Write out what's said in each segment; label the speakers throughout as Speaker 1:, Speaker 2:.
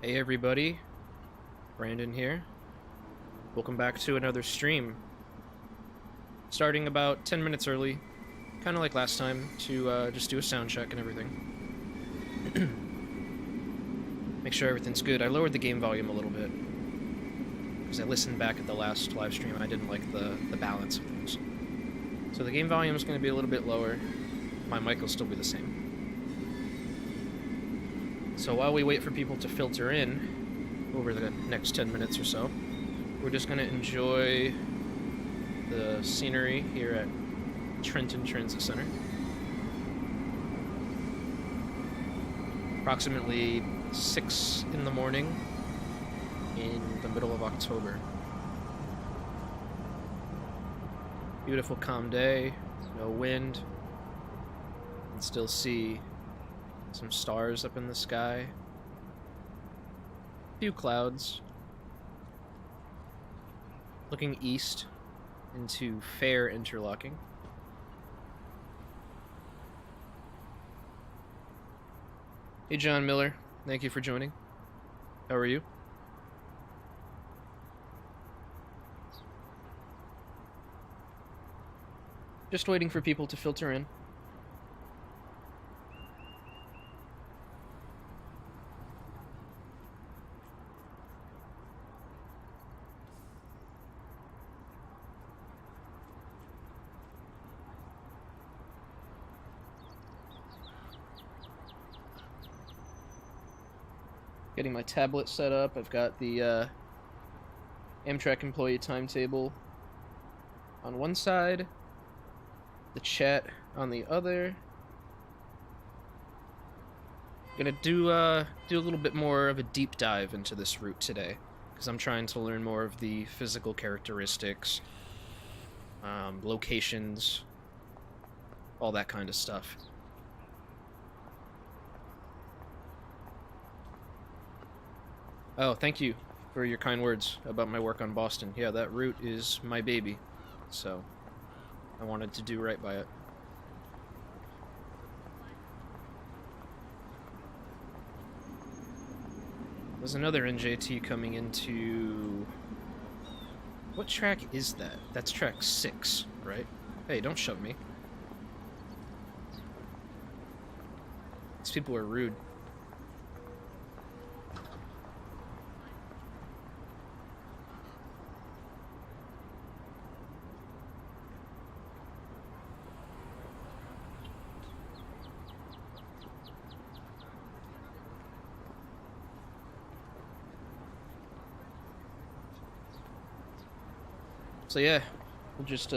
Speaker 1: Hey everybody, Brandon here. Welcome back to another stream. Starting about 10 minutes early, kind of like last time, to just do a sound check and everything. Make sure everything's good. I lowered the game volume a little bit, because I listened back at the last live stream and I didn't like the balance of things. So the game volume is going to be a little bit lower. My mic will still be the same. So while we wait for people to filter in over the next 10 minutes or so, we're just going to enjoy the scenery here at Trenton Transit Center. Approximately 6 in the morning in the middle of October. Beautiful calm day, no wind. You can still see some stars up in the sky. A few clouds. Looking east into fair interlocking. Hey John Miller, thank you for joining. How are you? Just waiting for people to filter in. Getting my tablet set up. I've got the Amtrak employee timetable on one side, the chat on the other. Gonna do a little bit more of a deep dive into this route today, because I'm trying to learn more of the physical characteristics, locations, all that kind of stuff. Oh, thank you for your kind words about my work on Boston. Yeah, that route is my baby, so I wanted to do right by it. There's another NJT coming into... What track is that? That's track 6, right? Hey, don't shove me. These people are rude. So yeah, we'll just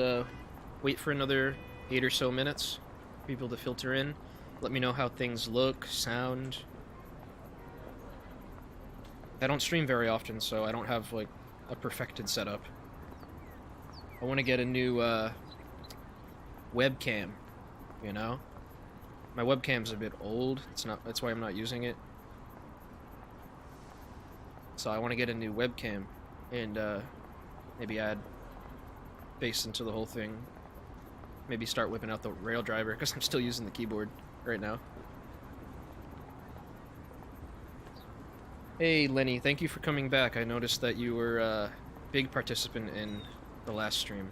Speaker 1: wait for another 8 or so minutes for people to filter in. Let me know how things look, sound. I don't stream very often, so I don't have like a perfected setup. I want to get a new webcam, you know? My webcam's a bit old. That's why I'm not using it. So I want to get a new webcam and maybe add face into the whole thing. Maybe start whipping out the rail driver, because I'm still using the keyboard right now. Hey Lenny, thank you for coming back. I noticed that you were a big participant in the last stream.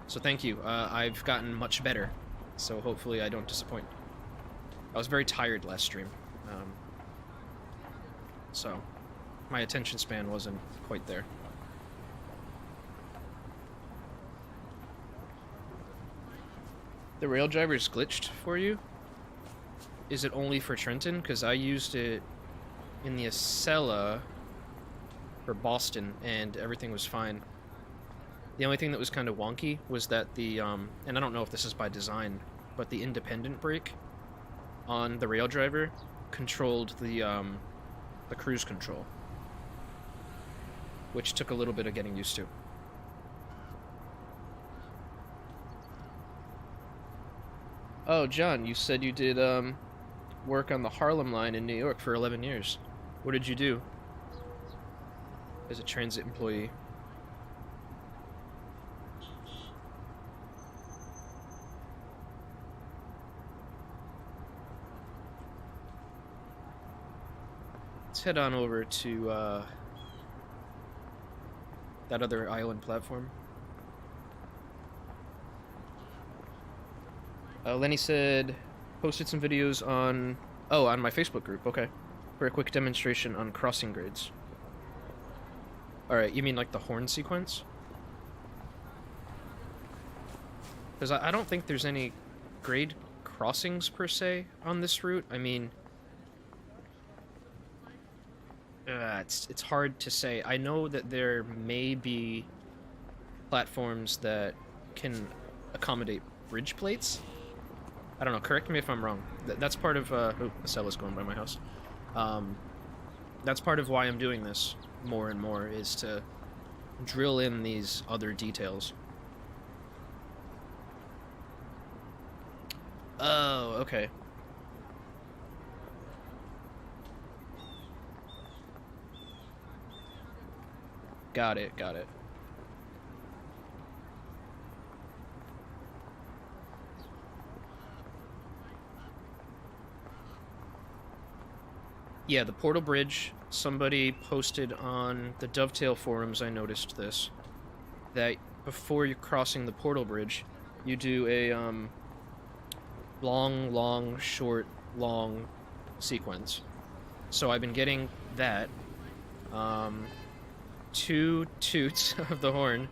Speaker 1: So thank you. I've gotten much better, so hopefully I don't disappoint. I was very tired last stream. So my attention span wasn't quite there. The rail driver's glitched for you? Is it only for Trenton? Because I used it in the Acela for Boston, and everything was fine. The only thing that was kind of wonky was that the, and I don't know if this is by design, but the independent brake on the rail driver controlled the cruise control, which took a little bit of getting used to. Oh, John, you said you did work on the Harlem line in New York for 11 years. What did you do as a transit employee? Let's head on over to that other island platform. Lenny said, posted some videos on... Oh, on my Facebook group, okay. For a quick demonstration on crossing grades. Alright, you mean like the horn sequence? Because I don't think there's any grade crossings, per se, on this route. I mean... it's hard to say. I know that there may be platforms that can accommodate bridge plates. I don't know, correct me if I'm wrong. That's part of... oh, Acela's going by my house. That's part of why I'm doing this more and more, is to drill in these other details. Oh, okay. Got it, got it. Yeah, the portal bridge, somebody posted on the Dovetail forums, I noticed this, that before you're crossing the portal bridge, you do a long, long, short, long sequence. So I've been getting that. 2 toots of the horn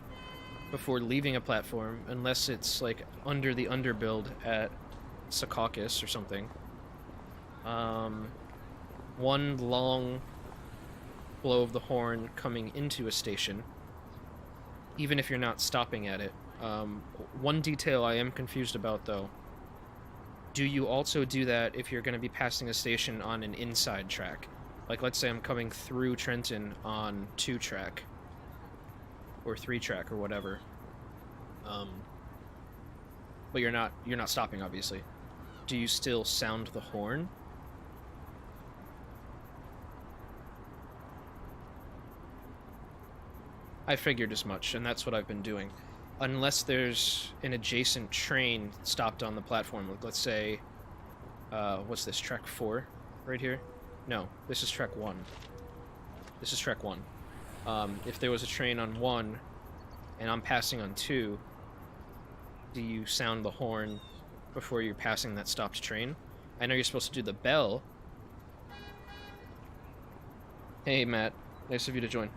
Speaker 1: before leaving a platform, unless it's like under the underbuild at Secaucus or something. 1 long blow of the horn coming into a station, even if you're not stopping at it. One detail I am confused about, though. Do you also do that if you're going to be passing a station on an inside track? Like, let's say I'm coming through Trenton on 2-track, or 3-track, or whatever. But you're not stopping, obviously. Do you still sound the horn? I figured as much, and that's what I've been doing. Unless there's an adjacent train stopped on the platform. Let's say, what's this, track 4 right here? No, this is track 1. This is track 1. If there was a train on 1, and I'm passing on 2, do you sound the horn before you're passing that stopped train? I know you're supposed to do the bell. Hey, Matt. Nice of you to join.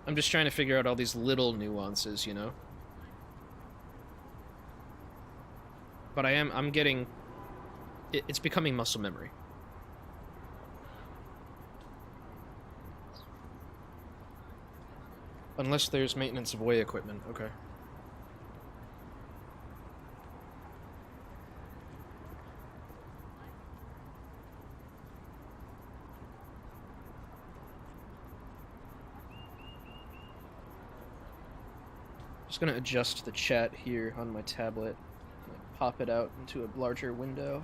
Speaker 1: I'm just trying to figure out all these little nuances, you know? But I'm getting... It's becoming muscle memory. Unless there's maintenance of way equipment, okay. Just gonna adjust the chat here on my tablet, pop it out into a larger window.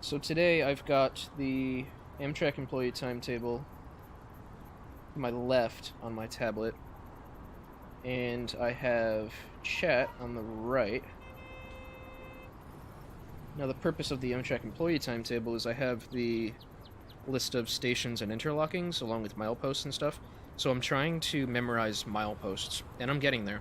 Speaker 1: So today I've got the Amtrak employee timetable to my left on my tablet, and I have chat on the right. Now the purpose of the Amtrak employee timetable is I have the list of stations and interlockings along with mileposts and stuff. So I'm trying to memorize mileposts, and I'm getting there.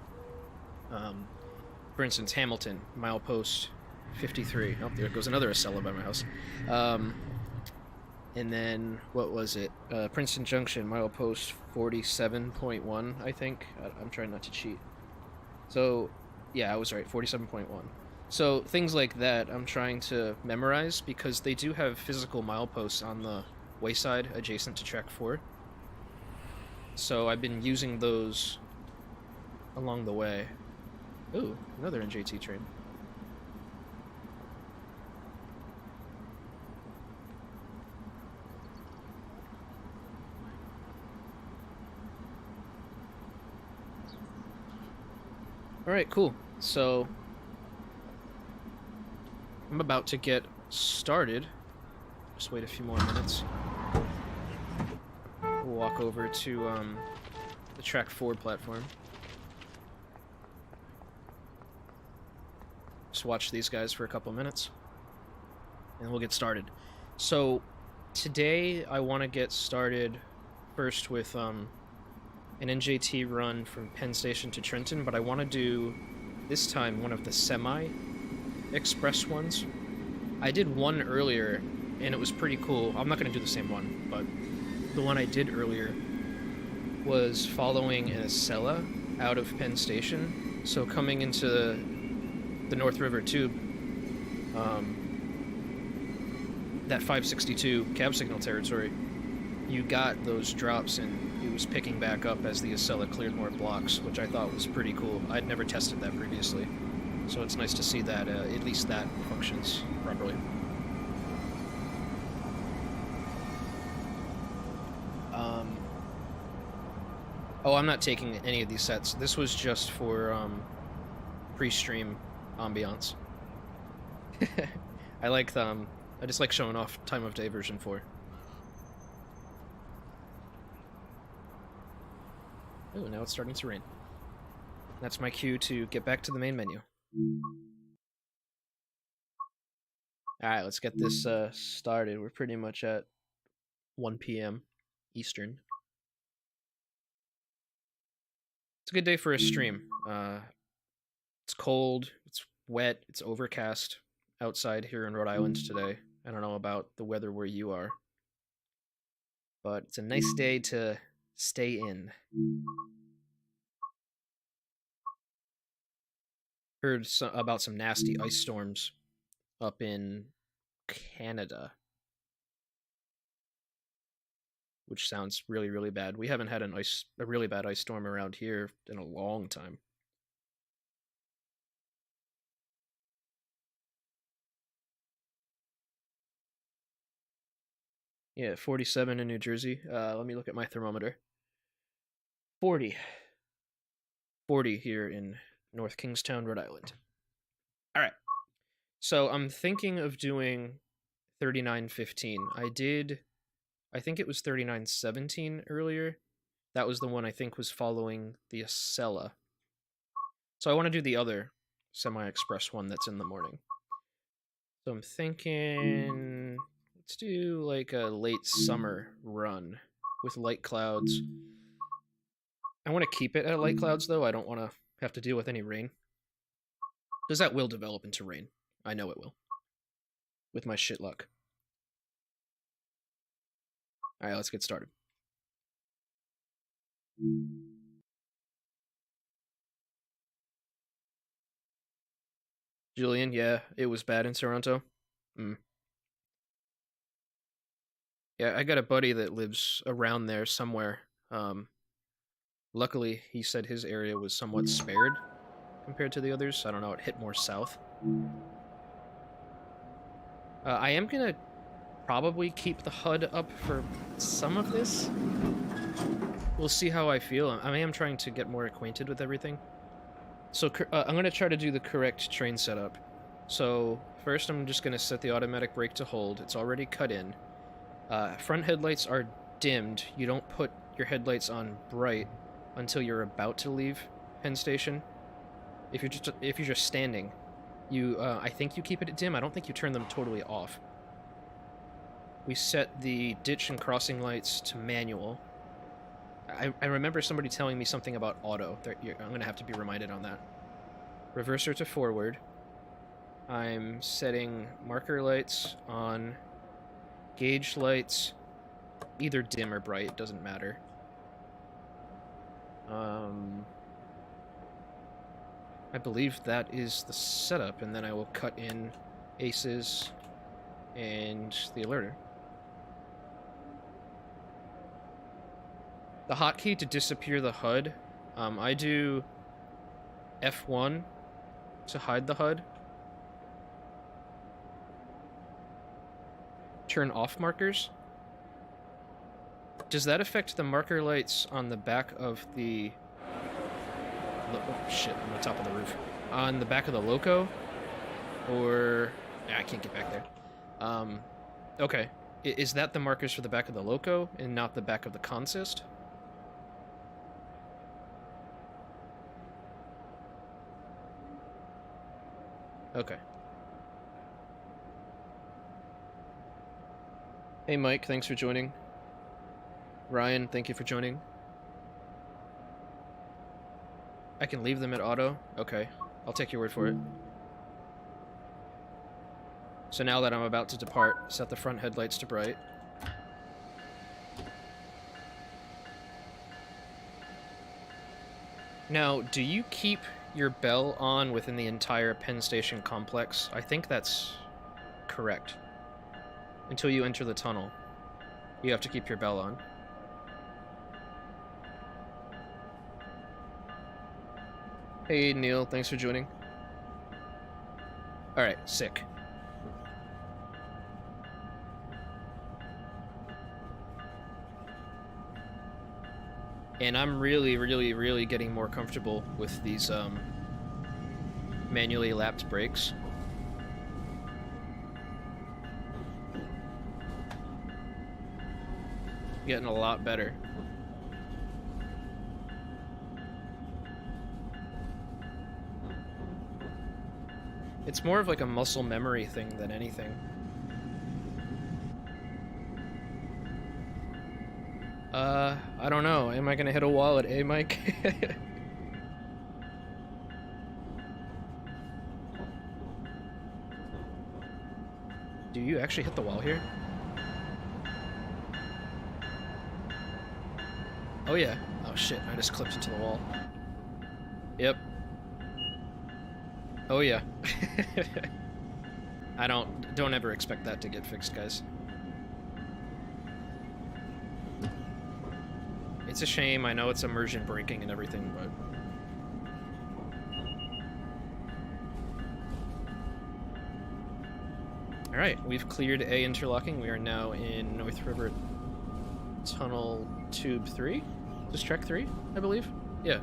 Speaker 1: For instance, Hamilton, milepost 53. Oh, there goes another Acela by my house. And then, what was it? Princeton Junction, milepost 47.1, I think. I'm trying not to cheat. So, yeah, I was right, 47.1. So, things like that I'm trying to memorize, because they do have physical mileposts on the wayside adjacent to track 4. So I've been using those along the way. Ooh, another NJT train. Alright, cool. So I'm about to get started. Just wait a few more minutes. We'll walk over to the track 4 platform. Just watch these guys for a couple minutes. and we'll get started. So today I want to get started first with an NJT run from Penn Station to Trenton, but I want to do this time one of the semi-express ones. I did one earlier, and it was pretty cool. I'm not going to do the same one, but the one I did earlier was following an Acela out of Penn Station. So coming into the North River Tube, that 562 cab signal territory, you got those drops, and it was picking back up as the Acela cleared more blocks, which I thought was pretty cool. I'd never tested that previously, so it's nice to see that at least that functions properly. Oh, I'm not taking any of these sets. This was just for pre-stream ambiance. I like them. I just like showing off time of day version 4. Oh, now it's starting to rain. That's my cue to get back to the main menu. Alright, let's get this started. We're pretty much at 1 p.m. Eastern. It's a good day for a stream. It's cold, it's wet, it's overcast outside here in Rhode Island today. I don't know about the weather where you are, but it's a nice day to stay in. Heard about some nasty ice storms up in Canada, which sounds really, really bad. We haven't had a really bad ice storm around here in a long time. Yeah, 47 in New Jersey. Let me look at my thermometer. 40. 40 here in North Kingstown, Rhode Island. All right. So I'm thinking of doing 3915. I think it was 3917 earlier. That was the one I think was following the Acela. So I want to do the other semi-express one that's in the morning. So I'm thinking, let's do like a late summer run with light clouds. I want to keep it at light clouds, though. I don't want to have to deal with any rain. Because that will develop into rain. I know it will. With my shit luck. Alright, let's get started. Julian, yeah, it was bad in Toronto. Yeah, I got a buddy that lives around there somewhere. Luckily, he said his area was somewhat spared compared to the others. I don't know, it hit more south. I am gonna probably keep the HUD up for some of this. We'll see how I feel. I am trying to get more acquainted with everything. So I'm gonna try to do the correct train setup. So first I'm just gonna set the automatic brake to hold. It's already cut in. Front headlights are dimmed. You don't put your headlights on bright until you're about to leave Penn Station. If you're just standing, I think you keep it at dim. I don't think you turn them totally off. We set the ditch and crossing lights to manual. I remember somebody telling me something about auto. I'm gonna have to be reminded on that. Reverser to forward. I'm setting marker lights on. Gauge lights, either dim or bright, doesn't matter. I believe that is the setup, and then I will cut in aces and the alerter. The hotkey to disappear the HUD, I do F1 to hide the HUD. Turn off markers. Does that affect the marker lights on the back of the... Oh, shit, I'm on top of the roof. On the back of the loco? Or... I can't get back there. Okay. Is that the markers for the back of the loco and not the back of the consist? Okay. Hey Mike, thanks for joining. Ryan, thank you for joining. I can leave them at auto? Okay, I'll take your word for it. So now that I'm about to depart, set the front headlights to bright. Now, do you keep your bell on within the entire Penn Station complex? I think that's correct. Until you enter the tunnel, you have to keep your bell on. Hey Neil, thanks for joining. Alright, sick. And I'm really getting more comfortable with these manually lapped brakes. Getting a lot better. It's more of like a muscle memory thing than anything. I don't know. Am I gonna hit a wall at A, Mike? Do you actually hit the wall here? Oh yeah. Oh shit, I just clipped into the wall. Yep. Oh yeah. I don't ever expect that to get fixed, guys. It's a shame, I know it's immersion braking and everything, but... Alright, we've cleared A interlocking. We are now in North River Tunnel Tube 3? Just track 3, I believe? Yeah.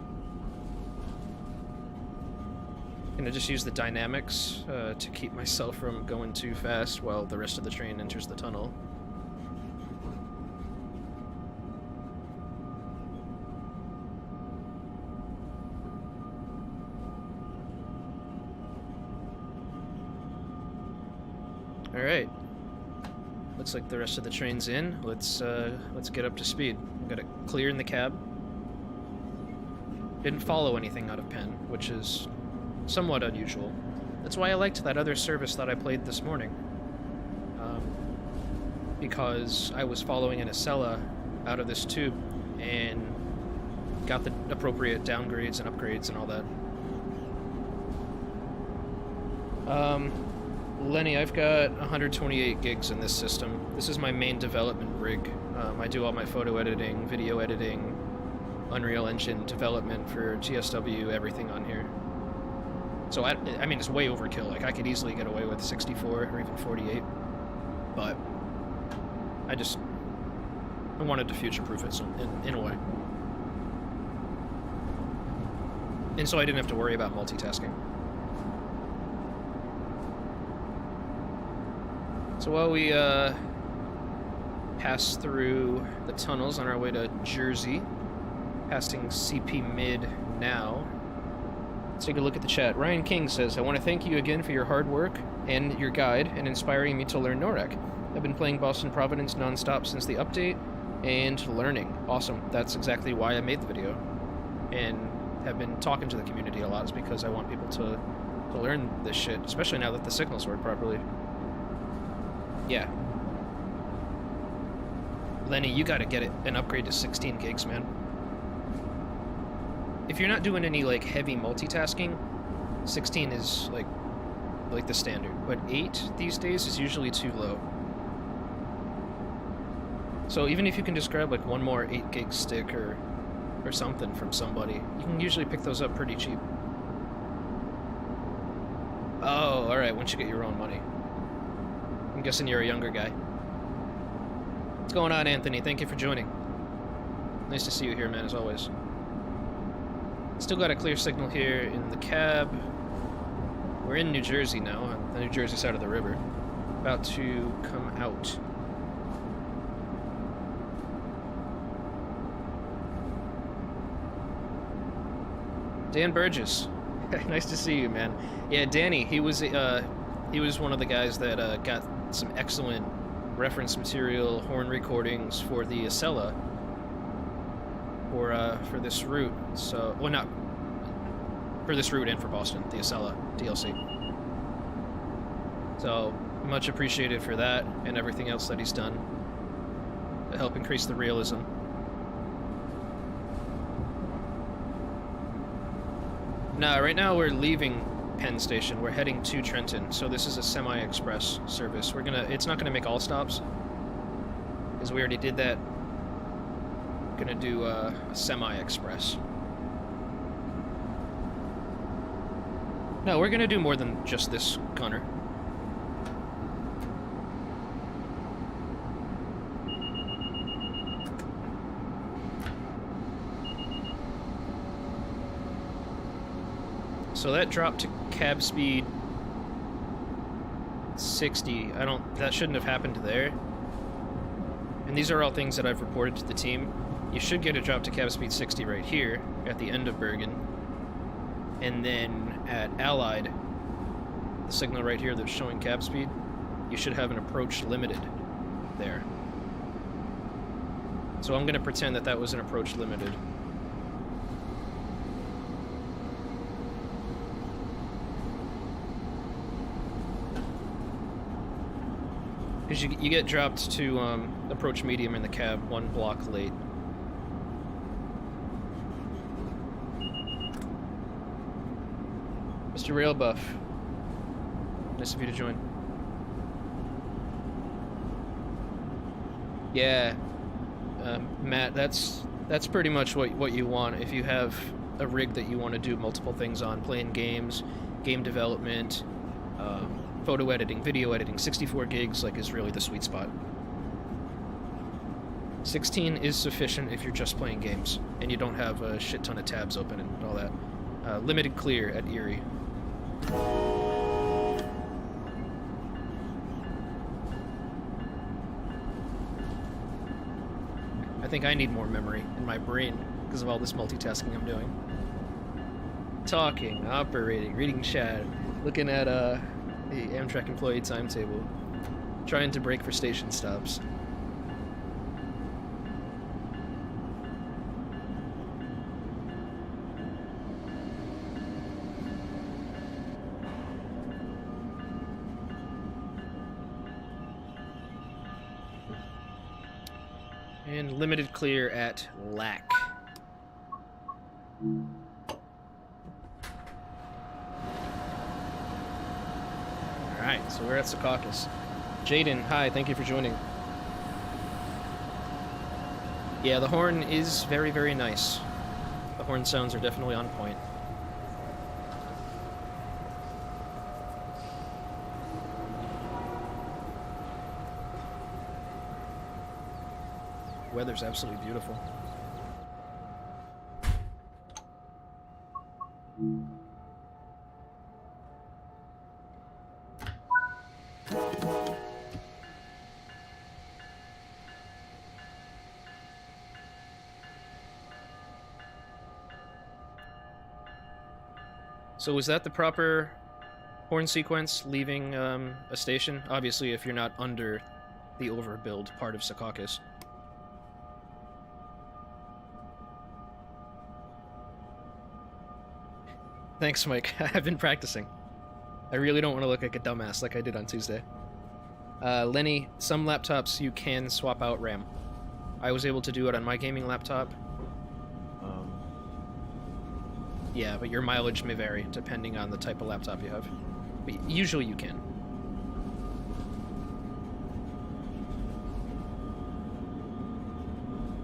Speaker 1: Gonna just use the dynamics to keep myself from going too fast while the rest of the train enters the tunnel. Alright. Looks like the rest of the train's in. Let's get up to speed. We've got it clear in the cab. Didn't follow anything out of Penn, which is somewhat unusual. That's why I liked that other service that I played this morning. Because I was following an Acela out of this tube and got the appropriate downgrades and upgrades and all that. Lenny, I've got 128 gigs in this system. This is my main development rig. I do all my photo editing, video editing, Unreal Engine development for GSW, everything on here. So, I mean, it's way overkill. Like, I could easily get away with 64 or even 48. But I wanted to future-proof it in a way. And so I didn't have to worry about multitasking. So while we pass through the tunnels on our way to Jersey, passing CP Mid now, let's take a look at the chat. Ryan King says, I want to thank you again for your hard work and your guide and inspiring me to learn NORAC. I've been playing Boston Providence nonstop since the update and learning. Awesome. That's exactly why I made the video and have been talking to the community a lot, is because I want people to learn this shit, especially now that the signals work properly. Yeah. Lenny, you gotta get it an upgrade to 16 gigs, man. If you're not doing any, like, heavy multitasking, 16 is, like the standard. But 8 these days is usually too low. So even if you can just grab, like, one more 8 gig stick or something from somebody, you can usually pick those up pretty cheap. Oh, alright, once you get your own money. I'm guessing you're a younger guy. What's going on, Anthony? Thank you for joining. Nice to see you here, man, as always. Still got a clear signal here in the cab. We're in New Jersey now, on the New Jersey side of the river. About to come out. Dan Burgess. Nice to see you, man. Yeah, Danny, he was one of the guys that got some excellent reference material, horn recordings for the Acela for this route. So, well, not for this route and for Boston, the Acela DLC. So, much appreciated for that and everything else that he's done to help increase the realism. Now, right now we're leaving Penn Station. We're heading to Trenton, so this is a semi-express service. It's not gonna make all stops, because we already did that. We're gonna do a semi-express. No, we're gonna do more than just this, Connor. So that dropped to cab speed 60. That shouldn't have happened there. And these are all things that I've reported to the team. You should get a drop to cab speed 60 right here at the end of Bergen. And then at Allied, the signal right here that's showing cab speed, you should have an approach limited there. So I'm going to pretend that that was an approach limited. Because you get dropped to approach medium in the cab 1 block late. Mr. Railbuff, nice of you to join. Yeah, Matt, that's pretty much what you want if you have a rig that you want to do multiple things on, playing games, game development, photo editing, video editing. 64 gigs is really the sweet spot. 16 is sufficient if you're just playing games and you don't have a shit ton of tabs open and all that. Limited clear at Erie. I think I need more memory in my brain because of all this multitasking I'm doing. Talking, operating, reading chat, looking at the Amtrak employee timetable, trying to break for station stops. And limited clear at LAC. Alright, so we're at Secaucus. Jaden, hi, thank you for joining. Yeah, the horn is very, very nice. The horn sounds are definitely on point. Weather's absolutely beautiful. So was that the proper horn sequence leaving a station? Obviously, if you're not under the overbuild part of Secaucus. Thanks, Mike. I've been practicing. I really don't want to look like a dumbass like I did on Tuesday. Lenny, some laptops you can swap out RAM. I was able to do it on my gaming laptop. Yeah, but your mileage may vary depending on the type of laptop you have. But usually you can.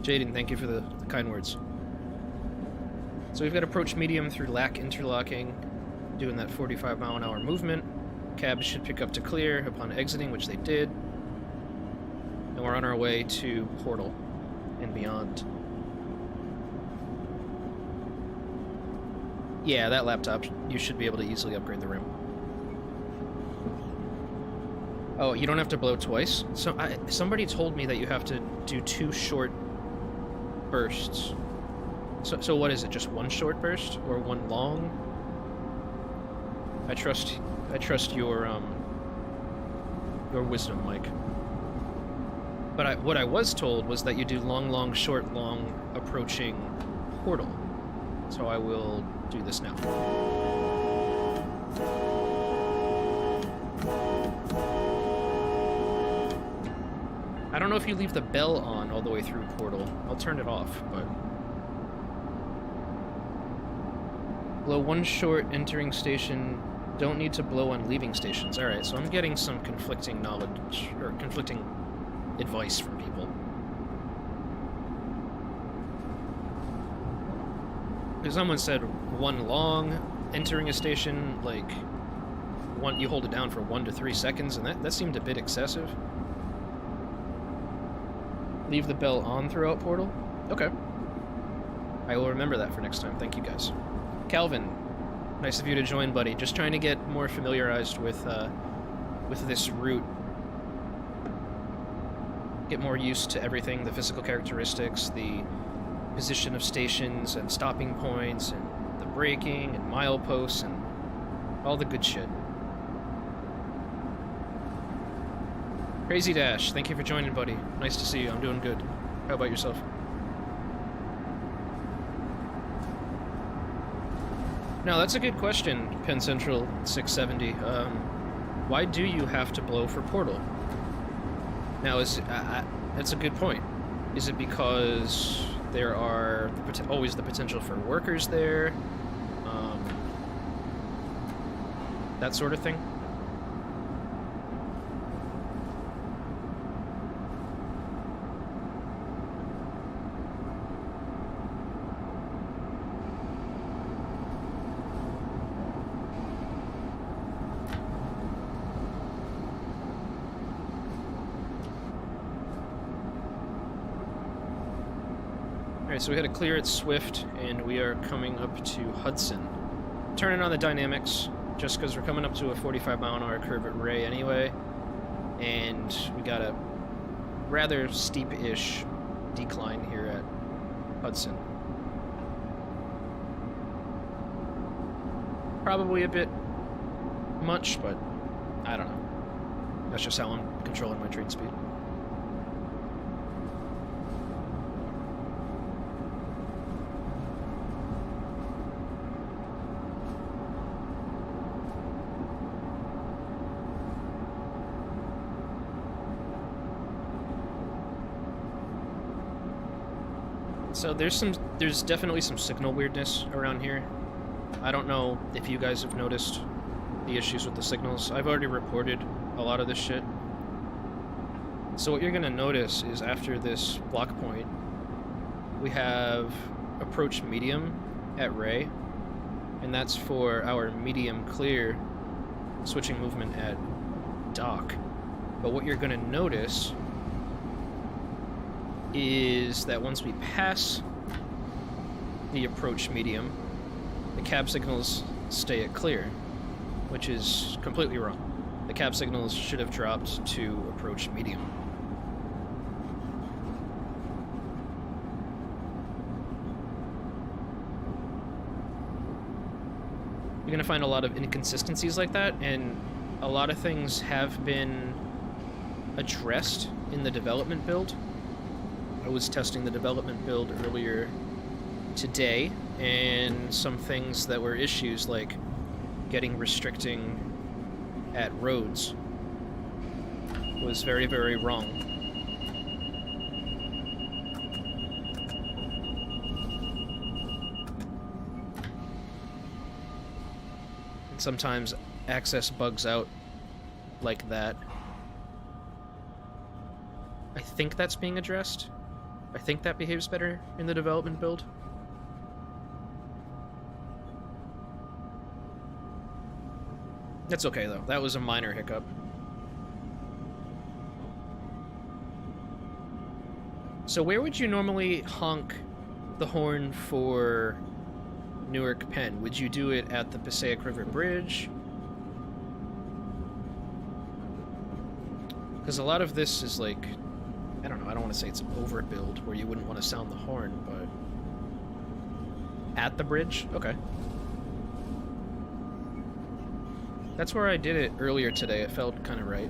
Speaker 1: Jaden, thank you for the kind words. So we've got approach medium through LAC interlocking, doing that 45-mile-an-hour movement. Cabs should pick up to clear upon exiting, which they did. And we're on our way to Portal and beyond. Yeah, that laptop, you should be able to easily upgrade the RAM. Oh, you don't have to blow twice? So somebody told me that you have to do 2 short bursts. So what is it, just 1 short burst or 1 long? I trust your wisdom, Mike. But what I was told was that you do long, long, short, long approaching portal. So I will do this now. I don't know if you leave the bell on all the way through portal. I'll turn it off, but... Blow one short entering station. Don't need to blow on leaving stations. Alright, so I'm getting some conflicting knowledge, or conflicting advice from people. Because someone said one long entering a station, like, you hold it down for 1 to 3 seconds, and that seemed a bit excessive. Leave the bell on throughout portal? Okay. I will remember that for next time. Thank you, guys. Calvin, nice of you to join, buddy. Just trying to get more familiarized with this route. Get more used to everything, the physical characteristics, the position of stations and stopping points, and the braking and mileposts, and all the good shit. Crazy Dash, thank you for joining, buddy. Nice to see you. I'm doing good. How about yourself? Now, that's a good question, Penn Central 670. Why do you have to blow for portal? Now, that's a good point. Is it because there are always the potential for workers there? That sort of thing? Alright, so we had to clear at Swift, and we are coming up to Hudson. Turning on the dynamics, just because we're coming up to a 45-mile-an-hour curve at Ray anyway, and we got a rather steep-ish decline here at Hudson. Probably a bit much, but I don't know. That's just how I'm controlling my train speed. So there's definitely some signal weirdness around here. I don't know if you guys have noticed the issues with the signals. I've already reported a lot of this shit. So what you're gonna notice is after this block point, we have approach medium at Ray, and that's for our medium clear switching movement at dock. But what you're gonna notice is that once we pass the approach medium, the cab signals stay at clear, which is completely wrong. The cab signals should have dropped to approach medium. You're going to find a lot of inconsistencies like that, and a lot of things have been addressed in the development build. I was testing the development build earlier today, and some things that were issues like getting restricting at roads was very, very wrong. And sometimes access bugs out like that. I think that's being addressed. I think that behaves better in the development build. That's okay, though. That was a minor hiccup. So where would you normally honk the horn for Newark Penn? Would you do it at the Passaic River Bridge? Because a lot of this is like... I don't know, I don't want to say it's overbuild where you wouldn't want to sound the horn, but... At the bridge? Okay. That's where I did it earlier today. It felt kind of right.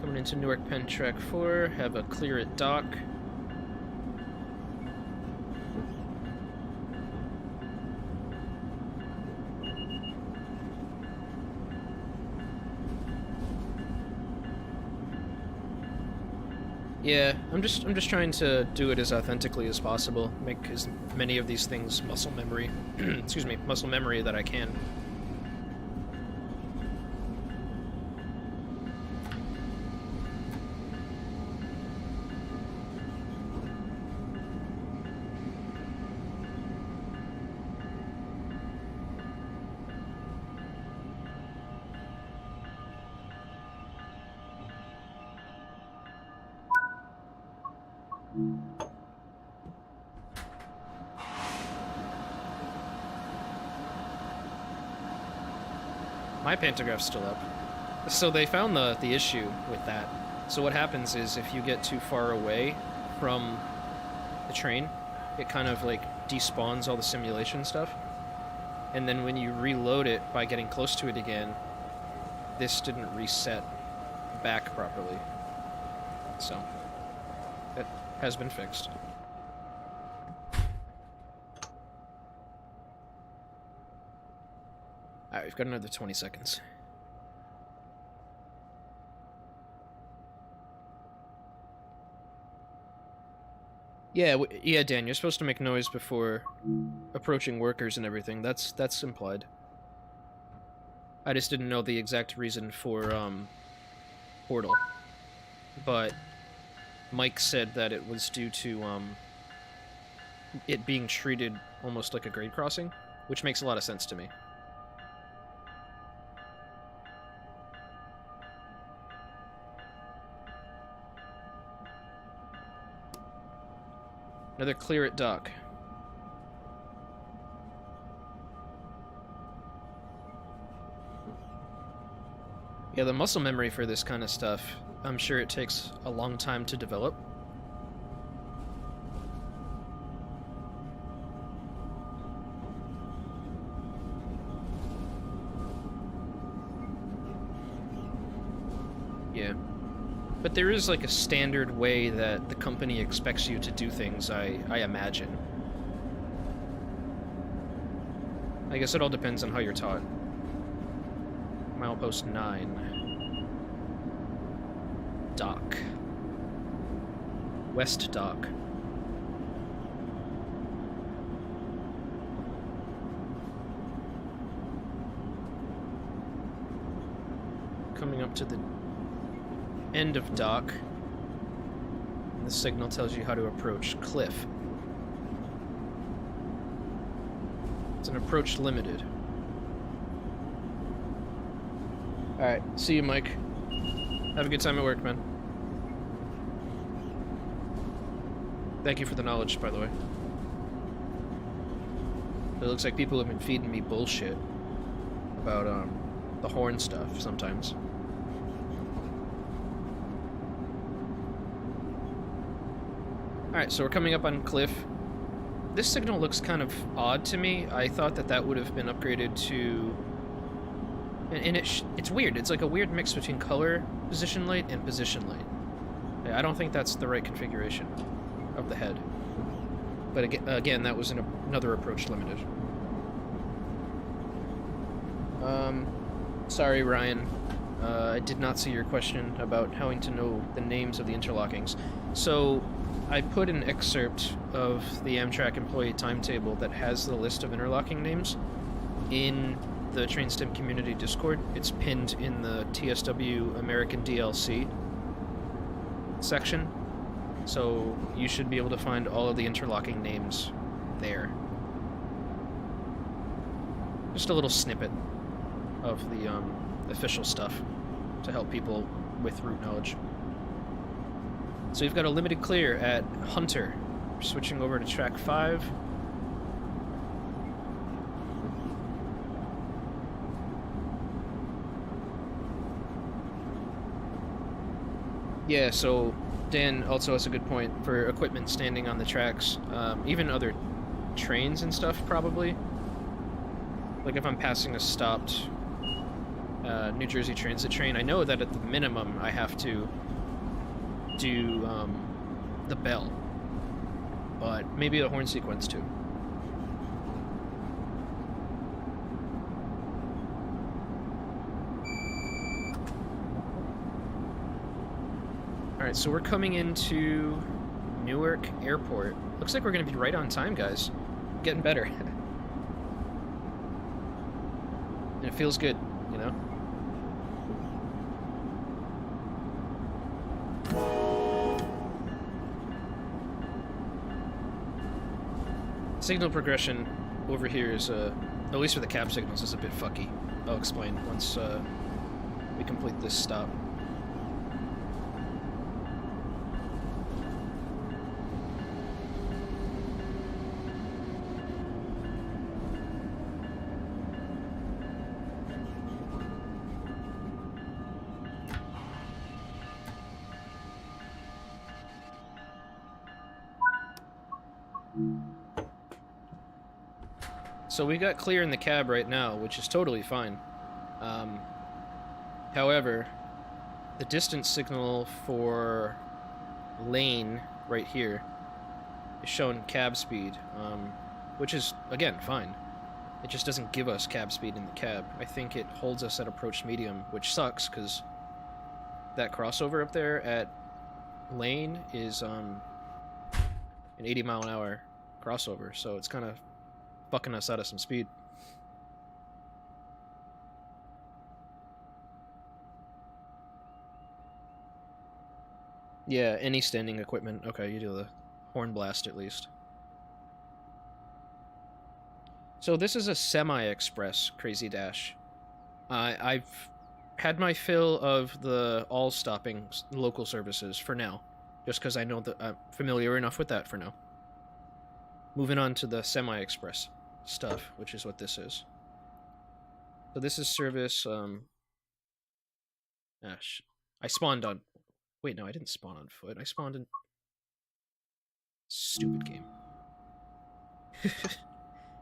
Speaker 1: Coming into Newark Penn Track 4, have a clear at dock. Yeah, I'm just trying to do it as authentically as possible. Make as many of these things muscle memory, excuse me, muscle memory that I can. My pantograph's still up. So they found the issue with that. So what happens is if you get too far away from the train, it kind of like despawns all the simulation stuff. And then when you reload it by getting close to it again, this didn't reset back properly. So it has been fixed. Alright, we've got another 20 seconds. Yeah, yeah, Dan, you're supposed to make noise before approaching workers and everything. That's implied. I just didn't know the exact reason for, Portal. But Mike said that it was due to, it being treated almost like a grade crossing, which makes a lot of sense to me. Another clear at dock. Yeah, the muscle memory for this kind of stuff, I'm sure it takes a long time to develop. Yeah. But there is like a standard way that the company expects you to do things, I imagine. I guess it all depends on how you're taught. Milepost 9. Dock. West Dock. Coming up to the end of dock. And the signal tells you how to approach cliff. It's an approach limited. Alright, see you, Mike. Have a good time at work, man. Thank you for the knowledge, by the way. It looks like people have been feeding me bullshit about, the horn stuff sometimes. Alright, so we're coming up on cliff. This signal looks kind of odd to me. I thought that that would have been upgraded to... And it's weird. It's like a weird mix between color position light and position light. I don't think that's the right configuration of the head. But again, that was another approach limited. Sorry, Ryan. I did not see your question about having to know the names of the interlockings. So, I put an excerpt of the Amtrak employee timetable that has the list of interlocking names in the TrainStim community Discord. It's pinned in the TSW American DLC section. So you should be able to find all of the interlocking names there. Just a little snippet of the official stuff to help people with route knowledge. So you've got a limited clear at Hunter. Switching over to track 5. Yeah, so Dan also has a good point for equipment standing on the tracks. Even other trains and stuff, probably. Like if I'm passing a stopped New Jersey Transit train. I know that at the minimum I have to do the bell, but maybe a horn sequence too. Alright, so we're coming into Newark Airport. Looks like we're going to be right on time, guys. Getting better. And it feels good, you know? Signal progression over here is, at least for the cab signals, is a bit fucky. I'll explain once we complete this stop. So we got clear in the cab right now, which is totally fine. However, the distance signal for lane right here is showing cab speed, which is, again, fine. It just doesn't give us cab speed in the cab. I think it holds us at approach medium, which sucks, because that crossover up there at lane is an 80-mile-an-hour crossover, so it's kind of fucking us out of some speed. Yeah, any standing equipment. Okay, you do the horn blast at least. So this is a semi-express Crazy Dash. I've had my fill of the all-stopping local services for now, just because I know that I'm familiar enough with that for now. Moving on to the semi-express stuff, which is what this is. So this is service, I spawned on... Wait, no, I didn't spawn on foot. I spawned in... Stupid game.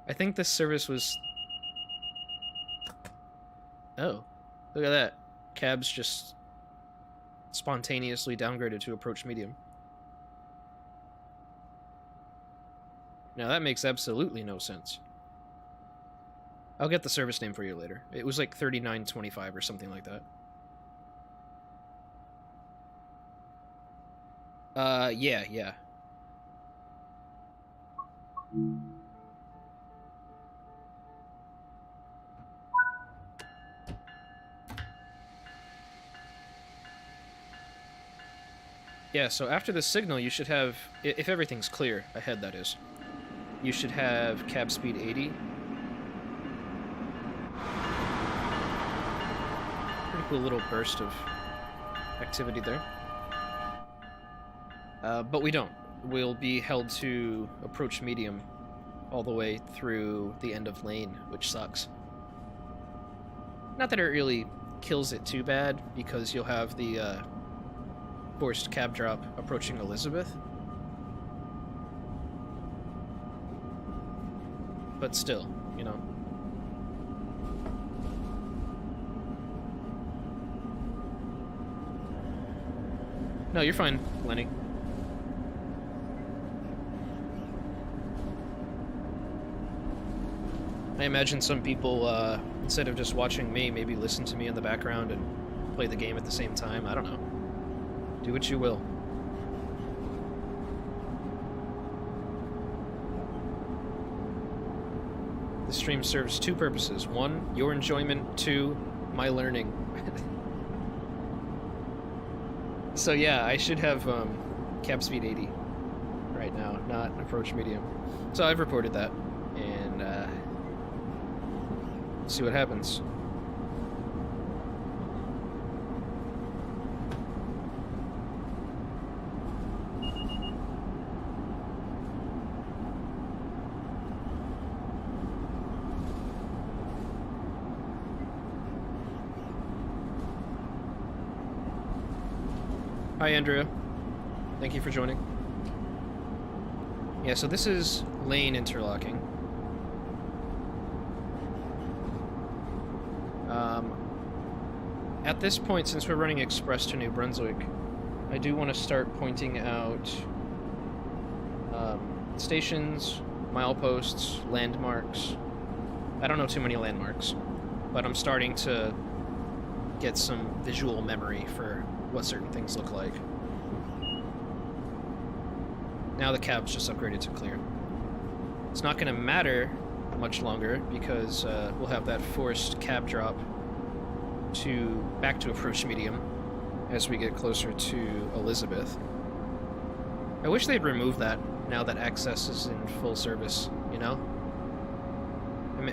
Speaker 1: I think this service was... Oh, look at that. Cab's just spontaneously downgraded to approach medium. Now that makes absolutely no sense. I'll get the service name for you later. It was like 3925 or something like that. Yeah. Yeah, so after the signal, you should have, if everything's clear, ahead that is, you should have cab speed 80. Pretty cool little burst of activity there. But we don't. We'll be held to approach medium all the way through the end of lane, which sucks. Not that it really kills it too bad, because you'll have the forced cab drop approaching Elizabeth. But still, you know. No, you're fine, Lenny. I imagine some people, instead of just watching me, maybe listen to me in the background and play the game at the same time. I don't know. Do what you will. The stream serves two purposes. One, your enjoyment. Two, my learning. So yeah, I should have cab speed 80 right now, not approach medium. So I've reported that, and see what happens. Hi, Andrea. Thank you for joining. Yeah, so this is lane interlocking. at this point, since we're running express to New Brunswick, I do want to start pointing out stations, mileposts, landmarks. I don't know too many landmarks, but I'm starting to get some visual memory for what certain things look like. Now the cab's just upgraded to clear. It's not going to matter much longer because we'll have that forced cab drop back to approach medium as we get closer to Elizabeth. I wish they'd remove that now that Access is in full service, you know?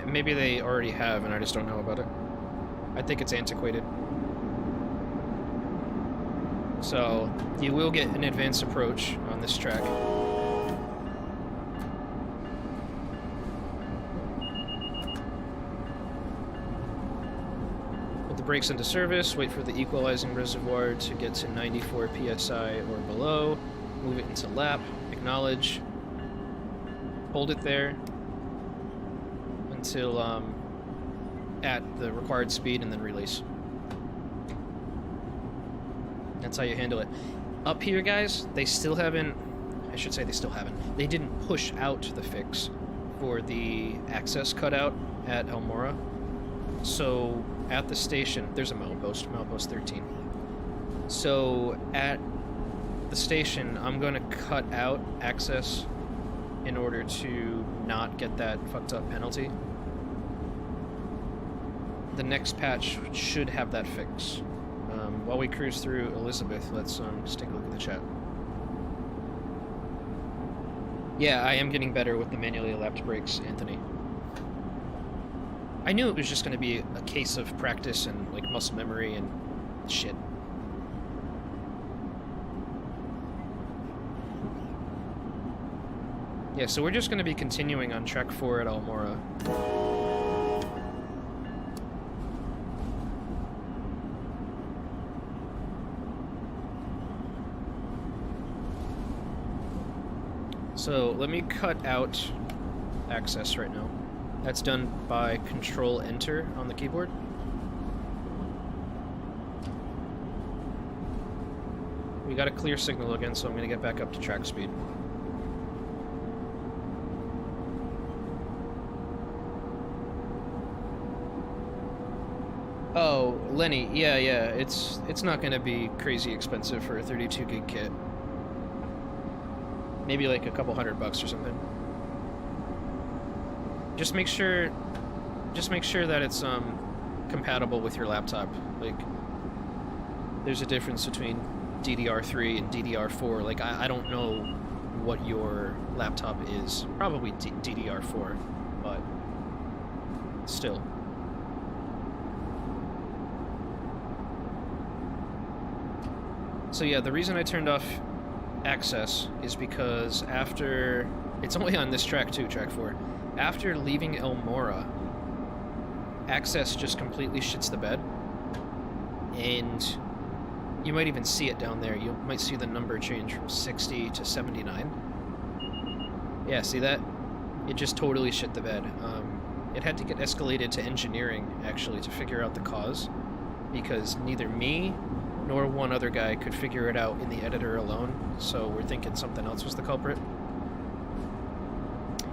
Speaker 1: Maybe they already have and I just don't know about it. I think it's antiquated. So, you will get an advanced approach on this track. Put the brakes into service, wait for the equalizing reservoir to get to 94 psi or below, move it into lap, acknowledge, hold it there until at the required speed and then release. That's how you handle it. Up here, guys, they still haven't... I should say they still haven't. They didn't push out the fix for the access cutout at Elmora. So, at the station... There's a milepost 13. So, at the station, I'm going to cut out access in order to not get that fucked up penalty. The next patch should have that fix. While we cruise through Elizabeth, let's just take a look at the chat. Yeah, I am getting better with the manually elapsed brakes, Anthony. I knew it was just going to be a case of practice and like muscle memory and shit. Yeah, so we're just going to be continuing on track 4 at Elmora. So let me cut out access right now. That's done by Control-Enter on the keyboard. We got a clear signal again, so I'm going to get back up to track speed. Oh, Lenny, yeah, it's not going to be crazy expensive for a 32 gig kit. Maybe like a couple $100 or something. Just make sure that it's compatible with your laptop. Like, there's a difference between DDR3 and DDR4. Like, I don't know what your laptop is. Probably DDR4, but still. So yeah, the reason I turned off access is because after... It's only on this track too, track 4. After leaving Elmora, access just completely shits the bed. And you might even see it down there. You might see the number change from 60 to 79. Yeah, see that? It just totally shit the bed. It had to get escalated to engineering, actually, to figure out the cause. Because neither me nor one other guy could figure it out in the editor alone, so we're thinking something else was the culprit.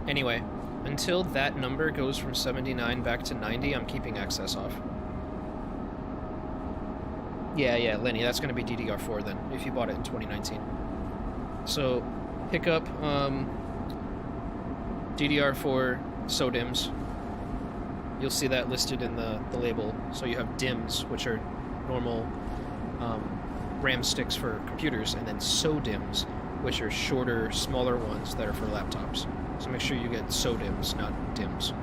Speaker 1: Anyway, until that number goes from 79 back to 90, I'm keeping access off. Yeah, Lenny, that's going to be DDR4 then, if you bought it in 2019. So, pick up DDR4 SODIMMs. You'll see that listed in the label. So you have DIMMs, which are normal RAM sticks for computers, and then SODIMMs, which are shorter, smaller ones that are for laptops. So make sure you get SODIMMs, not DIMMs.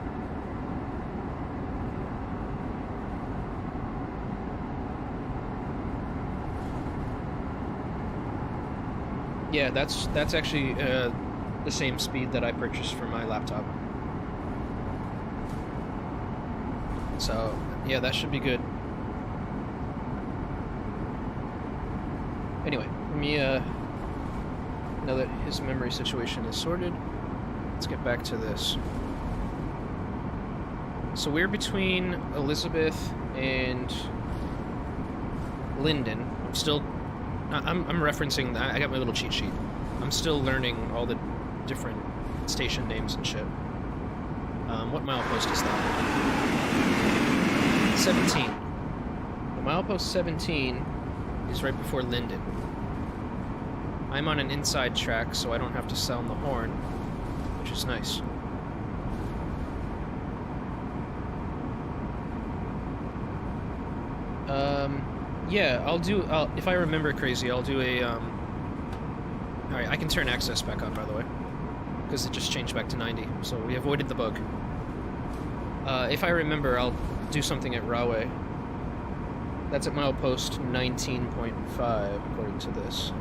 Speaker 1: Yeah, that's actually the same speed that I purchased for my laptop. So, yeah, that should be good. Anyway, let me, now that his memory situation is sorted, let's get back to this. So we're between Elizabeth and Linden. I'm referencing that. I got my little cheat sheet. I'm still learning all the different station names and shit. What milepost is that? 17. The milepost 17 is right before Linden. I'm on an inside track, so I don't have to sound the horn, which is nice. Yeah, if I remember crazy, I'll do a, Alright, I can turn access back on, by the way, because it just changed back to 90, so we avoided the bug. If I remember, I'll do something at Rahway. That's at milepost 19.5, according to this.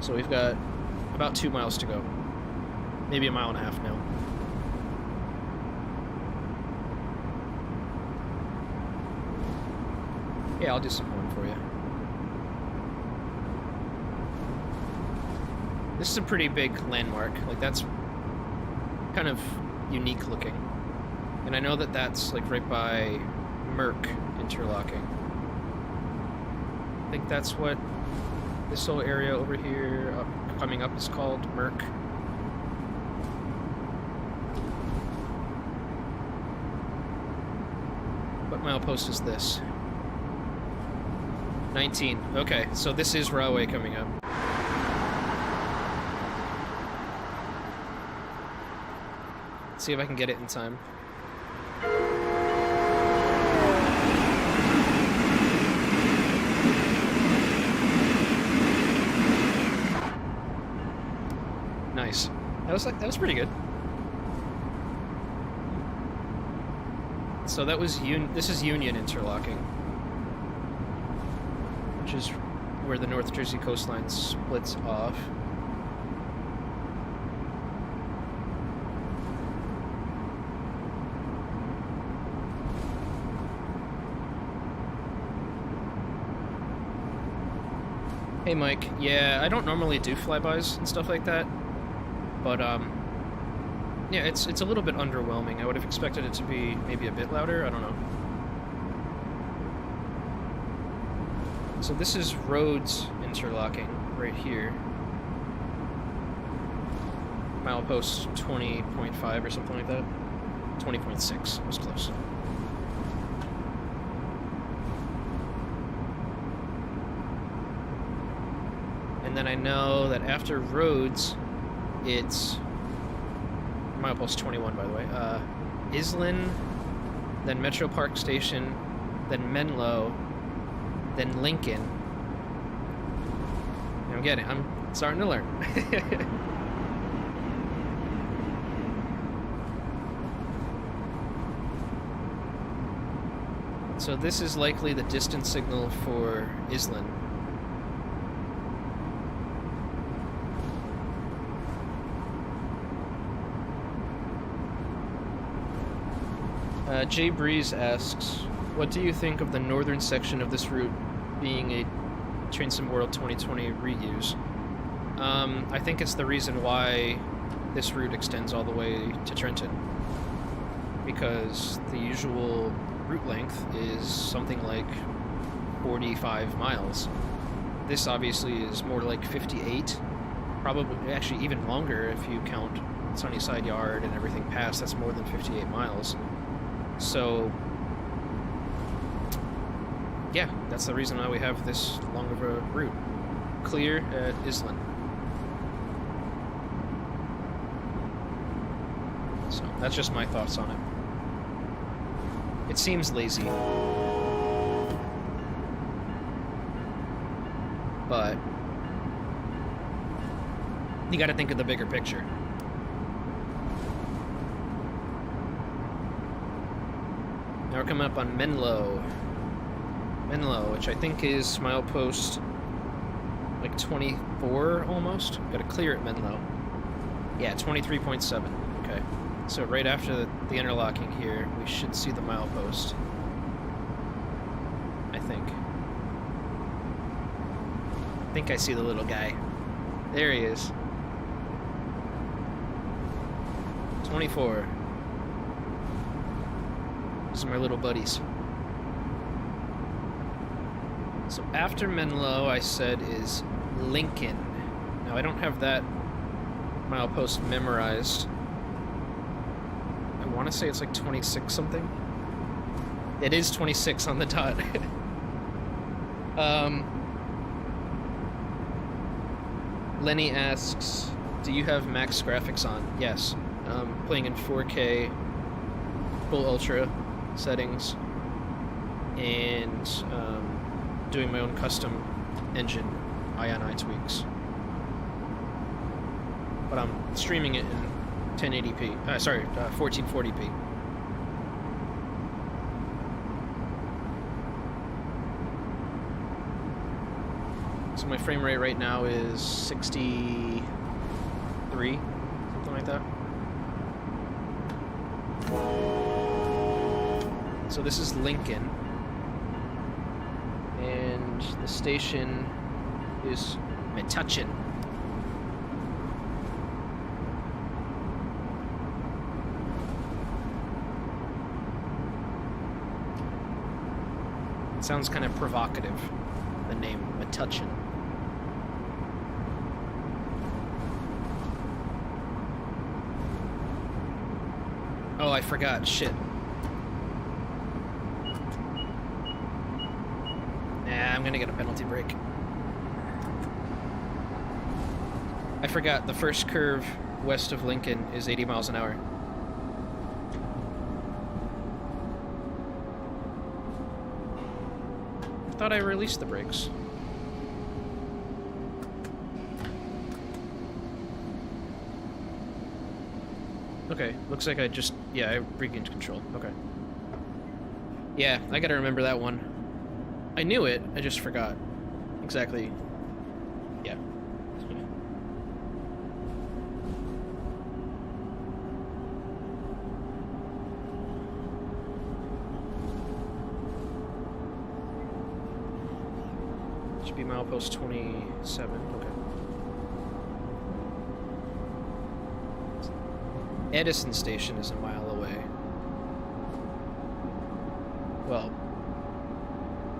Speaker 1: So we've got about 2 miles to go. Maybe a mile and a half now. Yeah, I'll do some horn for you. This is a pretty big landmark. Like, that's kind of unique looking. And I know that that's, like, right by Merck interlocking. I think that's what this whole area over here coming up is called, Merck. What milepost is this? 19. Okay, so this is Rahway coming up. Let's see if I can get it in time. Nice. That was pretty good. So that was this is Union interlocking, which is where the North Jersey coastline splits off. Hey Mike, yeah, I don't normally do flybys and stuff like that, but yeah, it's a little bit underwhelming. I would have expected it to be maybe a bit louder, I don't know. So this is roads interlocking right here. Milepost 20.5 or something like that. 20.6 was close. And then I know that after roads, it's milepost 21, by the way. Islin, then Metro Park Station, then Menlo, then Lincoln. I'm starting to learn. So this is likely the distance signal for Islin. Jay Breeze asks, what do you think of the northern section of this route being a Train World 2020 reuse? I think it's the reason why this route extends all the way to Trenton, because the usual route length is something like 45 miles. This obviously is more like 58, probably actually even longer if you count Sunnyside Yard and everything past. That's more than 58 miles. So yeah, that's the reason why we have this long of a route. Clear at Islin. So that's just my thoughts on it. It seems lazy, but you gotta think of the bigger picture. Now we're coming up on Menlo, which I think is milepost like 24 almost. Gotta clear at Menlo. Yeah, 23.7. Okay. So right after the interlocking here, we should see the milepost. I think I see the little guy. There he is. 24. These are my little buddies. So after Menlo, I said is Lincoln. Now I don't have that milepost memorized. I want to say it's like 26 something. It is 26 on the dot. Lenny asks, do you have max graphics on? Yes. Playing in 4K, full ultra settings, and doing my own custom engine I tweaks. But I'm streaming it in 1080p. 1440p. So my frame rate right now is 63, something like that. So this is Lincoln, and the station is Metuchen. It sounds kind of provocative, the name Metuchen. Oh, I forgot. Shit. Nah, I'm gonna get a penalty break. I forgot the first curve west of Lincoln is 80 miles an hour. I thought I released the brakes. Okay, looks like I just... yeah, I regained control. Okay. Yeah, I gotta remember that one. I knew it, I just forgot. Exactly. Yeah. Should be milepost 27. Okay. Edison Station is a mile away. Well,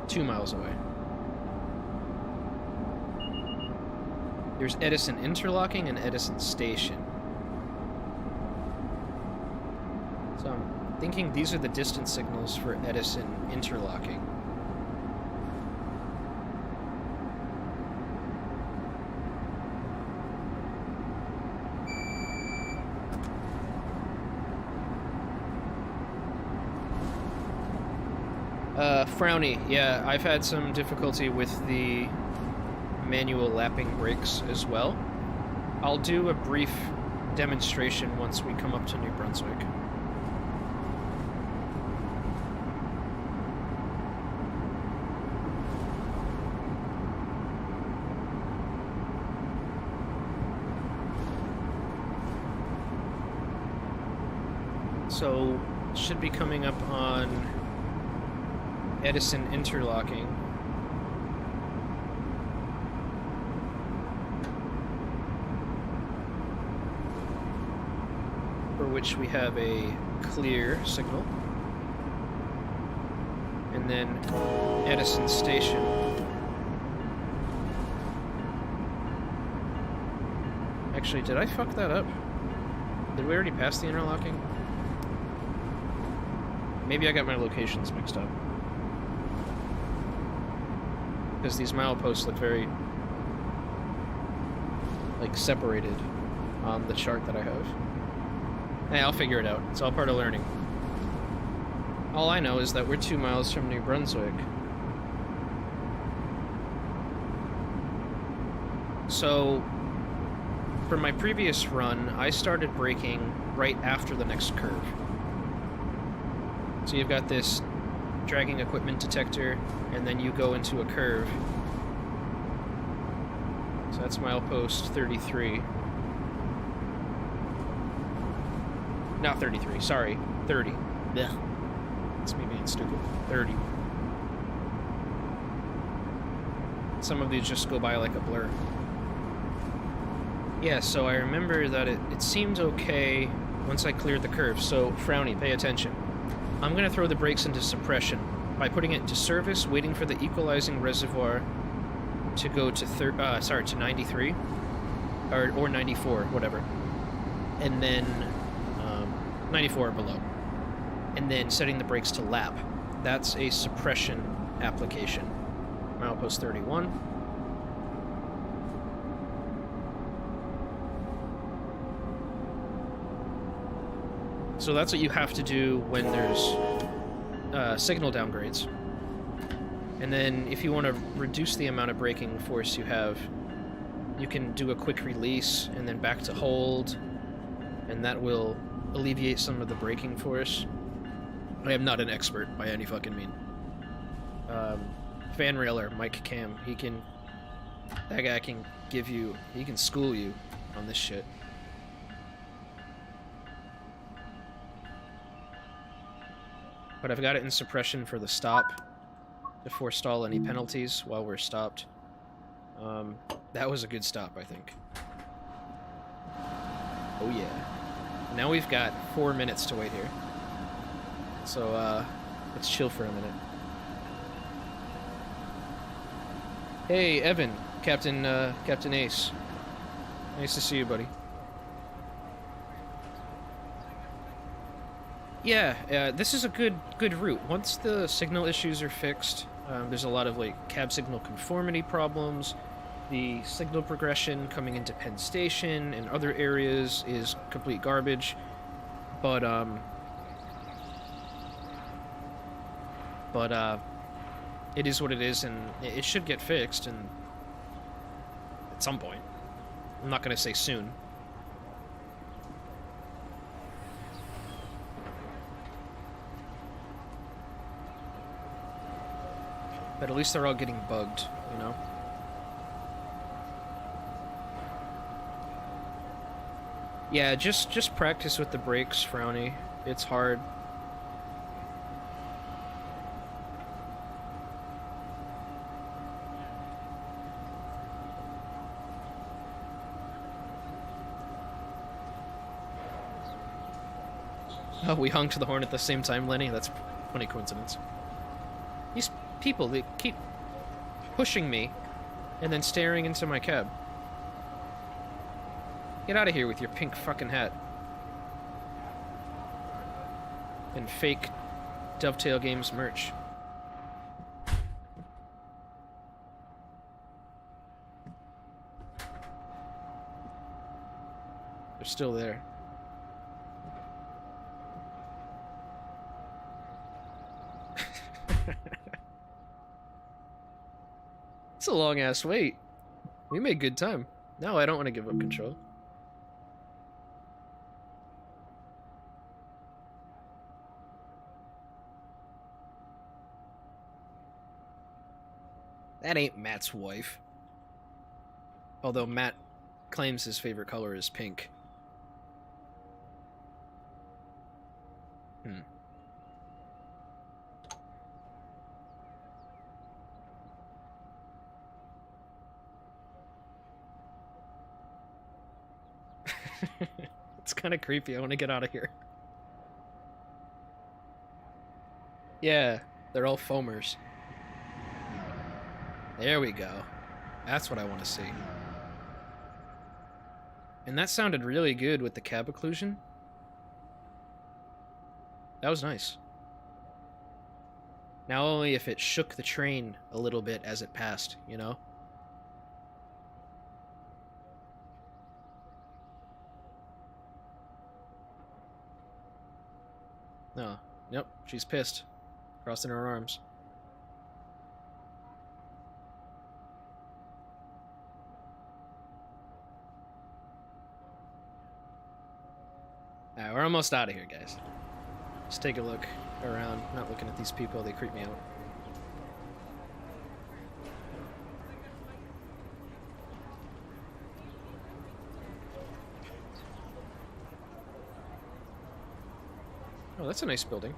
Speaker 1: 2 miles away. There's Edison Interlocking and Edison Station. So I'm thinking these are the distance signals for Edison Interlocking. Frowny, yeah, I've had some difficulty with the manual lapping brakes as well. I'll do a brief demonstration once we come up to New Brunswick. So, should be coming up on Edison Interlocking. For which we have a clear signal. And then Edison Station. Actually, did I fuck that up? Did we already pass the interlocking? Maybe I got my locations mixed up. Because these mileposts look very, like, separated on the chart that I have. Hey, I'll figure it out. It's all part of learning. All I know is that we're 2 miles from New Brunswick. So, for my previous run, I started braking right after the next curve. So you've got this dragging equipment detector, and then you go into a curve. So that's milepost 33. Not 33, sorry, 30. Yeah. It's me being stupid. 30. Some of these just go by like a blur. Yeah, so I remember that it seemed okay once I cleared the curve. So, Frowny, pay attention. I'm gonna throw the brakes into suppression by putting it into service, waiting for the equalizing reservoir to go to to 93 or 94, whatever, and then 94 or below, and then setting the brakes to lap. That's a suppression application. Milepost 31. So that's what you have to do when there's signal downgrades. And then if you want to reduce the amount of braking force you have, you can do a quick release and then back to hold, and that will alleviate some of the braking force. I am not an expert by any fucking mean. Fan railer, Mike Cam, that guy can he can school you on this shit. But I've got it in suppression for the stop to forestall any penalties while we're stopped. That was a good stop, I think. Oh yeah. Now we've got 4 minutes to wait here. So, let's chill for a minute. Hey, Evan, Captain Ace. Nice to see you, buddy. Yeah, this is a good route. Once the signal issues are fixed, there's a lot of like cab signal conformity problems. The signal progression coming into Penn Station and other areas is complete garbage. But it is what it is, and it should get fixed, and at some point. I'm not gonna say soon. But at least they're all getting bugged, you know? Yeah, just practice with the brakes, Frowny. It's hard. Oh, we honked the horn at the same time, Lenny? That's a funny coincidence. These people, they keep pushing me and then staring into my cab. Get out of here with your pink fucking hat. And fake Dovetail Games merch. They're still there. It's a long-ass wait. We made good time. No, I don't want to give up control. That ain't Matt's wife. Although Matt claims his favorite color is pink. It's kind of creepy. I want to get out of here. Yeah, they're all foamers. There we go. That's what I want to see. And that sounded really good with the cab occlusion. That was nice. Now only if it shook the train a little bit as it passed, you know? No. Nope, she's pissed. Crossing her arms. Alright, we're almost out of here, guys. Just take a look around. Not looking at these people, they creep me out. Oh, that's a nice building.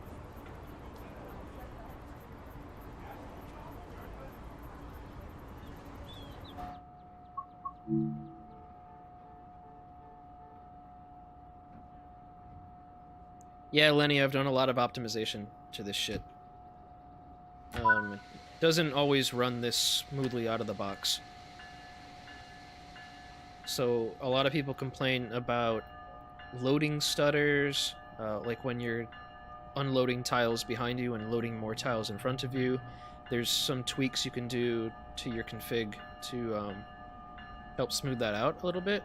Speaker 1: Yeah, Lenny, I've done a lot of optimization to this shit. It doesn't always run this smoothly out of the box. So a lot of people complain about loading stutters, like when you're unloading tiles behind you and loading more tiles in front of you. There's some tweaks you can do to your config to help smooth that out a little bit.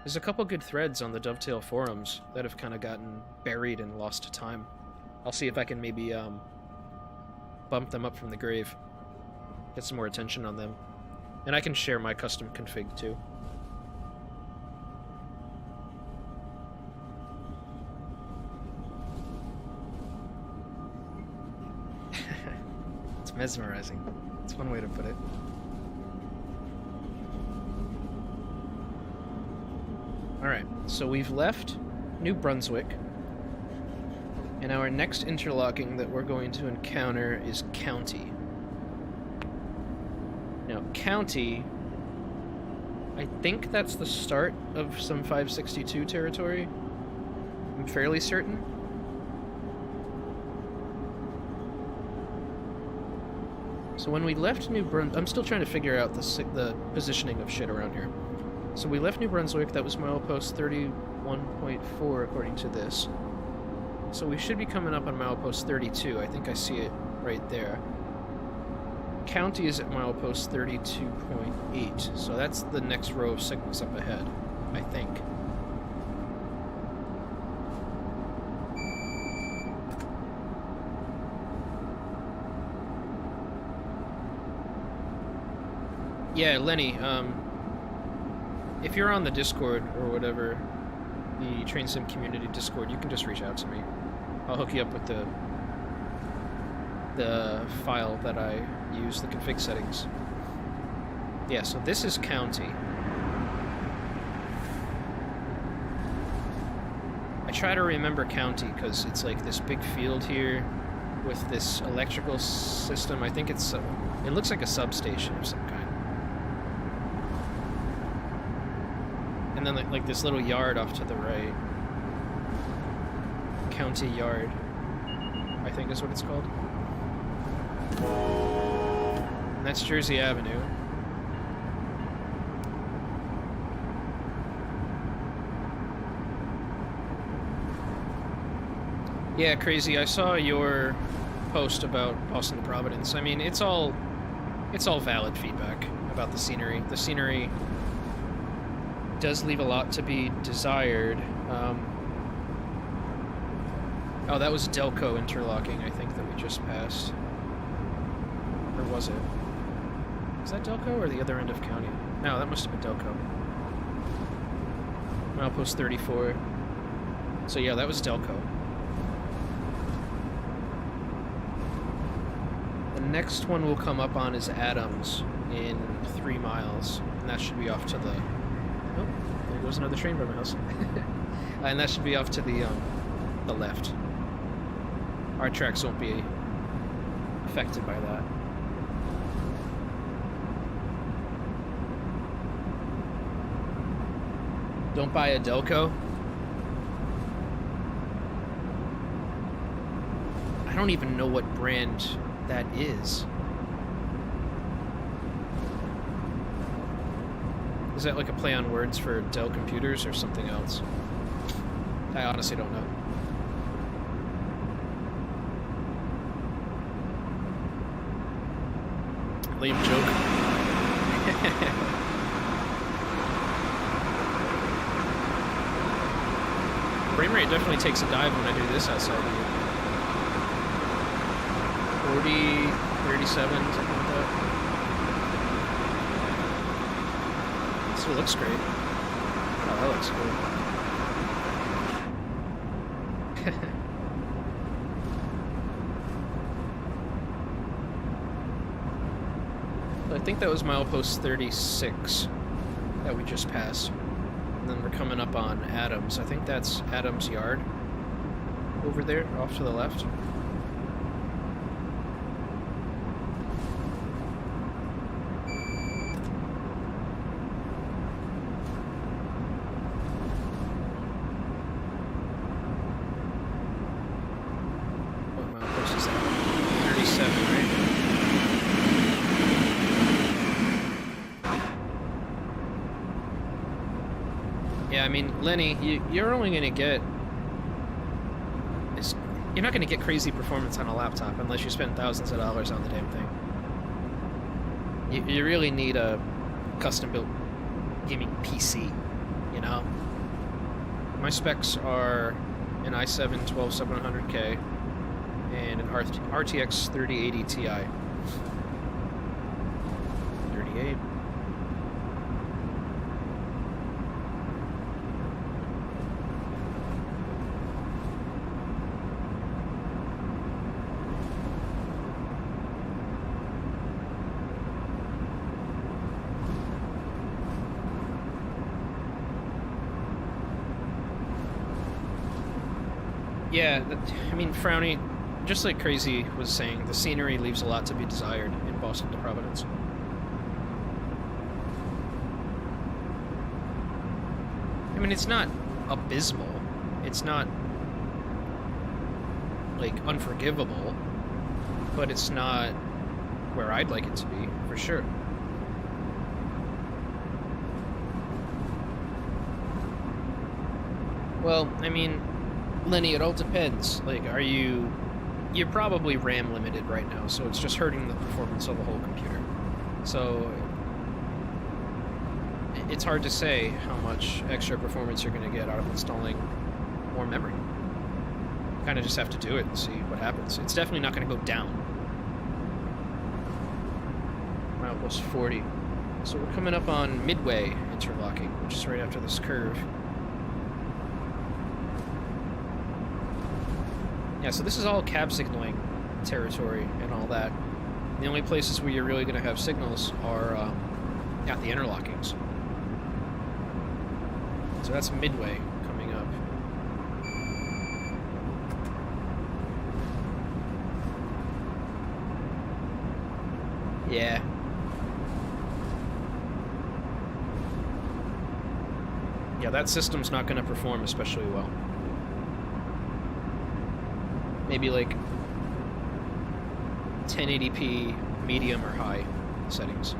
Speaker 1: There's a couple good threads on the Dovetail forums that have kind of gotten buried and lost to time. I'll see if I can maybe bump them up from the grave, get some more attention on them. And I can share my custom config too. It's mesmerizing. It's one way to put it. Alright, so we've left New Brunswick, and our next interlocking that we're going to encounter is County. Now, County, I think that's the start of some 562 territory. I'm fairly certain. So when we left New Brunswick, I'm still trying to figure out the positioning of shit around here. So we left New Brunswick, that was milepost 31.4 according to this. So we should be coming up on milepost 32, I think I see it right there. County is at milepost 32.8, so that's the next row of signals up ahead, I think. Yeah, Lenny, if you're on the Discord or whatever, the Train Sim community Discord, you can just reach out to me. I'll hook you up with the file that I use, the config settings. Yeah, so this is County. I try to remember County because it's like this big field here with this electrical system. I think it looks like a substation of some kind. And then like this little yard off to the right. County Yard, I think is what it's called. And that's Jersey Avenue. Yeah, Crazy, I saw your post about Boston to Providence. I mean, it's all valid feedback about the scenery. The scenery does leave a lot to be desired. Oh, that was Delco interlocking, I think, that we just passed. Or was it? Is that Delco or the other end of county? No, that must have been Delco. Milepost 34. So yeah, that was Delco. The next one we'll come up on is Adams in 3 miles, and that should be off to the... Oh, there goes another train by my house. And that should be off to the left. Our tracks won't be affected by that. Don't buy a Delco. I don't even know what brand that is. Is that like a play on words for Dell computers or something else? I honestly don't know. Lame joke. Frame rate definitely takes a dive when I do this outside of here. 40, 37, something like that. Still looks great. Oh, that looks good. I think that was milepost 36 that we just passed. And then we're coming up on Adams. I think that's Adams Yard over there, off to the left. What milepost is that? 37, right? Yeah, I mean, Lenny, you're only gonna get... You're not gonna get crazy performance on a laptop unless you spend thousands of dollars on the damn thing. You really need a custom-built gaming PC, you know? My specs are an i7 12700K and an RTX 3080 Ti. 38. Yeah, I mean, Frowny, just like Crazy was saying, the scenery leaves a lot to be desired in Boston to Providence. I mean, it's not abysmal. It's not, like, unforgivable, but it's not where I'd like it to be, for sure. Well, I mean, Lenny, it all depends. Like, you're probably RAM limited right now, so it's just hurting the performance of the whole computer. So it's hard to say how much extra performance you're going to get out of installing more memory. You kind of just have to do it and see what happens. It's definitely not going to go down. Milepost 40. So we're coming up on Midway interlocking, which is right after this curve. Yeah, so this is all cab signaling territory and all that. The only places where you're really going to have signals are at the interlockings. So that's Midway coming up. Yeah. Yeah, that system's not going to perform especially well. Maybe like 1080p medium or high settings.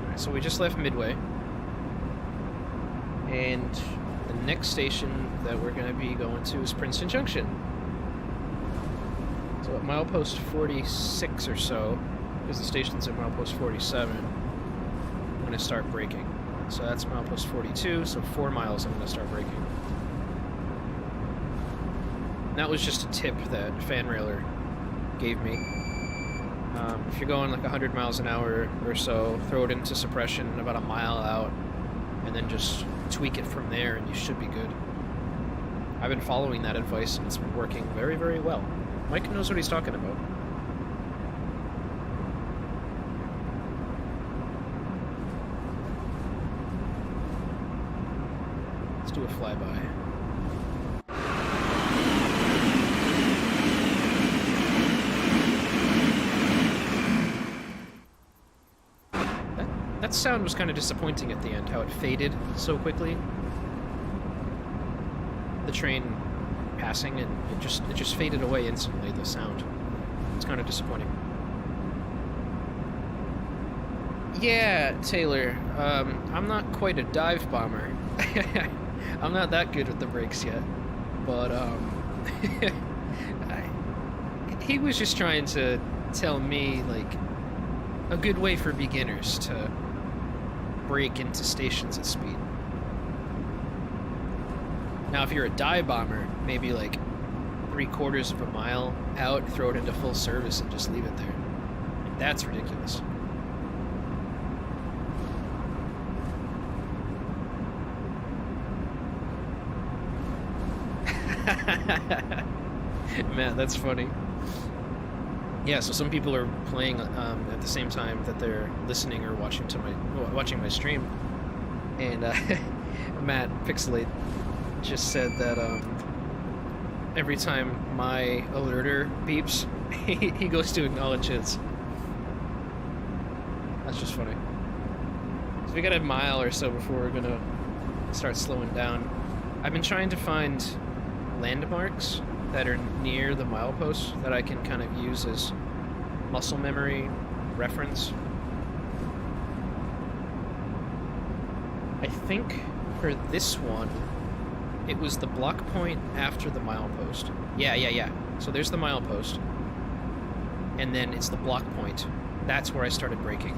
Speaker 1: Alright, so we just left Midway. And the next station that we're going to be going to is Princeton Junction. So at milepost 46 or so, because the station's at milepost 47, I'm going to start braking. So that's milepost 42, so 4 miles I'm going to start braking. That was just a tip that FanRailer gave me. If you're going like 100 miles an hour or so, throw it into suppression about a mile out, and then just tweak it from there and you should be good. I've been following that advice and it's been working very, very well. Mike knows what he's talking about. Let's do a flyby. That sound was kind of disappointing at the end, how it faded so quickly. The train passing, and it just faded away instantly, the sound. It's kind of disappointing. Yeah, Taylor, I'm not quite a dive bomber. I'm not that good with the brakes yet, but he was just trying to tell me, like, a good way for beginners to brake into stations at speed. Now, if you're a dive bomber, maybe like 3/4 of a mile out, throw it into full service and just leave it there. That's ridiculous. Man, that's funny. Yeah, so some people are playing at the same time that they're listening or watching my stream, and Matt Pixelade just said that every time my alerter beeps, he goes to acknowledge his. That's just funny. So we got a mile or so before we're gonna start slowing down. I've been trying to find landmarks that are near the mileposts that I can kind of use as muscle memory reference. I think for this one, it was the block point after the milepost. Yeah. So there's the milepost. And then it's the block point. That's where I started braking.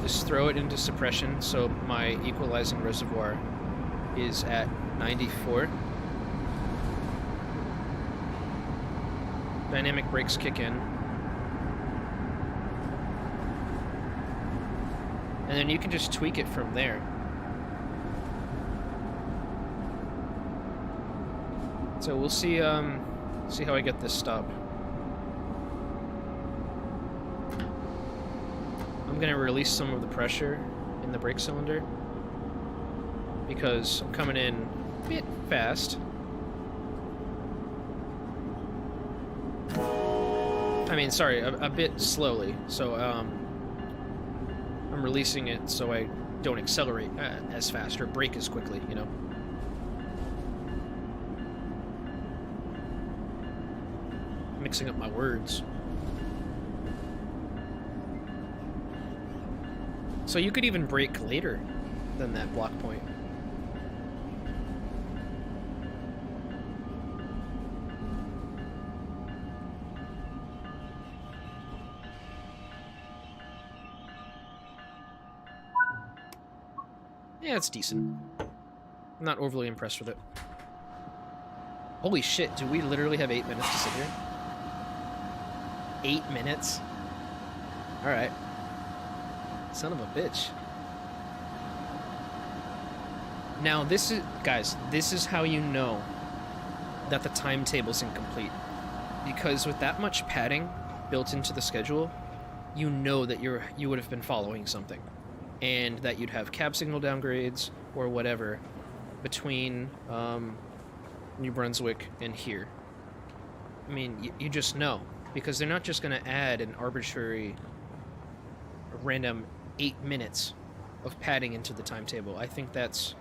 Speaker 1: Just throw it into suppression so my equalizing reservoir is at 94. Dynamic brakes kick in. And then you can just tweak it from there. So we'll see see how I get this stop. I'm gonna release some of the pressure in the brake cylinder because I'm coming in a bit fast. I mean, sorry, a bit slowly. So I'm releasing it so I don't accelerate as fast or brake as quickly, you know? Mixing up my words. So you could even brake later than that block point. Yeah, it's decent. I'm not overly impressed with it. Holy shit, do we literally have 8 minutes to sit here? 8 minutes? Alright. Son of a bitch. Now this is, guys, this is how you know that the timetable's incomplete. Because with that much padding built into the schedule, you know that you would have been following something. And that you'd have cab signal downgrades or whatever between New Brunswick and here. I mean, you just know. Because they're not just going to add an arbitrary, random 8 minutes of padding into the timetable. I think that's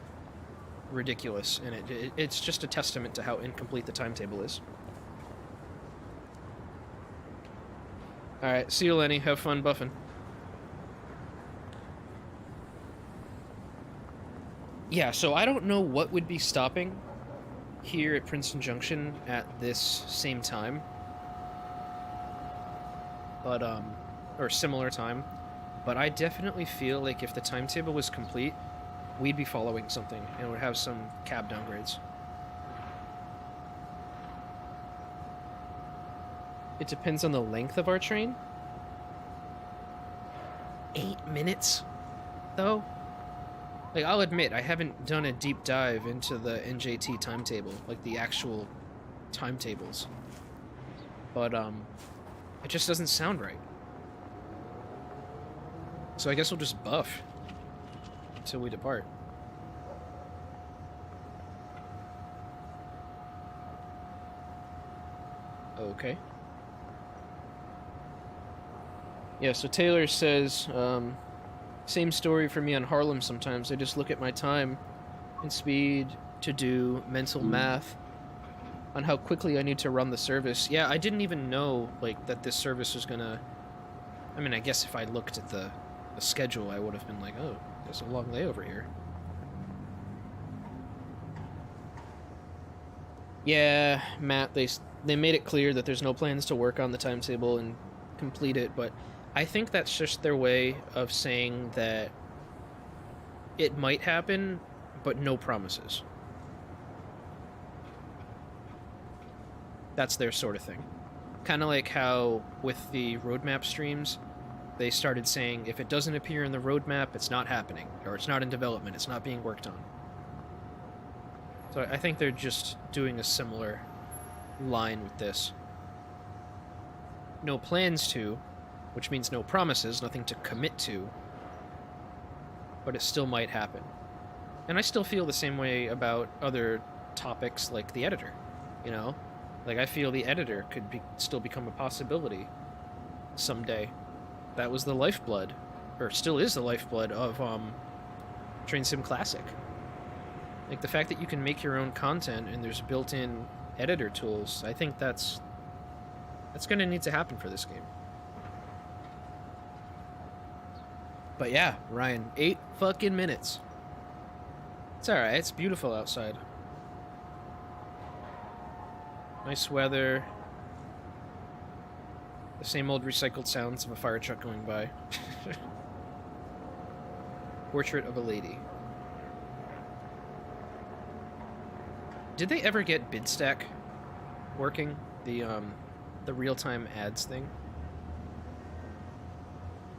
Speaker 1: ridiculous, and it's just a testament to how incomplete the timetable is. Alright, see you, Lenny. Have fun buffing. Yeah, so I don't know what would be stopping here at Princeton Junction at this same time. But, or similar time. But I definitely feel like if the timetable was complete, we'd be following something and would have some cab downgrades. It depends on the length of our train. 8 minutes, though? Like, I'll admit, I haven't done a deep dive into the NJT timetable, like the actual timetables. But, it just doesn't sound right. So I guess we'll just buff until we depart. Okay. Yeah, so Taylor says, same story for me on Harlem sometimes. I just look at my time and speed to do mental math on how quickly I need to run the service. Yeah, I didn't even know, like, that this service was gonna... I mean, I guess if I looked at the schedule, I would have been like, oh, there's a long layover here. Yeah, Matt, they made it clear that there's no plans to work on the timetable and complete it, but I think that's just their way of saying that it might happen, but no promises. That's their sort of thing. Kind of like how with the roadmap streams, they started saying if it doesn't appear in the roadmap, it's not happening, or it's not in development, it's not being worked on. So I think they're just doing a similar line with this. No plans to, which means no promises, nothing to commit to, but it still might happen. And I still feel the same way about other topics like the editor, you know? Like, I feel the editor could still become a possibility someday. That was the lifeblood, or still is the lifeblood of Train Sim Classic. Like, the fact that you can make your own content and there's built-in editor tools, I think that's That's gonna need to happen for this game. But yeah, Ryan, 8 fucking minutes. It's alright, it's beautiful outside. Nice weather. The same old recycled sounds of a fire truck going by. Portrait of a lady. Did they ever get BidStack working? The real-time ads thing?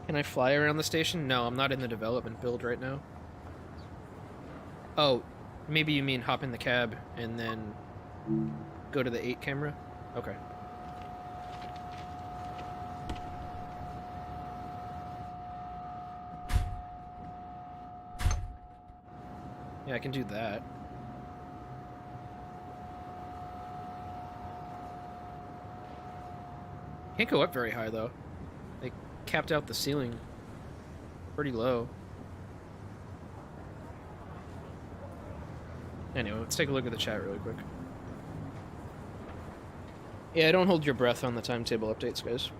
Speaker 1: Can I fly around the station? No, I'm not in the development build right now. Oh, maybe you mean hop in the cab and then go to the 8 camera? Okay. Yeah, I can do that. Can't go up very high, though. They capped out the ceiling pretty low. Anyway, let's take a look at the chat really quick. Yeah, don't hold your breath on the timetable updates, guys.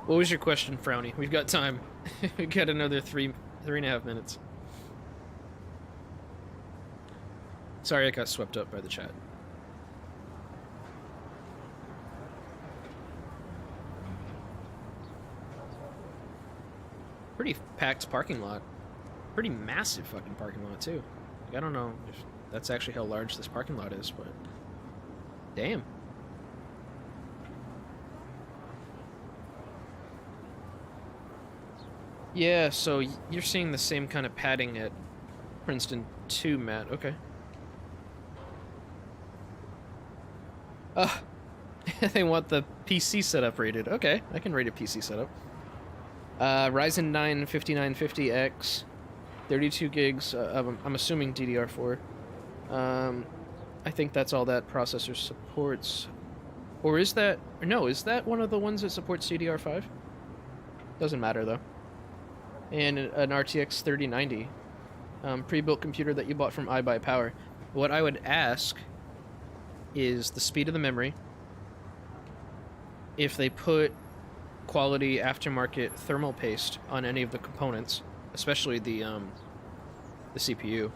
Speaker 1: What was your question, Frowny? We've got time. We've got another 3.5 minutes. Sorry, I got swept up by the chat. Pretty packed parking lot. Pretty massive fucking parking lot, too. Like, I don't know if that's actually how large this parking lot is, but... Damn. Yeah, so you're seeing the same kind of padding at Princeton 2, Matt. Okay. They want the PC setup rated. Okay, I can rate a PC setup. Ryzen 9 5950X, 32 gigs. I'm assuming DDR4. I think that's all that processor supports. Or is that... No, is that one of the ones that supports DDR5? Doesn't matter, though. And an RTX 3090. Pre-built computer that you bought from iBuyPower. What I would ask is the speed of the memory. If they put quality aftermarket thermal paste on any of the components, especially the CPU.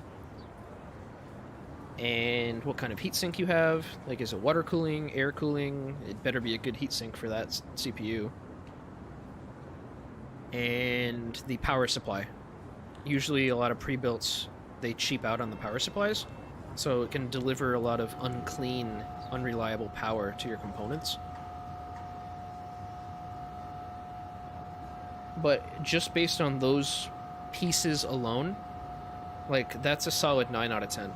Speaker 1: And what kind of heatsink you have. Like, is it water cooling, air cooling? It better be a good heatsink for that CPU. And the power supply. Usually a lot of pre-builts, they cheap out on the power supplies, so it can deliver a lot of unclean, unreliable power to your components. But just based on those pieces alone, like, that's a solid 9 out of 10.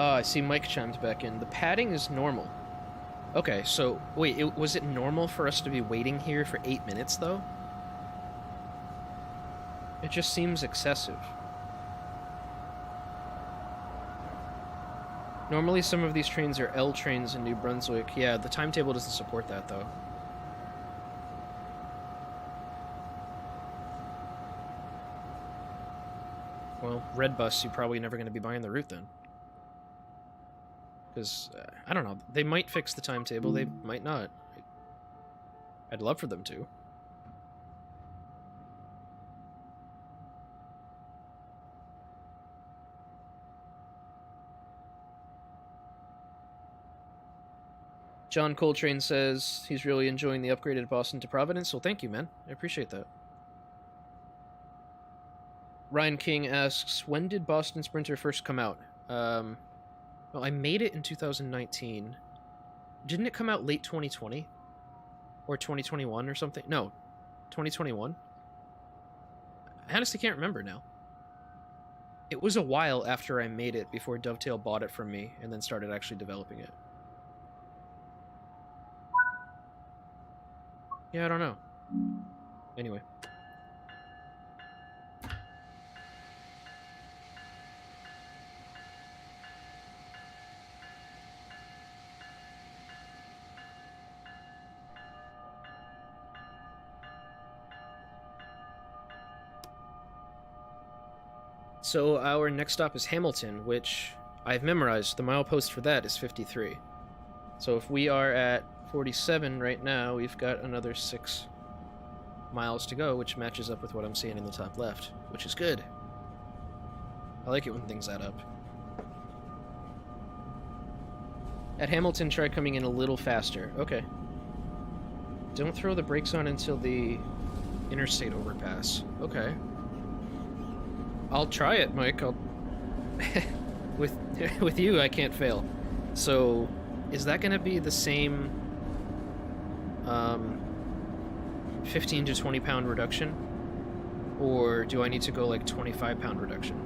Speaker 1: I see Mike chimed back in. The padding is normal. Okay, so, wait, was it normal for us to be waiting here for 8 minutes, though? It just seems excessive. Normally some of these trains are L trains in New Brunswick. Yeah, the timetable doesn't support that, though. Well, Red Bus, you're probably never going to be buying the route, then. Because, I don't know, they might fix the timetable, they might not. I'd love for them to. John Coltrane says he's really enjoying the upgraded Boston to Providence, well, thank you, man. I appreciate that. Ryan King asks, when did Boston Sprinter first come out? Well, I made it in 2019. Didn't it come out late 2020? Or 2021 or something? No, 2021? I honestly can't remember now. It was a while after I made it before Dovetail bought it from me and then started actually developing it. Yeah, I don't know. Anyway. So our next stop is Hamilton, which I've memorized. The milepost for that is 53. So if we are at 47 right now, we've got another 6 miles to go, which matches up with what I'm seeing in the top left, which is good. I like it when things add up. At Hamilton, try coming in a little faster. Okay. Don't throw the brakes on until the interstate overpass. Okay. I'll try it, Mike. I'll... with you, I can't fail. So, is that going to be the same 15 to 20 pound reduction? Or do I need to go like 25 pound reduction?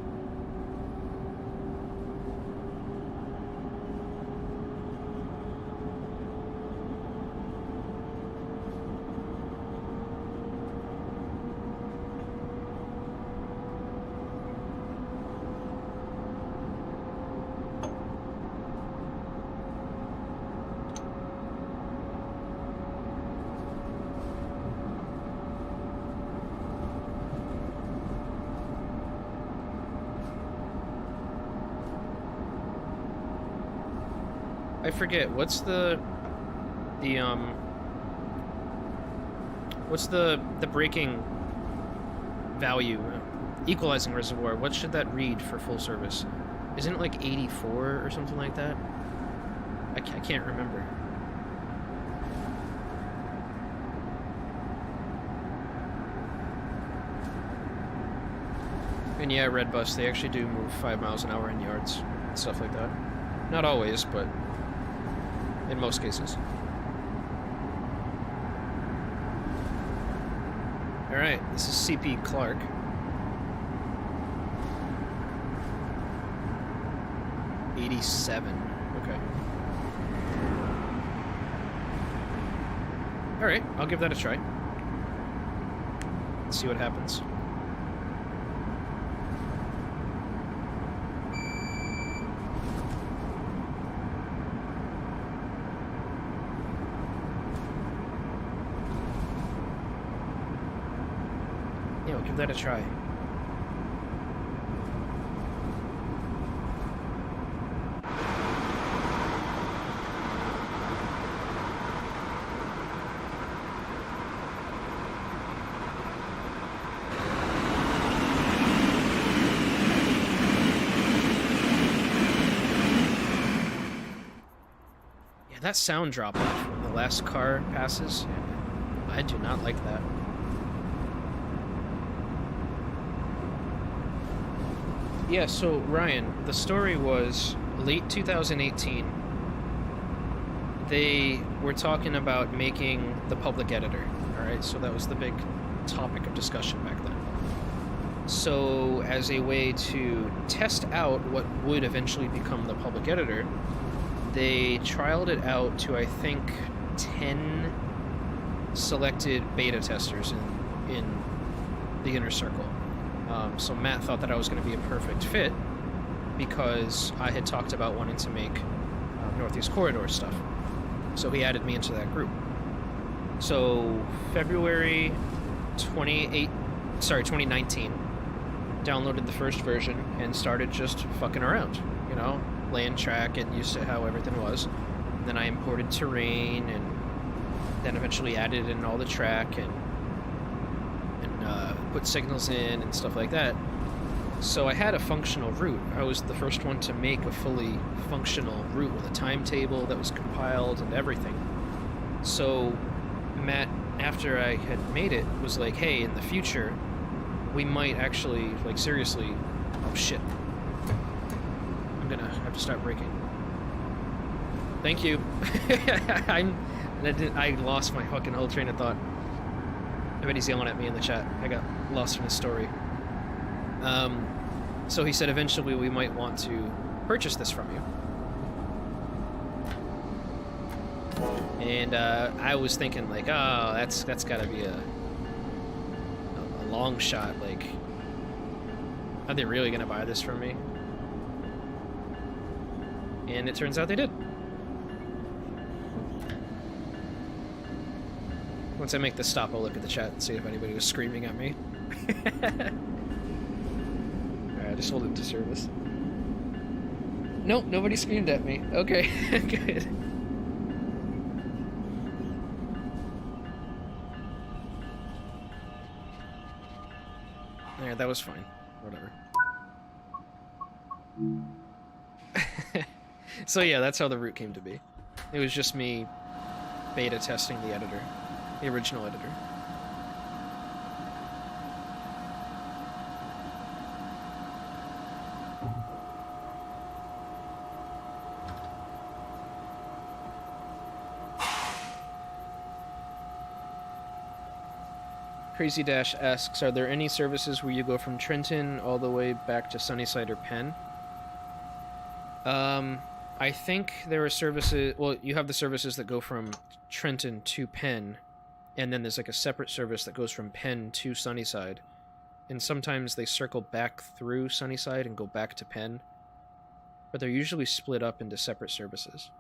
Speaker 1: I forget, what's the braking value, equalizing reservoir, what should that read for full service? Isn't it like 84 or something like that? I can't remember. And yeah, Red Bus, they actually do move 5 miles an hour in yards and stuff like that. Not always, but in most cases. Alright, this is CP Clark. '87. Okay. Alright, I'll give that a try. Let's see what happens. Give that a try. Yeah, that sound drop off when the last car passes, I do not like that. Yeah, so Ryan, the story was late 2018. They were talking about making the public editor, alright? So that was the big topic of discussion back then. So as a way to test out what would eventually become the public editor, they trialed it out to, I think, 10 selected beta testers in the inner circle. So Matt thought that I was going to be a perfect fit because I had talked about wanting to make Northeast Corridor stuff. So he added me into that group. So February 2019, downloaded the first version and started just fucking around, you know, laying track, getting used to how everything was. And then I imported terrain and then eventually added in all the track and put signals in and stuff like that. So I had a functional route. I was the first one to make a fully functional route with a timetable that was compiled and everything. So Matt, after I had made it, was like, hey, in the future, we might actually, like, seriously... Oh, shit. I'm gonna have to start braking. Thank you. I lost my fucking whole train of thought. I bet he's yelling at me in the chat. I got lost in his story. So he said eventually we might want to purchase this from you. And I was thinking like, oh, that's gotta be a long shot. Like, are they really gonna buy this from me? And it turns out they did. Once I make this stop, I'll look at the chat and see if anybody was screaming at me. Alright, I just hold it to service. Nope, nobody screamed at me. Okay, good. Yeah, that was fine. Whatever. So yeah, that's how the route came to be. It was just me beta testing the editor, the original editor. Crazy Dash asks, are there any services where you go from Trenton all the way back to Sunnyside or Penn? I think there are services, well, you have the services that go from Trenton to Penn, and then there's like a separate service that goes from Penn to Sunnyside, and sometimes they circle back through Sunnyside and go back to Penn, but they're usually split up into separate services.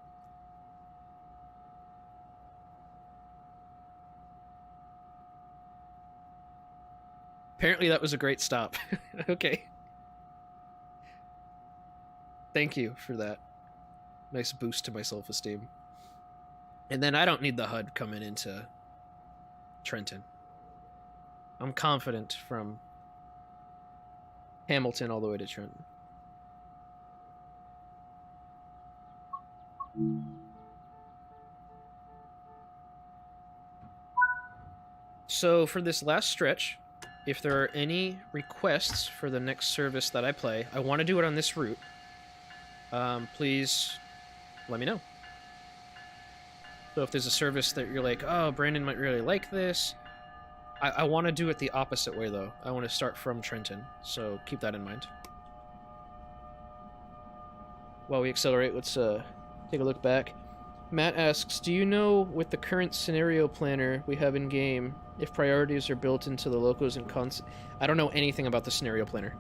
Speaker 1: Apparently that was a great stop. Okay. Thank you for that. Nice boost to my self-esteem. And then I don't need the HUD coming into Trenton. I'm confident from Hamilton all the way to Trenton. So for this last stretch, if there are any requests for the next service that I play, I want to do it on this route. Please let me know. So if there's a service that you're like, oh, Brandon might really like this, I want to do it the opposite way, though. I want to start from Trenton, so keep that in mind. While we accelerate, let's take a look back. Matt asks, do you know, with the current scenario planner we have in-game, if priorities are built into the locos and cons... I don't know anything about the scenario planner.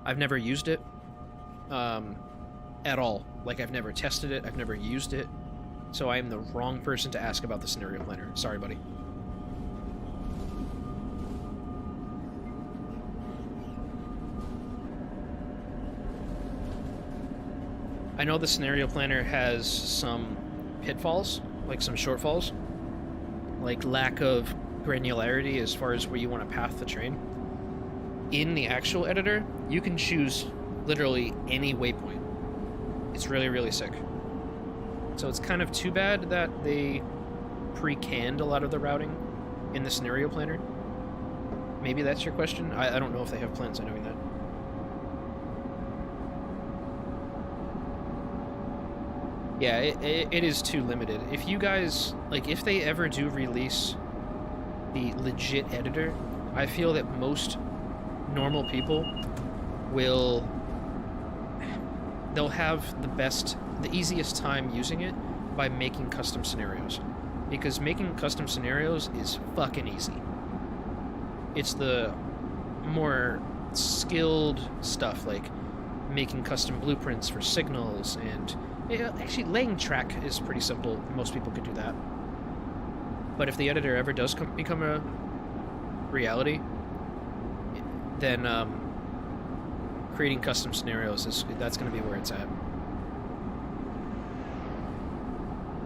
Speaker 1: I've never used it. At all. Like, I've never tested it, I've never used it. So I am the wrong person to ask about the scenario planner. Sorry, buddy. I know the scenario planner has some pitfalls, like some shortfalls, like lack of granularity as far as where you want to path the train. In the actual editor, you can choose literally any waypoint. It's really, really sick. So it's kind of too bad that they pre-canned a lot of the routing in the scenario planner. Maybe that's your question? I don't know if they have plans on doing that. Yeah, it is too limited. If you guys, like, if they ever do release the legit editor, I feel that most normal people they'll have the easiest time using it by making custom scenarios. Because making custom scenarios is fucking easy. It's the more skilled stuff, like making custom blueprints for signals, and actually laying track is pretty simple. Most people could do that. But if the editor ever does become a reality, then creating custom scenarios that's going to be where it's at.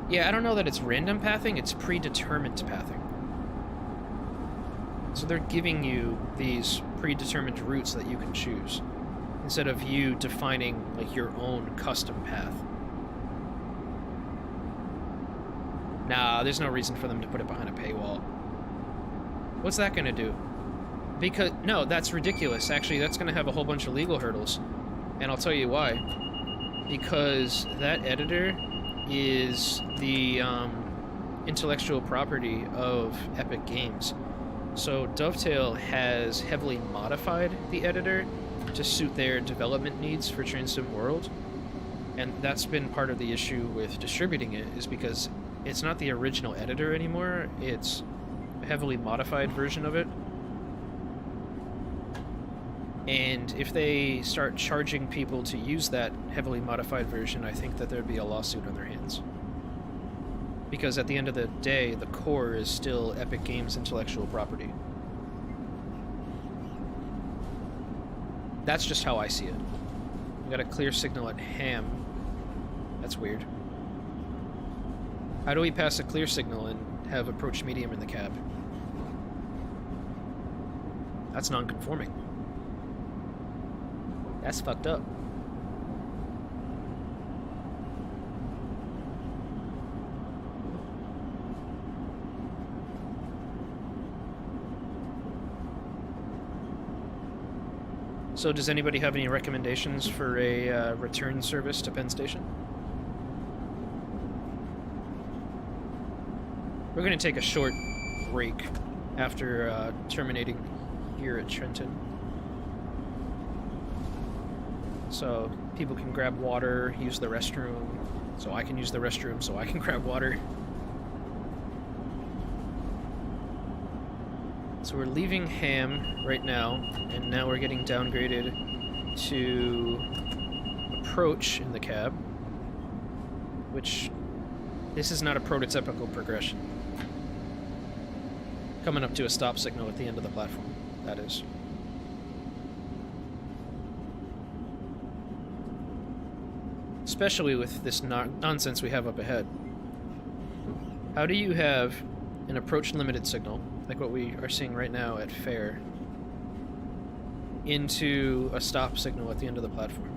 Speaker 1: Yeah, I don't know that it's random pathing, it's predetermined pathing. So they're giving you these predetermined routes that you can choose, instead of you defining like your own custom path. Nah, there's no reason for them to put it behind a paywall. What's that going to do? Because, no, that's ridiculous. Actually, that's going to have a whole bunch of legal hurdles. And I'll tell you why. Because that editor is the intellectual property of Epic Games. So Dovetail has heavily modified the editor to suit their development needs for Transcend World. And that's been part of the issue with distributing it, is because it's not the original editor anymore, it's a heavily modified version of it. And if they start charging people to use that heavily modified version, I think that there'd be a lawsuit on their hands. Because at the end of the day, the core is still Epic Games' intellectual property. That's just how I see it. We got a clear signal at Ham. That's weird. How do we pass a clear signal and have approach medium in the cab? That's non-conforming. That's fucked up. So does anybody have any recommendations for a return service to Penn Station? We're going to take a short break after terminating here at Trenton. So people can grab water, use the restroom, so I can use the restroom, so I can grab water. So we're leaving Ham right now, and now we're getting downgraded to approach in the cab, which this is not a prototypical progression. Coming up to a stop signal at the end of the platform, that is. Especially with this nonsense we have up ahead. How do you have an approach limited signal, like what we are seeing right now at Fair, into a stop signal at the end of the platform?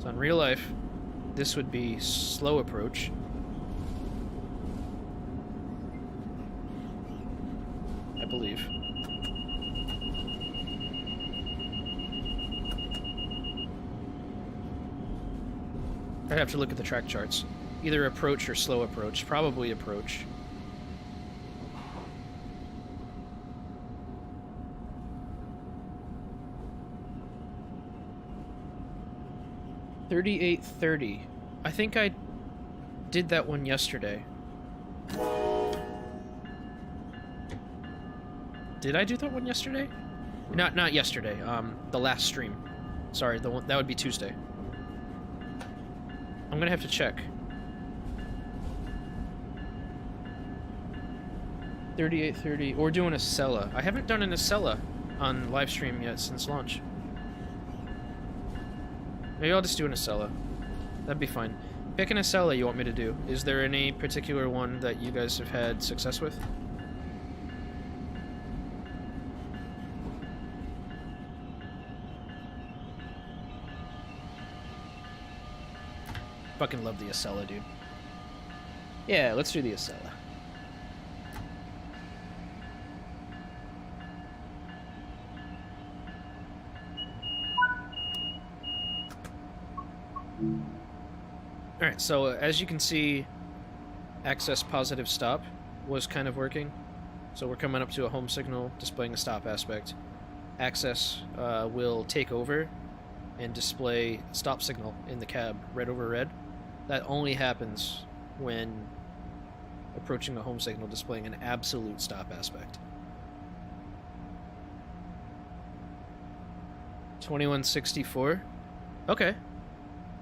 Speaker 1: So in real life, this would be slow approach. I believe. I'd have to look at the track charts. Either approach or slow approach. Probably approach. $38.30. I think I did that one yesterday. Did I do that one yesterday? Not yesterday. The last stream. Sorry, the one that would be Tuesday. I'm gonna have to check. 38.30. Or doing Acela. I haven't done an Acela on Livestream yet since launch. Maybe I'll just do an Acela. That'd be fine. Pick an Acela you want me to do. Is there any particular one that you guys have had success with? Fucking love the Acela, dude. Yeah, let's do the Acela. Alright, so as you can see, access positive stop was kind of working. So we're coming up to a home signal displaying a stop aspect. Access will take over and display stop signal in the cab, red over red. That only happens when approaching a home signal displaying an absolute stop aspect. 2164? Okay.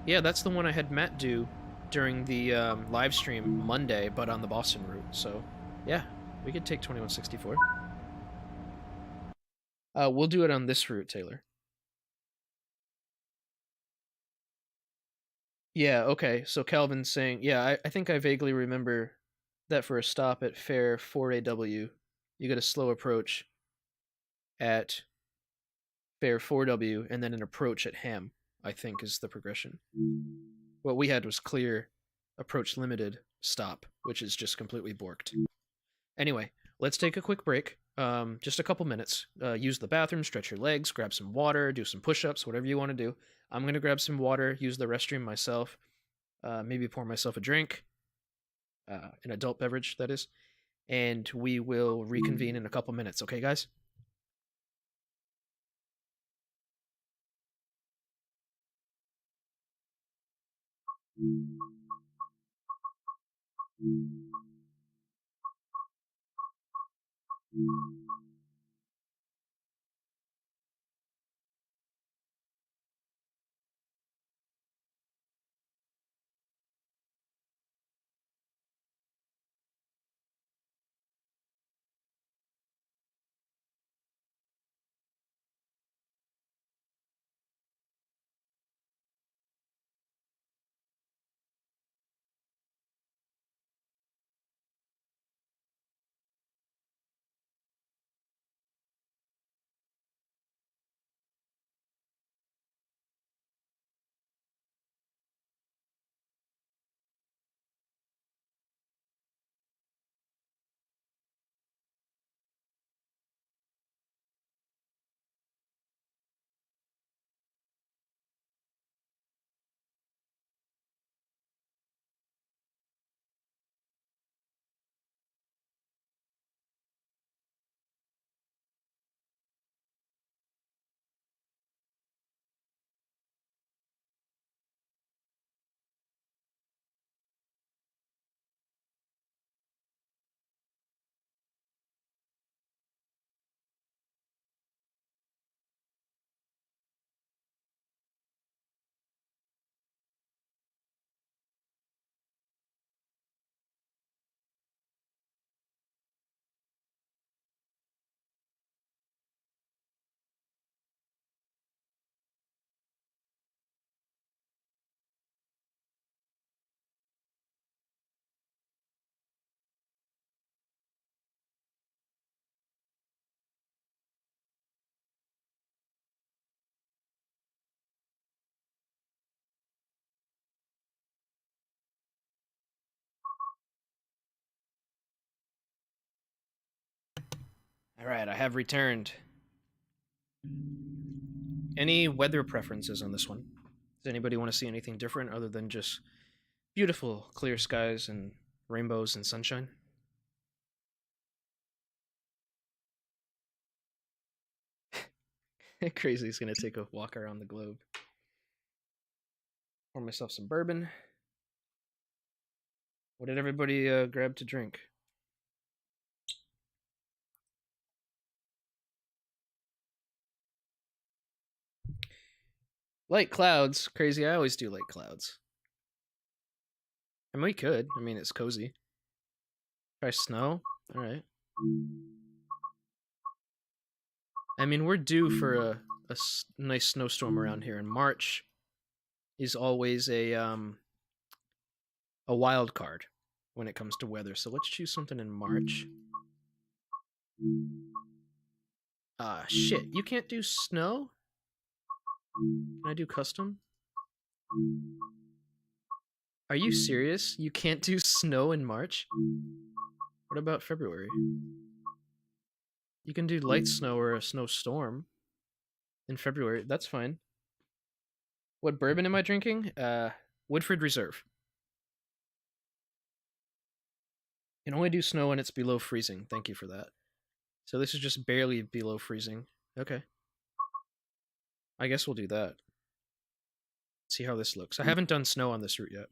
Speaker 1: Yeah, that's the one I had Matt do during the live stream Monday, but on the Boston route. So, yeah, we could take 2164. We'll do it on this route, Taylor. Yeah, okay. So Calvin's saying, yeah, I think I vaguely remember that for a stop at Fair 4AW, you get a slow approach at Fair 4W, and then an approach at Ham, I think, is the progression. What we had was clear, approach limited, stop, which is just completely borked. Anyway, let's take a quick break. Just a couple minutes. Use the bathroom, stretch your legs, grab some water, do some push-ups, whatever you want to do. I'm going to grab some water, use the restroom myself, maybe pour myself a drink, an adult beverage, that is, and we will reconvene in a couple minutes. Okay, guys? Alright, I have returned. Any weather preferences on this one? Does anybody want to see anything different other than just beautiful clear skies and rainbows and sunshine? Crazy's gonna take a walk around the globe. Pour myself some bourbon. What did everybody grab to drink? Light clouds. Crazy, I always do light clouds. And we could. I mean, it's cozy. Try snow? Alright. I mean, we're due for a nice snowstorm around here, and March is always a wild card when it comes to weather. So let's choose something in March. Shit, you can't do snow? Can I do custom? Are you serious? You can't do snow in March? What about February? You can do light snow or a snowstorm in February. That's fine. What bourbon am I drinking? Woodford Reserve. Can only do snow when it's below freezing. Thank you for that. So this is just barely below freezing. Okay. I guess we'll do that. See how this looks. I haven't done snow on this route yet.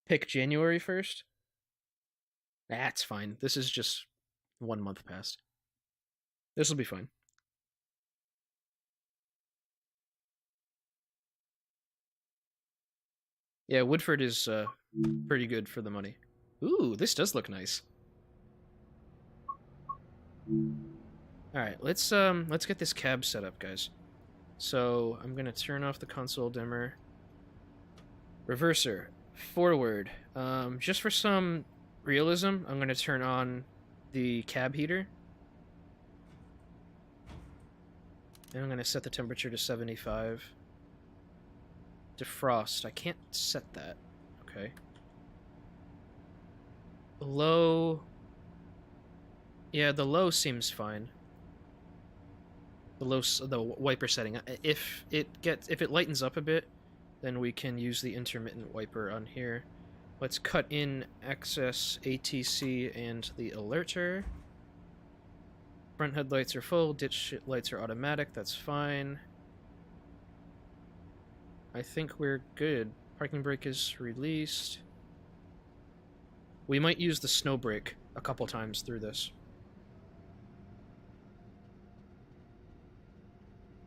Speaker 1: Pick January 1st? That's fine. This is just 1 month past. This will be fine. Yeah, Woodford is pretty good for the money. Ooh, this does look nice. Alright, let's get this cab set up, guys. So I'm gonna turn off the console dimmer. Reverser. Forward. Just for some realism, I'm gonna turn on the cab heater. And I'm gonna set the temperature to 75. Defrost. I can't set that. Okay. Low. Yeah, the low seems fine. The wiper setting. If it lightens up a bit, then we can use the intermittent wiper on here. Let's cut in access ATC and the alerter. Front headlights are full, ditch lights are automatic, that's fine. I think we're good. Parking brake is released. We might use the snow brake a couple times through this.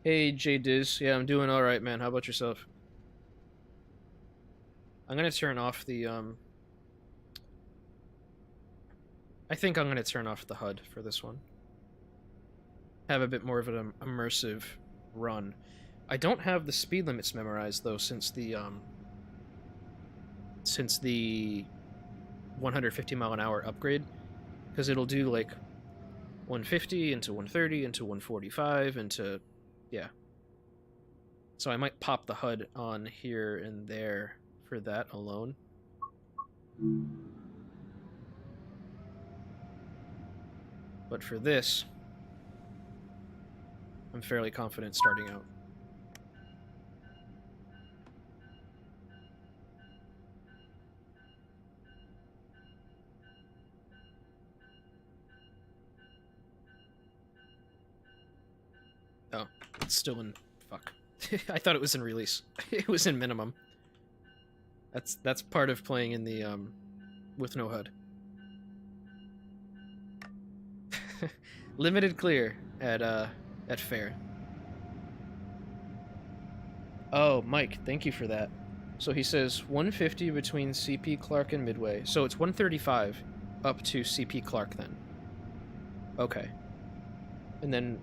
Speaker 1: Hey, J-Diz. Yeah, I'm doing alright, man. How about yourself? I'm gonna turn off the, I think I'm gonna turn off the HUD for this one. Have a bit more of an immersive run. I don't have the speed limits memorized, though, since the 150 mile an hour upgrade, because it'll do, like, 150 into 130 into 145 into... yeah. So I might pop the HUD on here and there for that alone. But for this, I'm fairly confident starting out. Oh, it's still in... fuck. I thought it was in release. It was in minimum. That's part of playing in the, with no HUD. Limited clear at fair. Oh, Mike, thank you for that. So he says 150 between CP Clark and Midway. So it's 135 up to CP Clark then. Okay. And then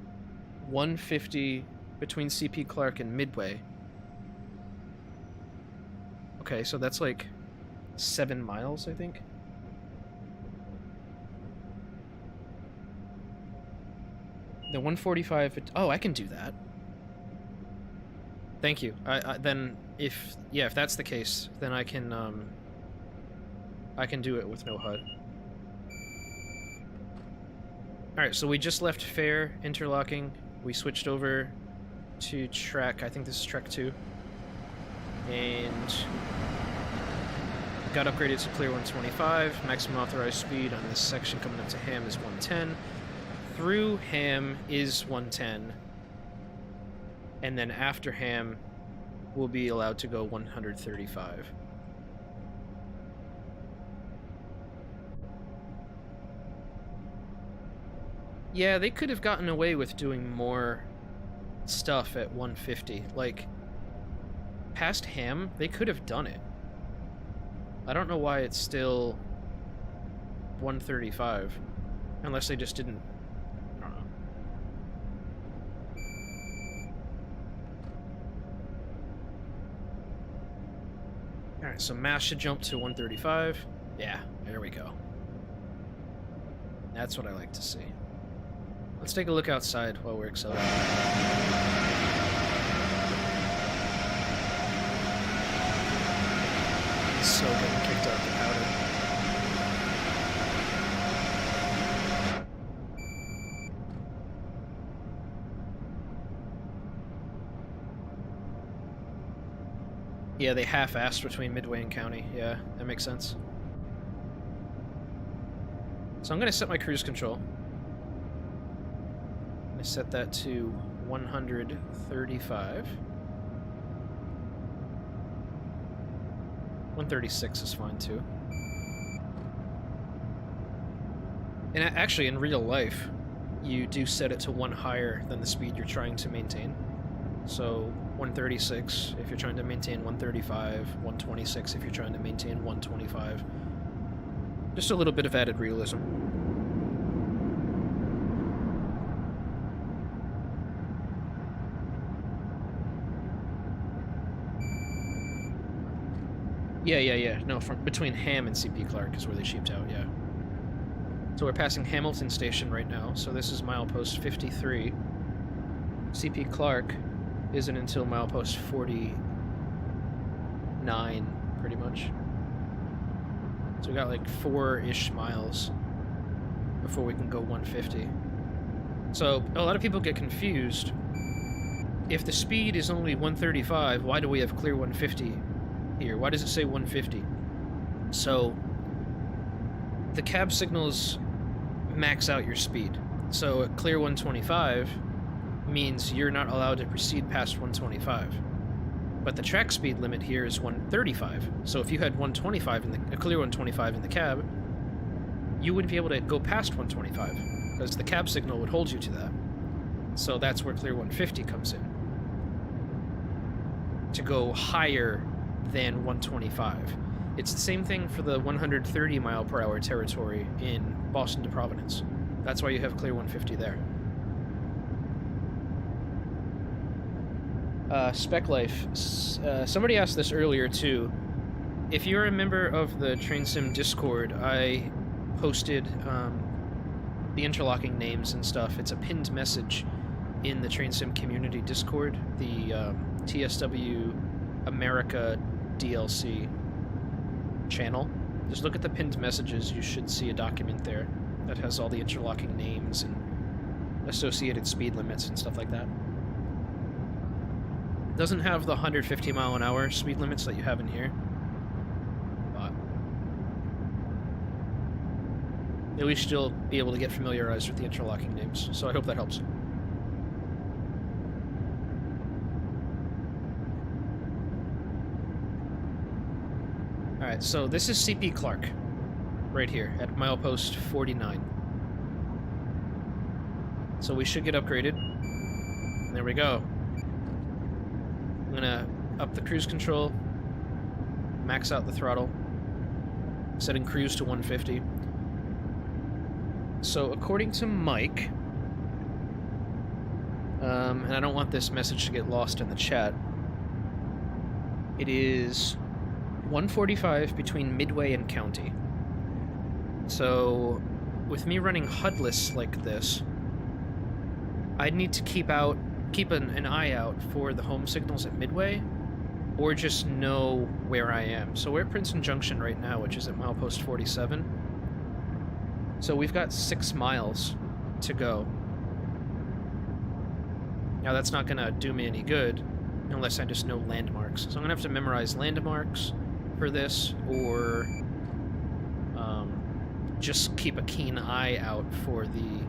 Speaker 1: 150 between CP Clark and Midway. Okay, so that's like 7 miles, I think. The 145... oh, I can do that. Thank you. Then, if that's the case, then I can do it with no HUD. Alright, so we just left Fair interlocking. We switched over to track, I think this is track 2. And got upgraded to clear 125. Maximum authorized speed on this section coming up to Ham is 110. Through Ham is 110. And then after Ham, we'll be allowed to go 135. Yeah, they could have gotten away with doing more stuff at 150. Like, past Ham, they could have done it. I don't know why it's still 135. Unless they just didn't... I don't know. Alright, so mass should jump to 135. Yeah, there we go. That's what I like to see. Let's take a look outside while we're accelerating. So getting kicked out the powder. Yeah, they half-assed between Midway and County. Yeah, that makes sense. So I'm going to set my cruise control. Set that to 135. 136 is fine too. And actually, in real life, you do set it to 1 higher than the speed you're trying to maintain. So 136 if you're trying to maintain 135, 126 if you're trying to maintain 125. Just a little bit of added realism. Yeah. No, from between Ham and CP Clark is where they sheeped out, yeah. So we're passing Hamilton Station right now, so this is milepost 53. CP Clark isn't until milepost 49, pretty much. So we got like 4-ish miles before we can go 150. So a lot of people get confused. If the speed is only 135, why do we have clear 150 here? Why does it say 150? So the cab signals max out your speed. So a clear 125 means you're not allowed to proceed past 125. But the track speed limit here is 135. So if you had 125 in a clear 125 in the cab, you wouldn't be able to go past 125 because the cab signal would hold you to that. So that's where clear 150 comes in. To go higher than 125. It's the same thing for the 130 mile per hour territory in Boston to Providence. That's why you have clear 150 there. Spec Life. Somebody asked this earlier too. If you're a member of the Train Sim Discord, I posted the interlocking names and stuff. It's a pinned message in the Train Sim Community Discord, the TSW America DLC channel. Just look at the pinned messages. You should see a document there that has all the interlocking names and associated speed limits and stuff like that. It doesn't have the 150 mile an hour speed limits that you have in here, but at least you'll be able to get familiarized with the interlocking names, so I hope that helps. Alright, so this is CP Clark, right here, at milepost 49. So we should get upgraded. There we go. I'm gonna up the cruise control, max out the throttle, setting cruise to 150. So according to Mike, and I don't want this message to get lost in the chat, it is 145 between Midway and County. So with me running HUDless like this, I'd need to keep an eye out for the home signals at Midway, or just know where I am. So we're at Princeton Junction right now, which is at milepost 47. So we've got 6 miles to go. Now that's not gonna do me any good unless I just know landmarks. So I'm gonna have to memorize landmarks for this, or just keep a keen eye out for the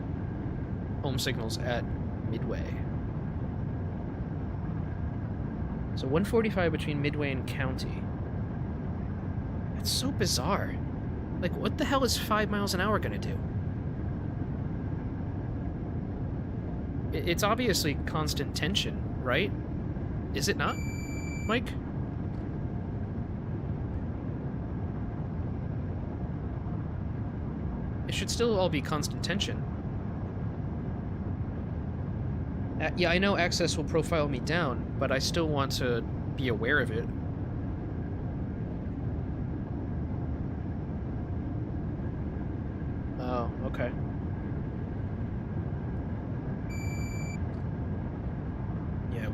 Speaker 1: home signals at Midway. So 145 between Midway and County. That's so bizarre. Like, what the hell is 5 miles an hour gonna do? It's obviously constant tension, right? Is it not, Mike? It should still all be constant tension. Yeah, I know access will profile me down, but I still want to be aware of it. Oh, okay. Yeah.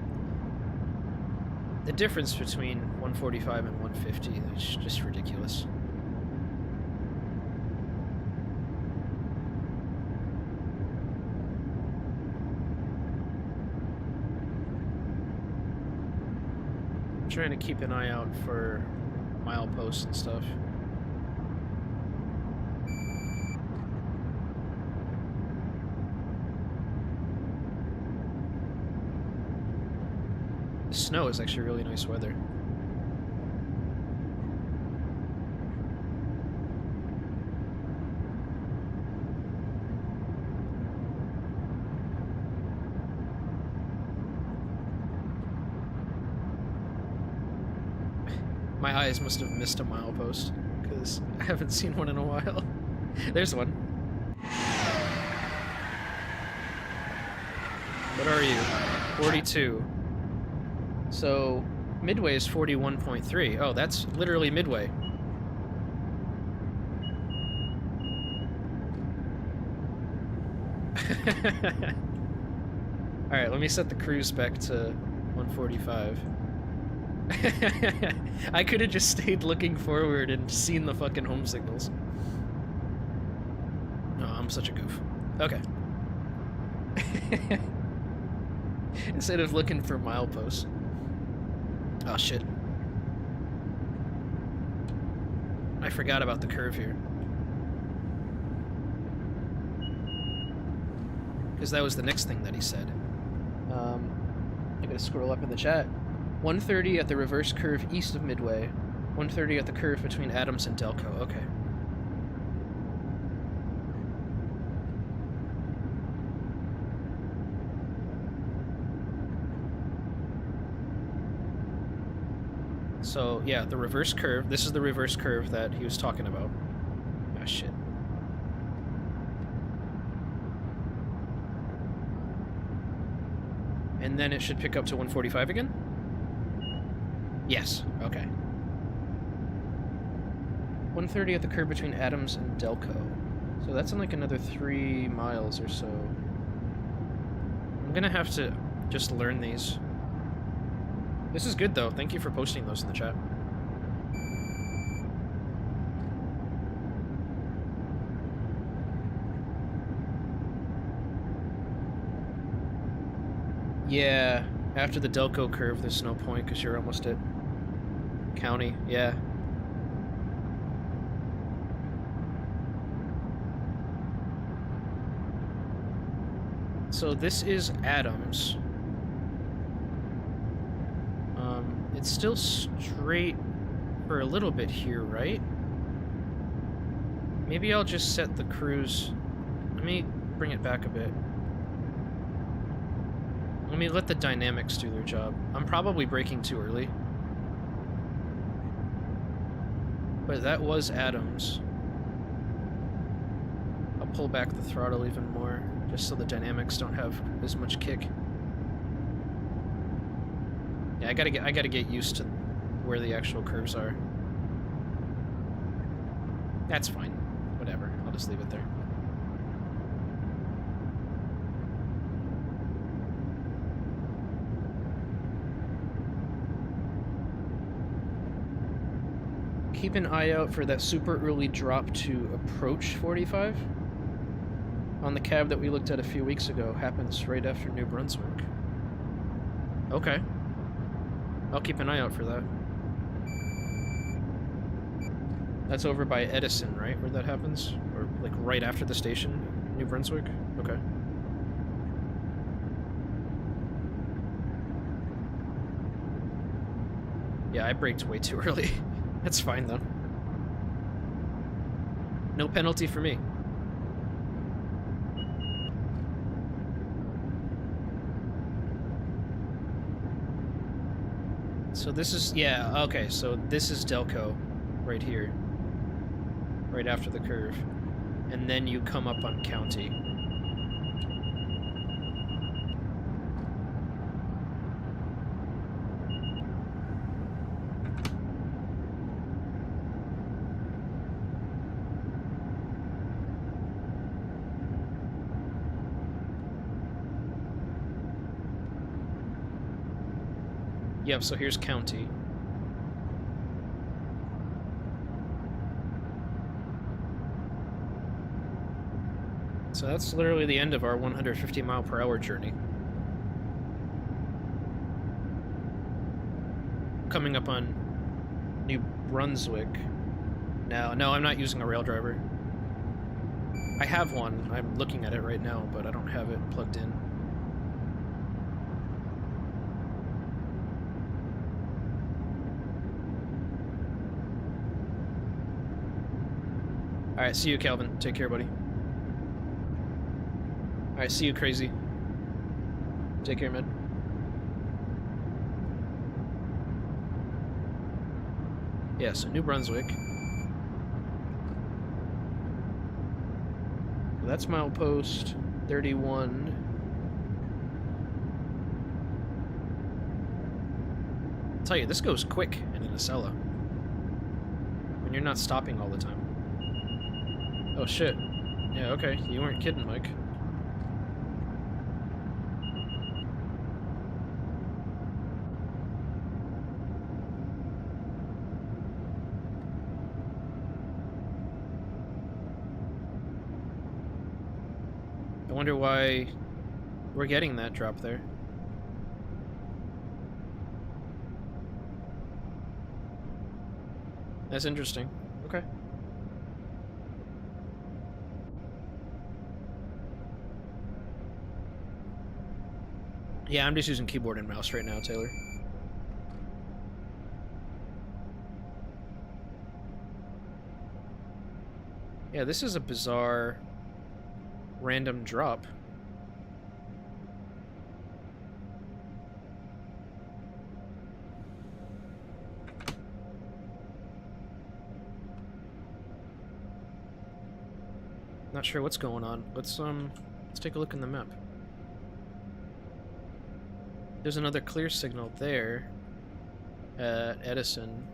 Speaker 1: The difference between 145 and 150 is just ridiculous. Trying to keep an eye out for mileposts and stuff. The snow is actually really nice weather. My eyes must have missed a milepost, because I haven't seen one in a while. There's one. What are you? 42. So, Midway is 41.3. Oh, that's literally Midway. Alright, let me set the cruise back to 145. I could have just stayed looking forward and seen the fucking home signals. No, I'm such a goof. Okay. Instead of looking for mileposts. Oh shit. I forgot about the curve here. Because that was the next thing that he said. I gotta scroll up in the chat. 130 at the reverse curve east of Midway. 130 at the curve between Adams and Delco. Okay. So, yeah, the reverse curve. This is the reverse curve that he was talking about. Ah, shit. And then it should pick up to 145 again? Yes, okay. 130 at the curve between Adams and Delco. So that's in like another 3 miles or so. I'm gonna have to just learn these. This is good though, thank you for posting those in the chat. Yeah, after the Delco curve there's no point because you're almost at County, yeah. So this is Adams. It's still straight for a little bit here, right? Maybe I'll just set the cruise. Let me bring it back a bit. Let me let the dynamics do their job. I'm probably braking too early. But that was Adams. I'll pull back the throttle even more, just so the dynamics don't have as much kick. Yeah, I gotta get used to where the actual curves are. That's fine. Whatever. I'll just leave it there. Keep an eye out for that super early drop to approach 45. on the cab that we looked at a few weeks ago happens right after New Brunswick. Okay. I'll keep an eye out for that. That's over by Edison, right? Where that happens? Or, like, right after the station, New Brunswick? Okay. Yeah, I braked way too early. That's fine, though. No penalty for me. So this is, yeah, okay, so this is Delco, right here. Right after the curve. And then you come up on County. Yep, so here's County. So that's literally the end of our 150 mile per hour journey. Coming up on New Brunswick. No, I'm not using a rail driver. I have one. I'm looking at it right now, but I don't have it plugged in. Alright, see you, Calvin. Take care, buddy. Alright, see you, Crazy. Take care, man. Yeah, so New Brunswick. So that's milepost 31. I'll tell you, this goes quick in an Acela. When you're not stopping all the time. Oh shit. Yeah, okay. You weren't kidding, Mike. I wonder why we're getting that drop there. That's interesting. Okay. Yeah, I'm just using keyboard and mouse right now, Taylor. Yeah, this is a bizarre random drop. Not sure what's going on. Let's take a look in the map. There's another clear signal there at Edison.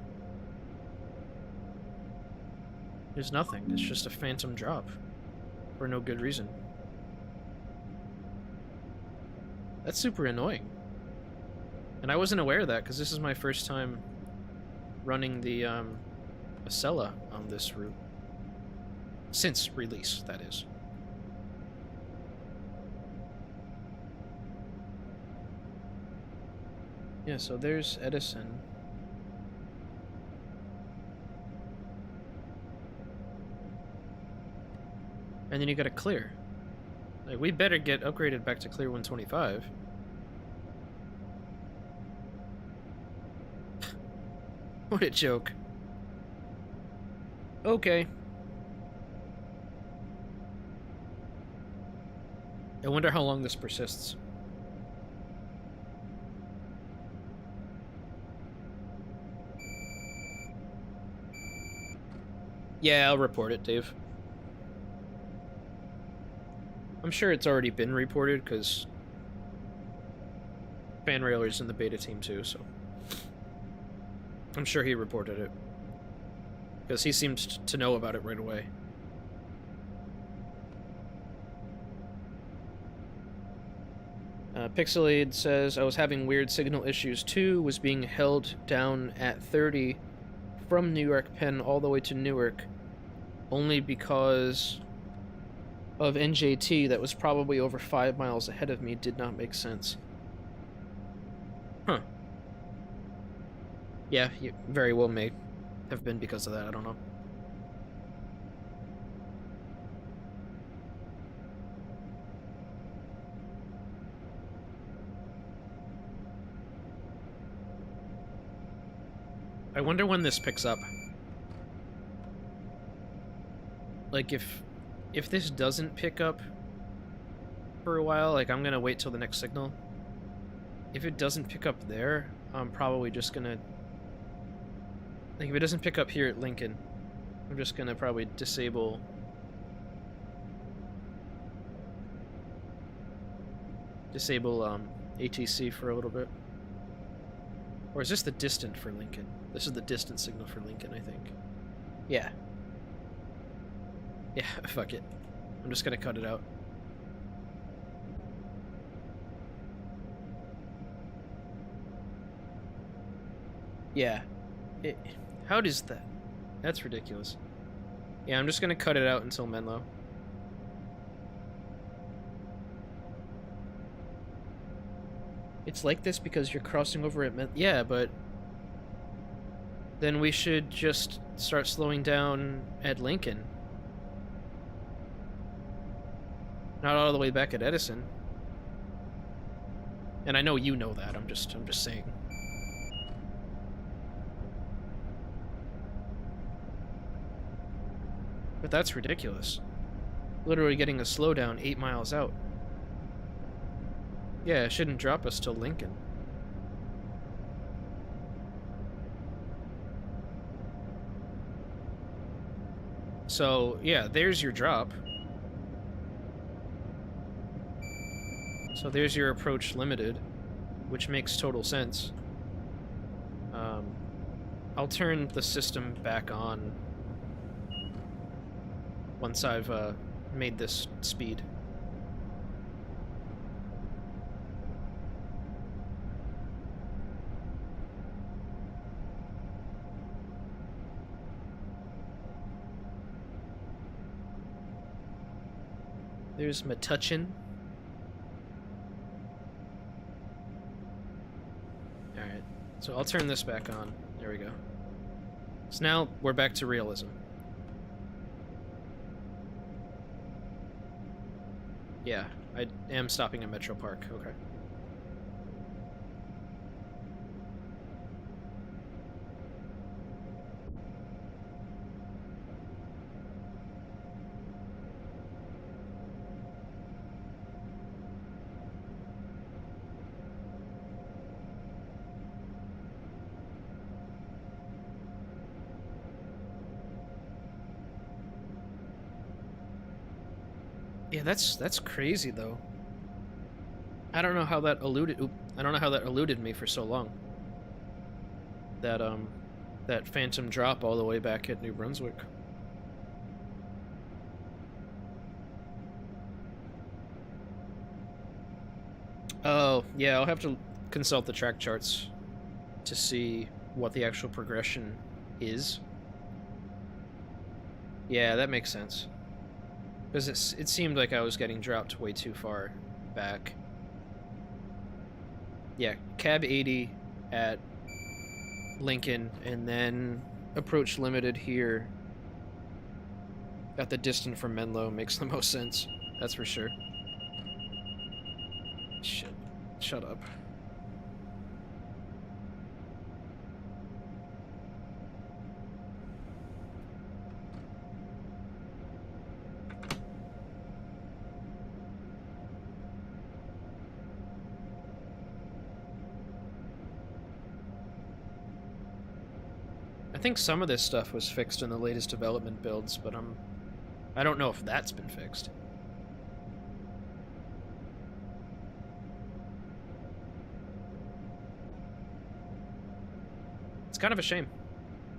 Speaker 1: There's nothing. It's just a phantom drop for no good reason. That's super annoying. And I wasn't aware of that because this is my first time running the Acela on this route. Since release, that is. Yeah, so there's Edison. And then you gotta clear. Like, we better get upgraded back to clear 125. What a joke. Okay. I wonder how long this persists. Yeah, I'll report it, Dave. I'm sure it's already been reported, because FanRailer's in the beta team too, so I'm sure he reported it. Because he seemed to know about it right away. Pixelade says, I was having weird signal issues too, was being held down at 30 from New York Penn all the way to Newark, only because of NJT that was probably over 5 miles ahead of me did not make sense. Huh. Yeah, you very well may have been because of that, I don't know. I wonder when this picks up. Like, if this doesn't pick up for a while, like, I'm gonna wait till the next signal. If it doesn't pick up there, I'm probably just gonna... Like, if it doesn't pick up here at Lincoln, I'm just gonna probably disable... ATC for a little bit. Or is this the distant for Lincoln? This is the distant signal for Lincoln, I think. Yeah. Yeah, fuck it. I'm just gonna cut it out. Yeah. How does that? That's ridiculous. Yeah, I'm just gonna cut it out until Menlo. It's like this because you're crossing over at Menlo. Yeah, but... Then we should just start slowing down at Lincoln. Not all the way back at Edison. And I know you know that, I'm just saying. But that's ridiculous. Literally getting a slowdown 8 miles out. Yeah, it shouldn't drop us till Lincoln. So, yeah, there's your drop. So there's your approach limited, which makes total sense. I'll turn the system back on once I've made this speed. There's Metuchen. Alright, so I'll turn this back on. There we go. So now we're back to realism. Yeah, I am stopping at Metro Park. Okay. Yeah, that's crazy though. I don't know how that eluded. I don't know how that eluded me for so long. That phantom drop all the way back at New Brunswick. Oh, yeah, I'll have to consult the track charts to see what the actual progression is. Yeah, that makes sense. Because it seemed like I was getting dropped way too far back. Yeah, cab 80 at Lincoln, and then approach limited here at the distant from Menlo makes the most sense. That's for sure. Shit. Shut up. I think some of this stuff was fixed in the latest development builds, but I don't know if that's been fixed. It's kind of a shame,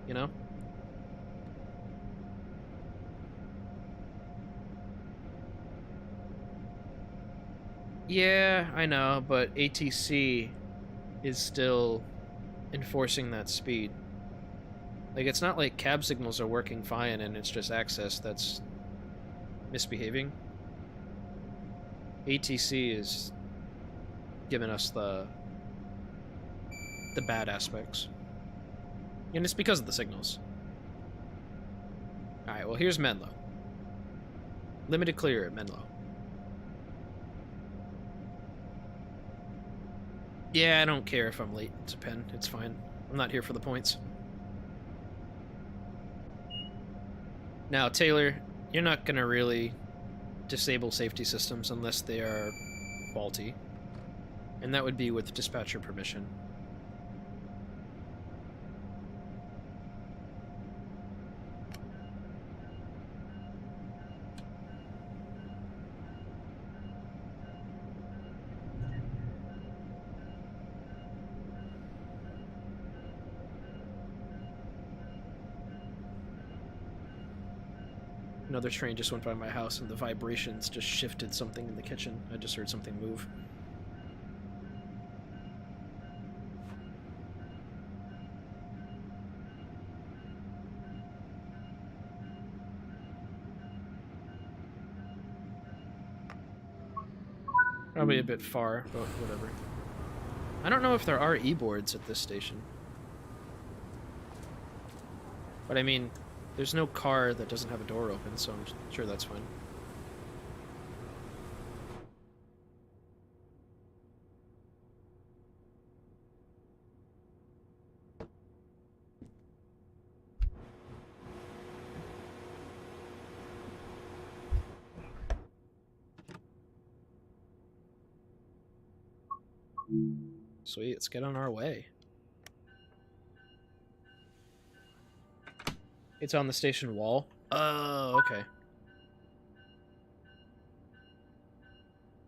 Speaker 1: you know? Yeah, I know, but ATC is still enforcing that speed. Like, it's not like cab signals are working fine and it's just access that's misbehaving. ATC is giving us the bad aspects. And it's because of the signals. Alright, well here's Menlo. Limited clear at Menlo. Yeah, I don't care if I'm late to Penn. It's fine. I'm not here for the points. Now, Taylor, you're not gonna really disable safety systems unless they are faulty. And that would be with dispatcher permission. Another train just went by my house and the vibrations just shifted something in the kitchen. I just heard something move. Probably a bit far, but whatever. I don't know if there are e-boards at this station. But I mean, there's no car that doesn't have a door open, so I'm sure that's fine. Sweet, let's get on our way. It's on the station wall. Oh, okay.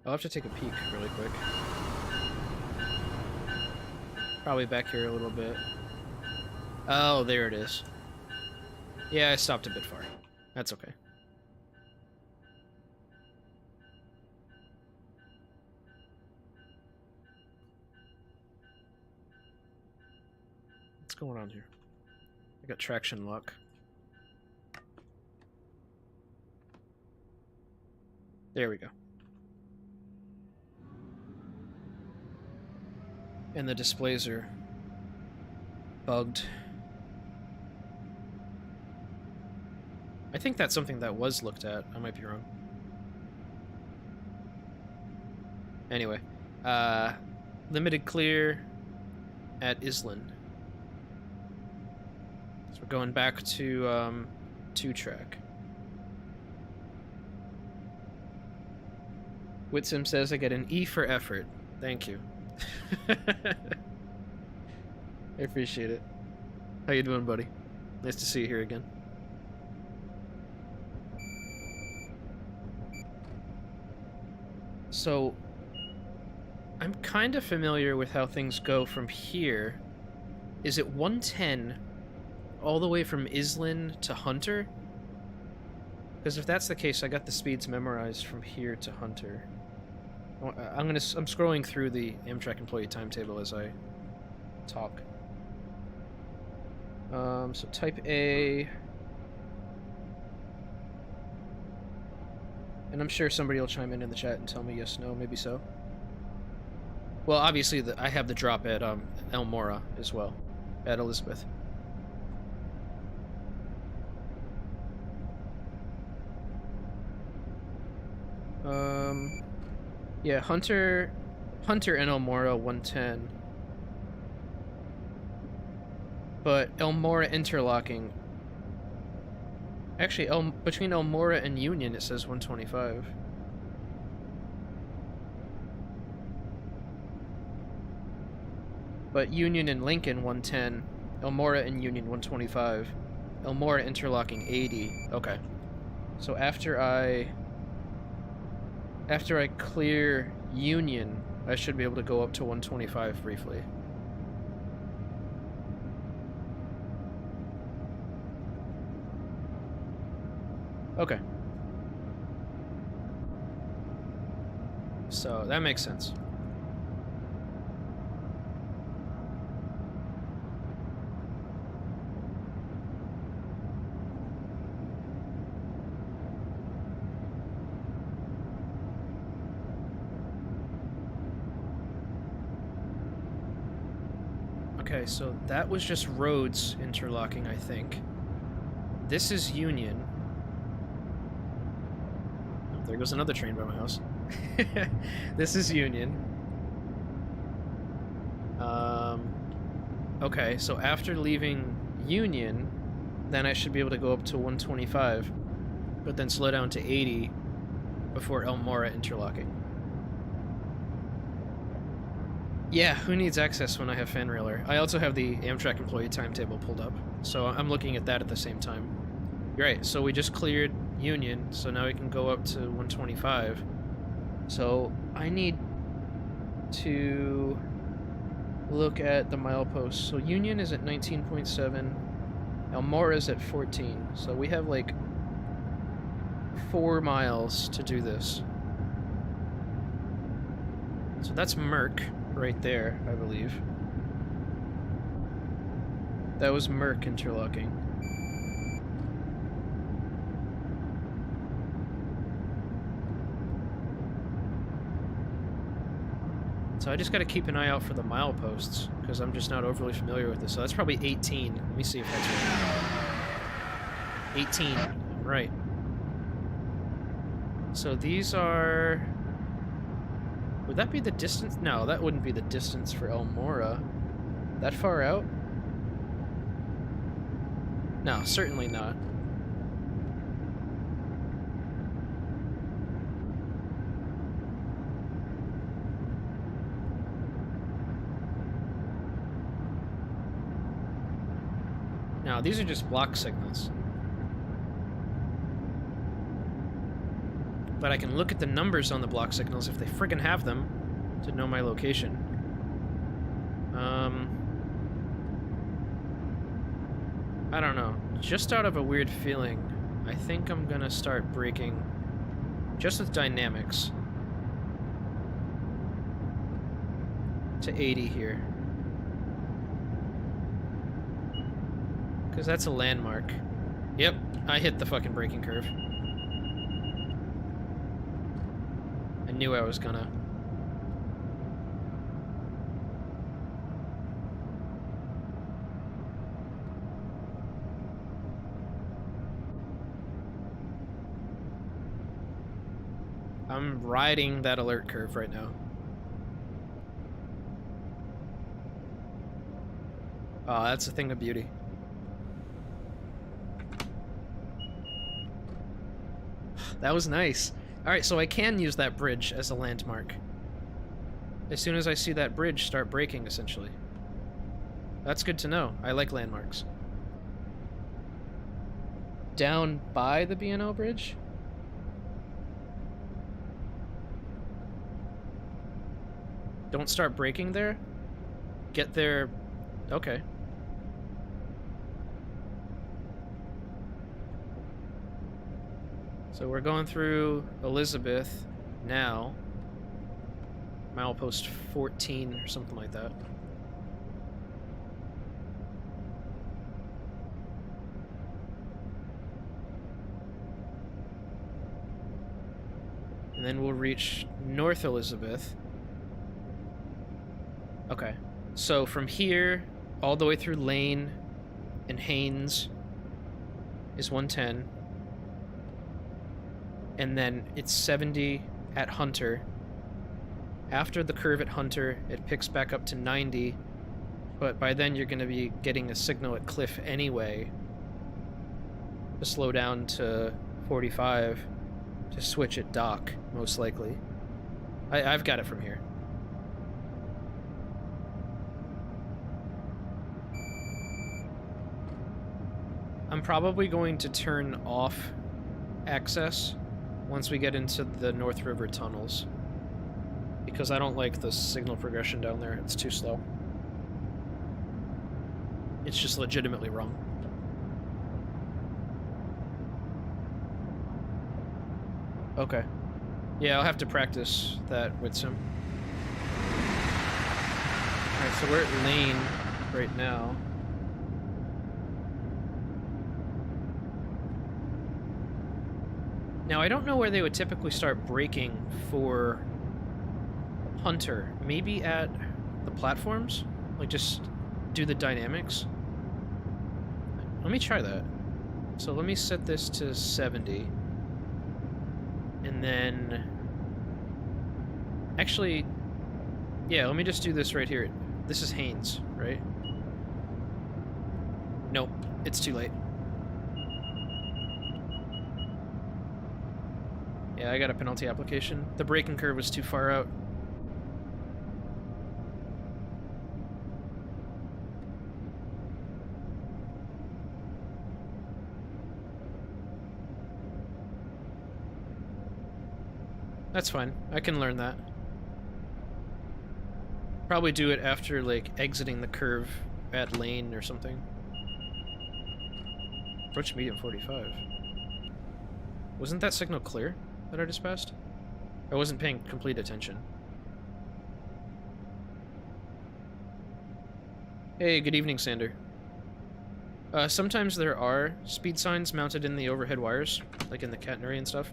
Speaker 1: I'll have to take a peek really quick. Probably back here a little bit. Oh, there it is. Yeah, I stopped a bit far. That's okay. What's going on here? I got traction lock. There we go. And the displays are bugged. I think that's something that was looked at. I might be wrong. Anyway, limited clear at Island. So we're going back to 2-track. Whitsim says I get an E for effort. Thank you. I appreciate it. How you doing, buddy? Nice to see you here again. So, I'm kind of familiar with how things go from here. Is it 110 all the way from Island to Hunter? Because if that's the case, I got the speeds memorized from here to Hunter. I'm scrolling through the Amtrak employee timetable as I talk. So type A, and I'm sure somebody will chime in the chat and tell me yes, no, maybe so. Well, obviously I have the drop at Elmora as well, at Elizabeth. Yeah, Hunter and Elmora 110. But Elmora interlocking. Actually, between Elmora and Union it says 125. But Union and Lincoln 110, Elmora and Union 125, Elmora interlocking 80. Okay. So after I clear Union, I should be able to go up to 125 briefly. Okay. So that makes sense. Okay, so that was just roads interlocking, I think. This is Union. Oh, there goes another train by my house. This is Union. Okay, so after leaving Union, then I should be able to go up to 125, but then slow down to 80 before Elmora interlocking. Yeah, who needs access when I have Fanrailer? I also have the Amtrak employee timetable pulled up, so I'm looking at that at the same time. You're right, so we just cleared Union, so now we can go up to 125. So I need to look at the mileposts. So Union is at 19.7, Elmora is at 14, so we have like 4 miles to do this. So that's Merck right there, I believe. That was Merck interlocking. So I just gotta keep an eye out for the mileposts, because I'm just not overly familiar with this. So that's probably 18. Let me see if that's right. 18. Right. So these are... Would that be the distance? No, that wouldn't be the distance for Elmora. That far out? No, certainly not. No, these are just block signals. But I can look at the numbers on the block signals if they friggin' have them to know my location. I don't know. Just out of a weird feeling, I think I'm gonna start braking just with dynamics to 80 here. Because that's a landmark. Yep, I hit the fucking braking curve. I knew I was gonna. I'm riding that alert curve right now. Oh, that's a thing of beauty. That was nice. Alright, so I can use that bridge as a landmark. As soon as I see that bridge, start braking, essentially. That's good to know. I like landmarks. Down by the B&O bridge? Don't start braking there? Get there... Okay. So we're going through Elizabeth now. Milepost 14 or something like that. And then we'll reach North Elizabeth. Okay. So from here, all the way through Lane and Haynes is 110. And then it's 70 at Hunter. After the curve at Hunter, it picks back up to 90, but by then you're going to be getting a signal at Cliff anyway to slow down to 45 to switch at Dock, most likely. I've got it from here. I'm probably going to turn off access once we get into the North River tunnels, because I don't like the signal progression down there. It's too slow. It's just legitimately wrong. Okay. Yeah, I'll have to practice that with some. Alright, so we're at Lane right now. Now, I don't know where they would typically start braking for Hunter. Maybe at the platforms? Like, just do the dynamics. Let me try that. So let me set this to 70. And then... Actually, yeah, let me just do this right here. This is Haynes, right? Nope, it's too late. Yeah, I got a penalty application. The braking curve was too far out. That's fine. I can learn that. Probably do it after, like, exiting the curve at lane or something. Approach medium 45. Wasn't that signal clear that I just passed? I wasn't paying complete attention. Hey, good evening, Sander. Sometimes there are speed signs mounted in the overhead wires, like in the catenary and stuff.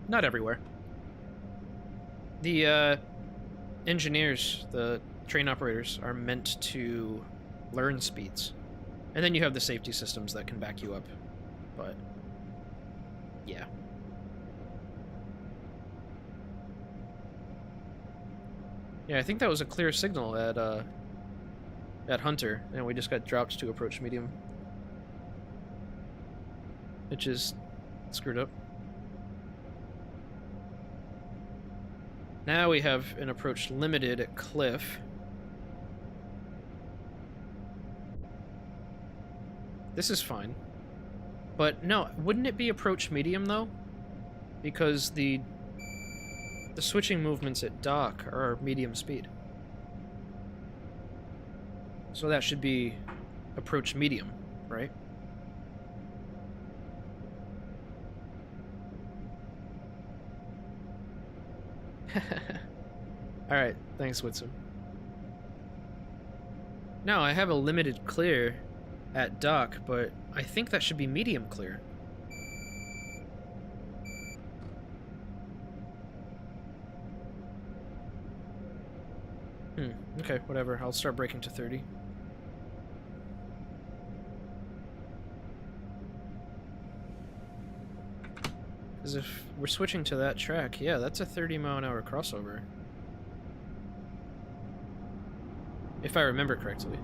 Speaker 1: Not everywhere. The engineers, the train operators, are meant to learn speeds. And then you have the safety systems that can back you up. But, yeah. Yeah, I think that was a clear signal at Hunter, and we just got dropped to approach medium. Which is screwed up. Now we have an approach limited at Cliff. This is fine. But no, wouldn't it be approach medium though? Because the switching movements at dock are medium speed. So that should be approach medium, right? Alright, thanks, Whitson. No, I have a limited clear at dock, but I think that should be medium clear. Okay, whatever. I'll start braking to 30. Because if we're switching to that track, yeah, that's a 30-mile-an-hour crossover. If I remember correctly.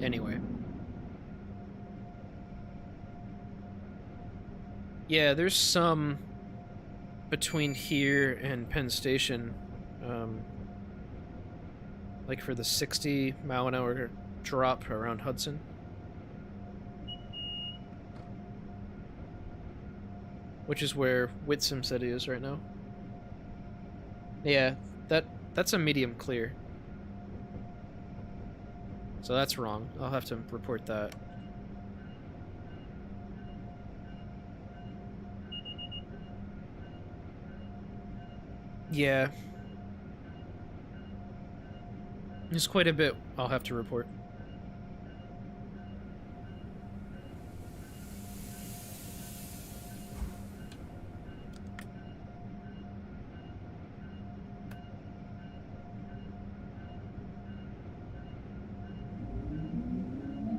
Speaker 1: Anyway. Yeah, there's some between here and Penn Station, like for the 60-mile-an-hour drop around Hudson. Which is where Whitson said he is right now. Yeah, that's a medium clear. So that's wrong. I'll have to report that. Yeah. There's quite a bit I'll have to report.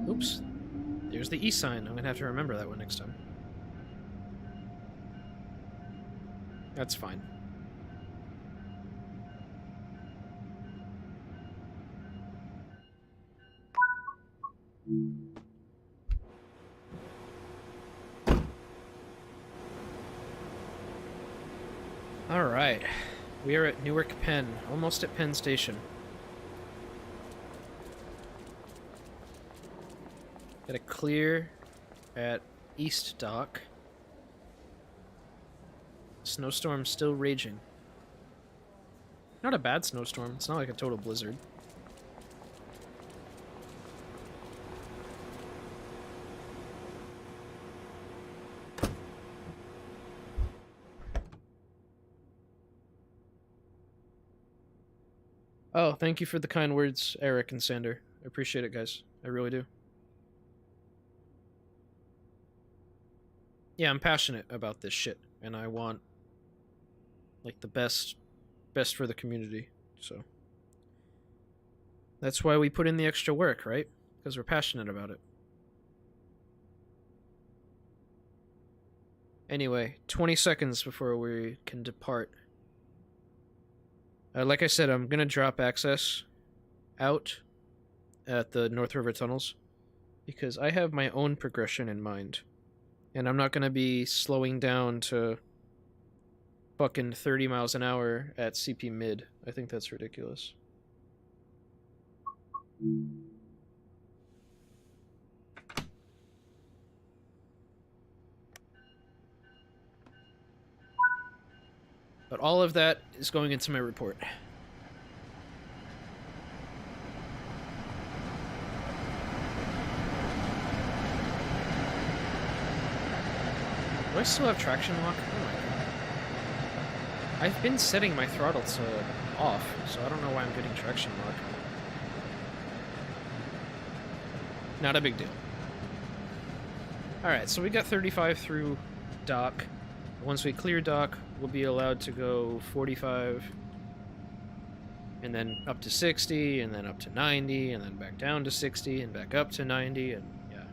Speaker 1: Oops. There's the E sign. I'm gonna have to remember that one next time. That's fine. Alright. We are at Newark, Penn. Almost at Penn Station. Got a clear at East Dock. Snowstorm still raging. Not a bad snowstorm. It's not like a total blizzard. Oh, thank you for the kind words, Eric and Sander. I appreciate it, guys. I really do. Yeah, I'm passionate about this shit, and I want like the best for the community. So that's why we put in the extra work, right? Because we're passionate about it. Anyway, 20 seconds before we can depart. Like I said, I'm gonna drop access out at the North River tunnels because I have my own progression in mind, and I'm not gonna be slowing down to fucking 30 miles an hour at CP mid. I think that's ridiculous. But all of that is going into my report. Do I still have traction lock? Oh my god. I've been setting my throttle to off, so I don't know why I'm getting traction lock. Not a big deal. Alright, so we got 35 through dock. Once we clear dock, we'll be allowed to go 45, and then up to 60, and then up to 90, and then back down to 60, and back up to 90, and yeah.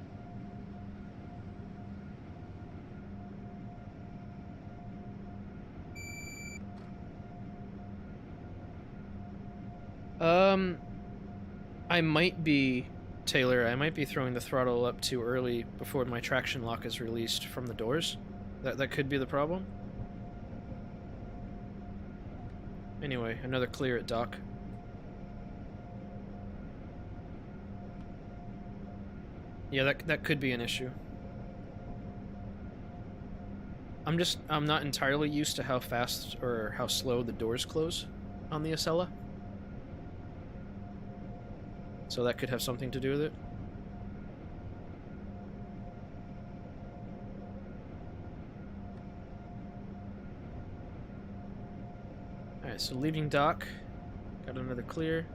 Speaker 1: I might be, Taylor, I might be throwing the throttle up too early before my traction lock is released from the doors. That could be the problem. Anyway, another clear at dock. Yeah, that could be an issue. I'm not entirely used to how fast or how slow the doors close on the Acela. So that could have something to do with it. Alright, so leaving dock. Got another clear.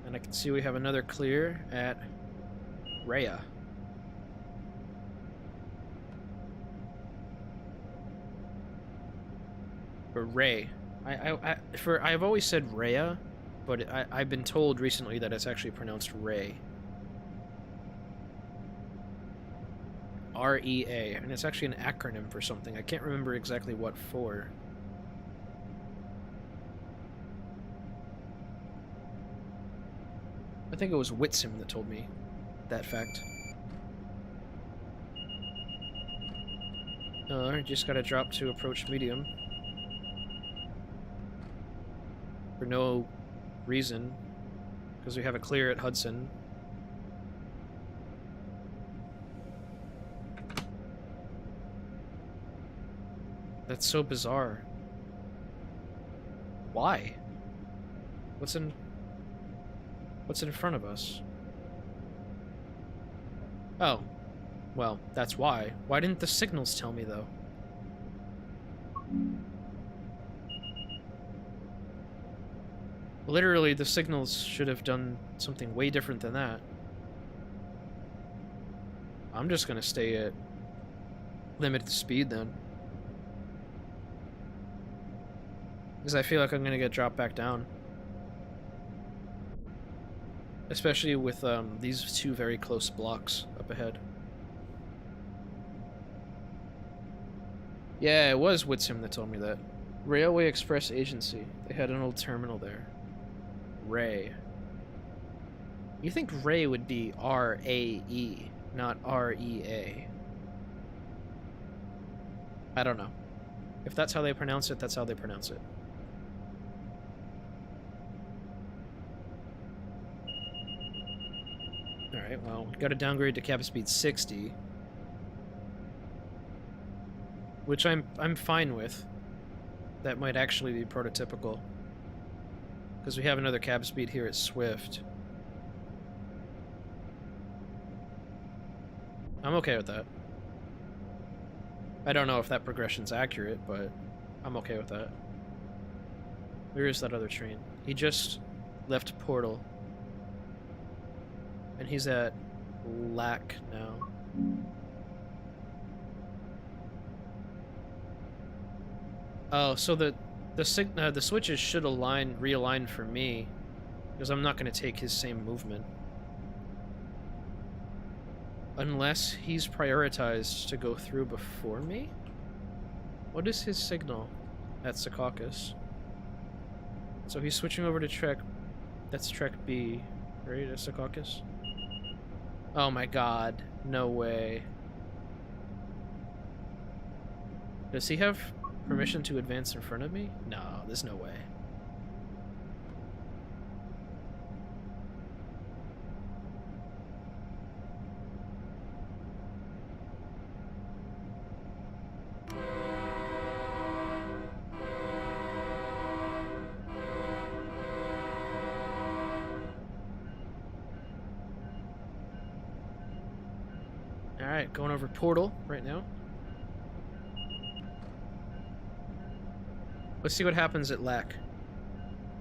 Speaker 1: And I can see we have another clear at Rhea. Or Ray. I've always said Rhea, but I've been told recently that it's actually pronounced Ray. REA, and it's actually an acronym for something. I can't remember exactly what for. I think it was Whitsim that told me that fact. I just gotta drop to approach medium. For no reason, because we have a clear at Hudson. That's so bizarre. Why? What's in front of us? Oh. Well, that's why. Why didn't the signals tell me, though? Literally, the signals should have done something way different than that. I'm just gonna stay at limited speed, then. Because I feel like I'm gonna get dropped back down. Especially with these two very close blocks up ahead. Yeah, it was Whitsim that told me that. Railway Express Agency. They had an old terminal there. Ray. You think Ray would be R-A-E, not R-E-A. I don't know. If that's how they pronounce it, that's how they pronounce it. Alright, well, we gotta downgrade to cap speed 60. Which I'm fine with. That might actually be prototypical. Because we have another cab speed here at Swift. I'm okay with that. I don't know if that progression's accurate, but I'm okay with that. Where is that other train? He just left Portal. And he's at Lack now. Oh, so the switches should realign for me, because I'm not going to take his same movement. Unless he's prioritized to go through before me? What is his signal at Secaucus? So he's switching over to Trek... That's Trek B, right, at Secaucus? Oh my god, no way. Does he have permission to advance in front of me? No, there's no way. Alright, going over Portal right now. Let's see what happens at Lack.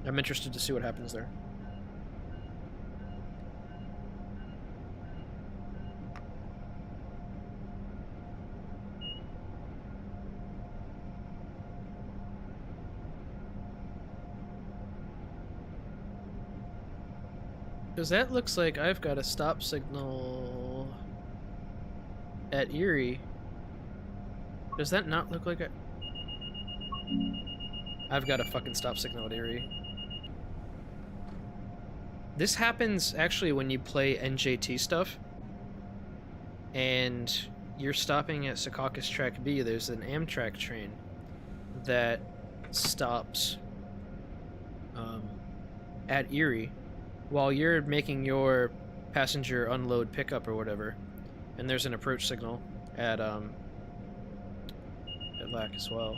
Speaker 1: I'm interested to see what happens there. Because that looks like I've got a stop signal at Erie. Does that not look like a... I've got a fucking stop signal at Erie. This happens actually when you play NJT stuff and you're stopping at Secaucus Track B. There's an Amtrak train that stops at Erie while you're making your passenger unload pickup or whatever, and there's an approach signal at Lack as well.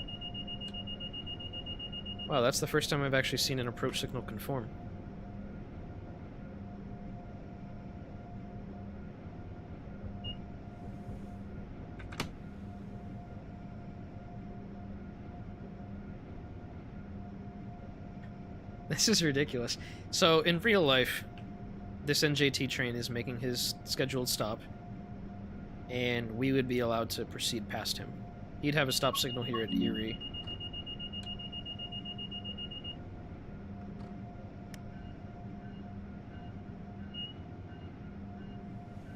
Speaker 1: Wow, that's the first time I've actually seen an approach signal conform. This is ridiculous. So, in real life, this NJT train is making his scheduled stop, and we would be allowed to proceed past him. He'd have a stop signal here at Erie.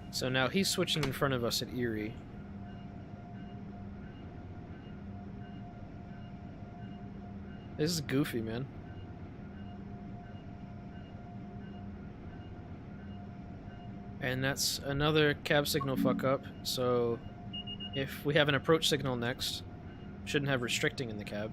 Speaker 1: So now he's switching in front of us at Erie. This is goofy, man. And that's another cab signal fuck up, so if we have an approach signal next, shouldn't have restricting in the cab.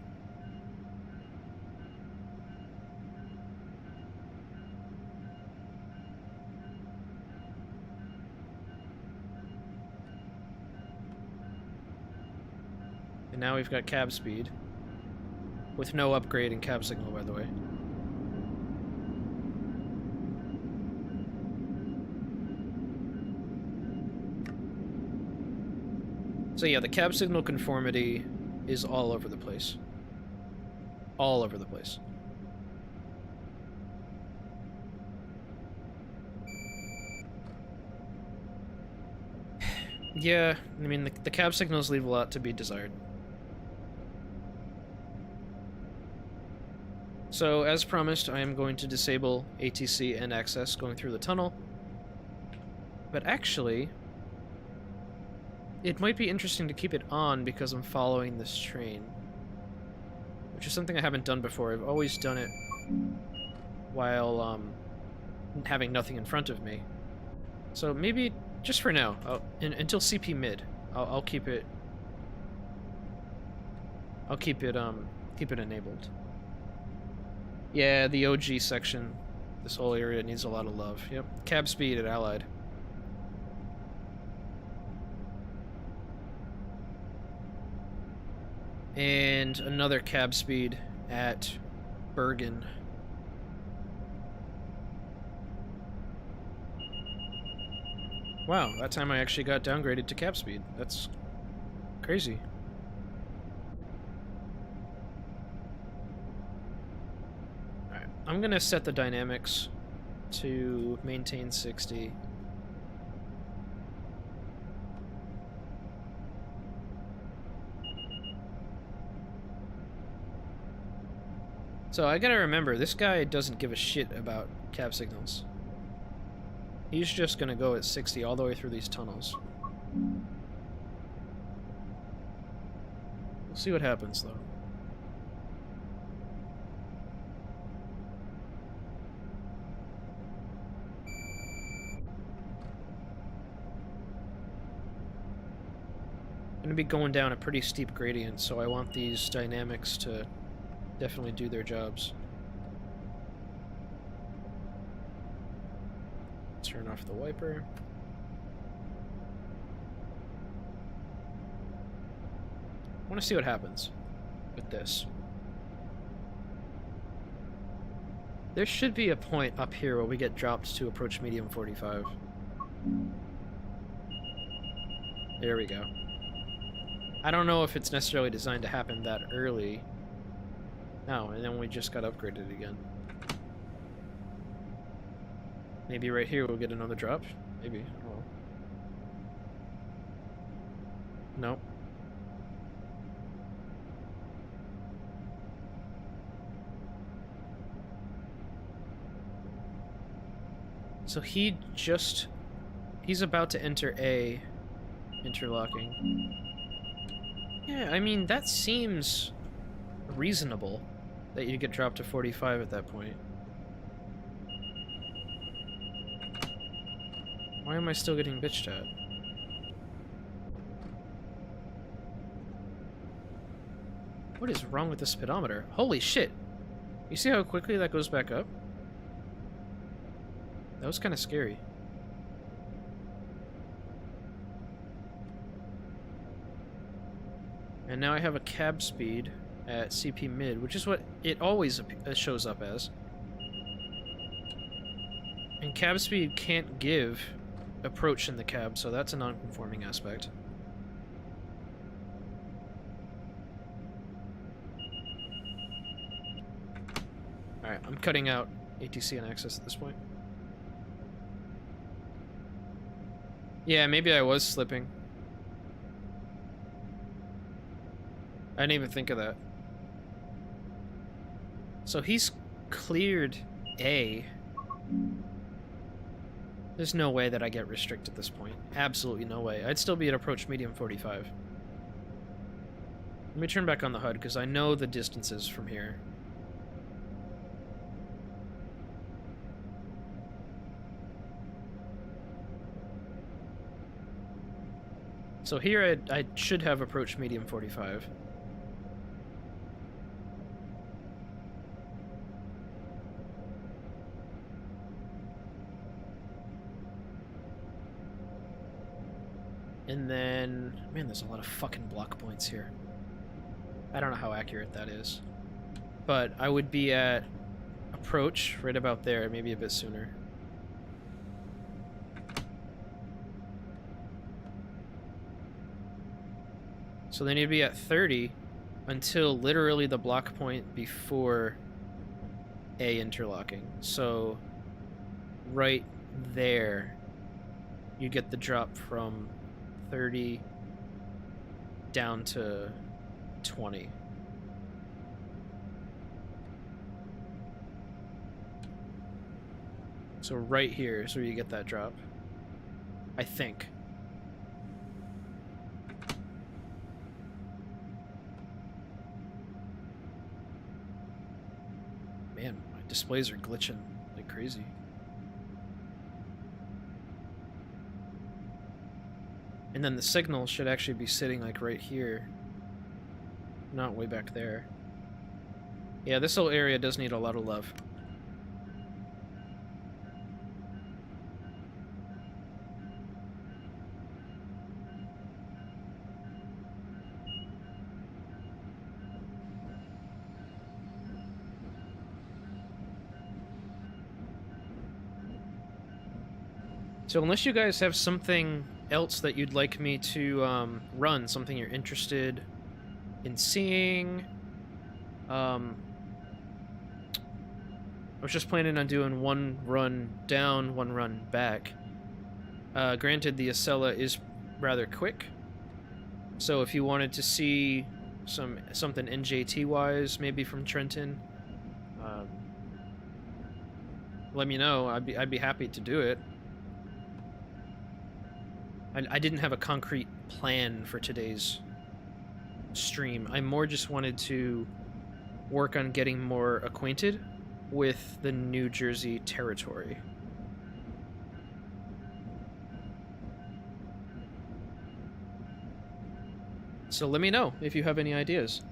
Speaker 1: And now we've got cab speed, with no upgrade in cab signal, by the way. So yeah, the cab signal conformity is all over the place. All over the place. Yeah, I mean, the cab signals leave a lot to be desired. So, as promised, I am going to disable ATC and access going through the tunnel. But actually, it might be interesting to keep it on because I'm following this train. Which is something I haven't done before. I've always done it while having nothing in front of me. So maybe, just for now, until CP mid, I'll keep it... I'll keep it enabled. Yeah, the OG section, this whole area needs a lot of love. Yep, cab speed at Allied. And another cab speed at Bergen. Wow, that time I actually got downgraded to cab speed. That's crazy. Alright, I'm gonna set the dynamics to maintain 60. So I gotta remember, this guy doesn't give a shit about cab signals. He's just gonna go at 60 all the way through these tunnels. We'll see what happens, though. I'm gonna be going down a pretty steep gradient, so I want these dynamics to definitely do their jobs. Turn off the wiper. I want to see what happens with this. There should be a point up here where we get dropped to approach medium 45. There we go. I don't know if it's necessarily designed to happen that early. No, and then we just got upgraded again. Maybe right here we'll get another drop. Maybe. I don't know. Nope. So he's about to enter A, interlocking. Yeah, I mean, that seems reasonable that you get dropped to 45 at that point. Why am I still getting bitched at? What is wrong with the speedometer? Holy shit! You see how quickly that goes back up? That was kind of scary. And now I have a cab speed at CP mid, which is what it always shows up as. And cab speed can't give approach in the cab, so that's a non-conforming aspect. Alright, I'm cutting out ATC and access at this point. Yeah, maybe I was slipping. I didn't even think of that. So he's cleared A. There's no way that I get restricted at this point. Absolutely no way. I'd still be at approach medium 45. Let me turn back on the HUD, because I know the distances from here. So here I should have approached medium 45. And then, man, there's a lot of fucking block points here. I don't know how accurate that is. But I would be at approach right about there, maybe a bit sooner. So they need to be at 30 until literally the block point before A interlocking. So right there, you get the drop from 30 down to 20. So right here is where you get that drop, I think. Man, my displays are glitching like crazy. And then the signal should actually be sitting like right here, not way back there. Yeah, this whole area does need a lot of love. So unless you guys have something else that you'd like me to run, something you're interested in seeing, I was just planning on doing one run down, one run back. Granted, the Acela is rather quick, so if you wanted to see something NJT-wise, maybe from Trenton, let me know. I'd be happy to do it. I didn't have a concrete plan for today's stream. I more just wanted to work on getting more acquainted with the New Jersey territory. So let me know if you have any ideas.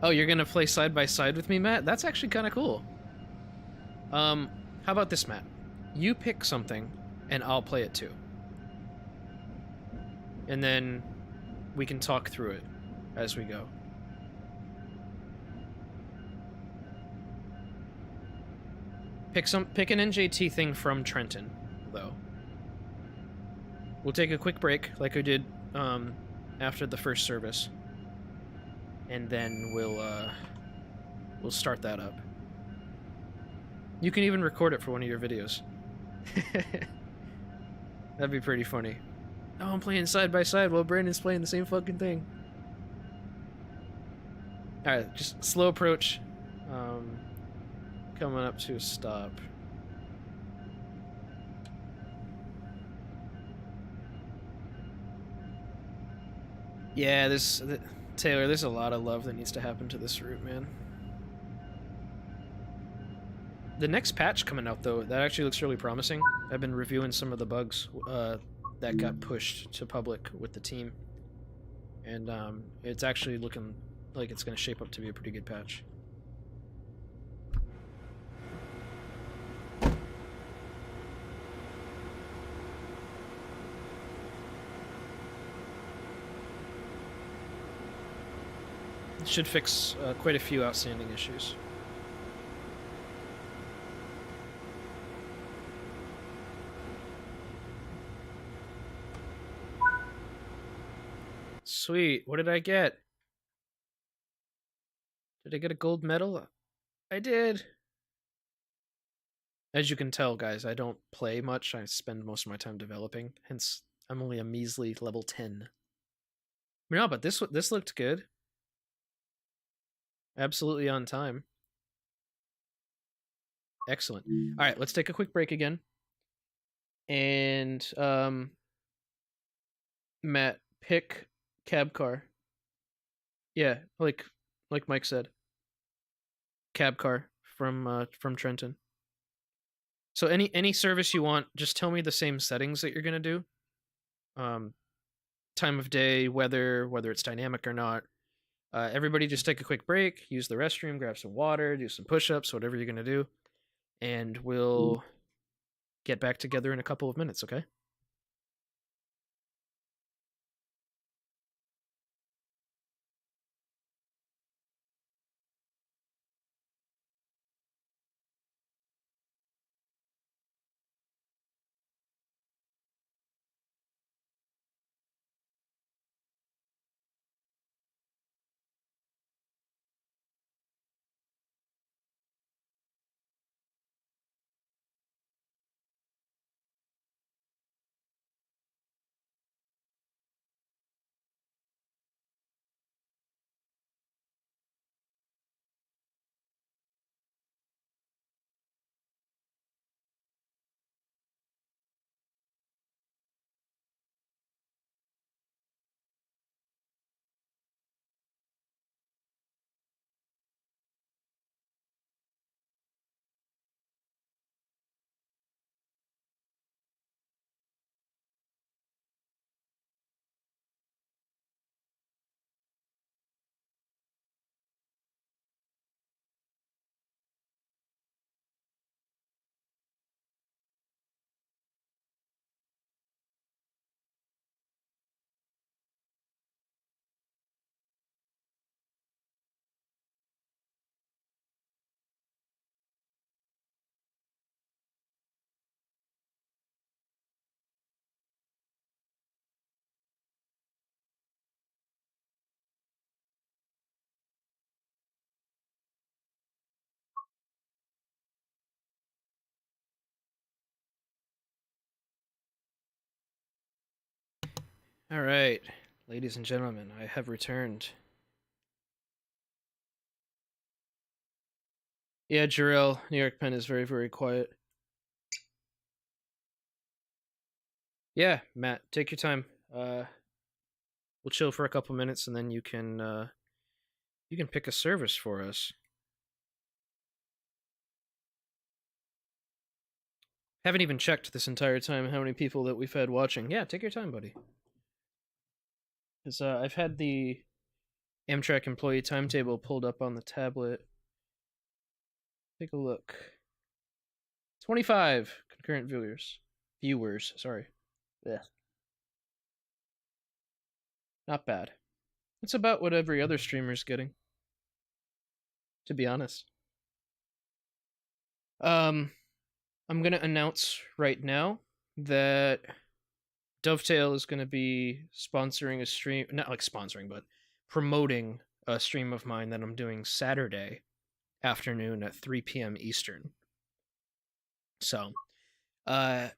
Speaker 1: Oh, you're gonna play side by side with me, Matt? That's actually kind of cool. How about this, Matt? You pick something, and I'll play it too. And then we can talk through it as we go. Pick an NJT thing from Trenton, though. We'll take a quick break, like I did after the first service, and then we'll start that up. You can even record it for one of your videos. That'd be pretty funny. Oh, I'm playing side by side while Brandon's playing the same fucking thing. Alright, just slow approach. Coming up to a stop. Yeah, Taylor, there's a lot of love that needs to happen to this route, man. The next patch coming out, though, that actually looks really promising. I've been reviewing some of the bugs that got pushed to public with the team. And it's actually looking like it's going to shape up to be a pretty good patch. It should fix quite a few outstanding issues. Sweet. What did I get? Did I get a gold medal? I did. As you can tell, guys, I don't play much. I spend most of my time developing. Hence, I'm only a measly level 10. No, but this looked good. Absolutely on time. Excellent. All right, let's take a quick break again. And Matt, pick cab car. Yeah, like Mike said. Cab car from Trenton. So any service you want, just tell me the same settings that you're gonna do. Time of day, weather, whether it's dynamic or not. Everybody just take a quick break, use the restroom, grab some water, do some push-ups, whatever you're gonna do, and we'll get back together in a couple of minutes, okay? All right, ladies and gentlemen, I have returned. Yeah, Jarrell, New York Penn is very, very quiet. Yeah, Matt, take your time. We'll chill for a couple minutes, and then you can pick a service for us. Haven't even checked this entire time how many people that we've had watching. Yeah, take your time, buddy. Because I've had the Amtrak employee timetable pulled up on the tablet. Take a look. 25 concurrent viewers. Viewers, sorry. Yeah. Not bad. It's about what every other streamer's getting, to be honest. I'm gonna announce right now that Dovetail is gonna be sponsoring a stream, not like sponsoring, but promoting a stream of mine that I'm doing Saturday afternoon at 3 p.m. Eastern. So, uh,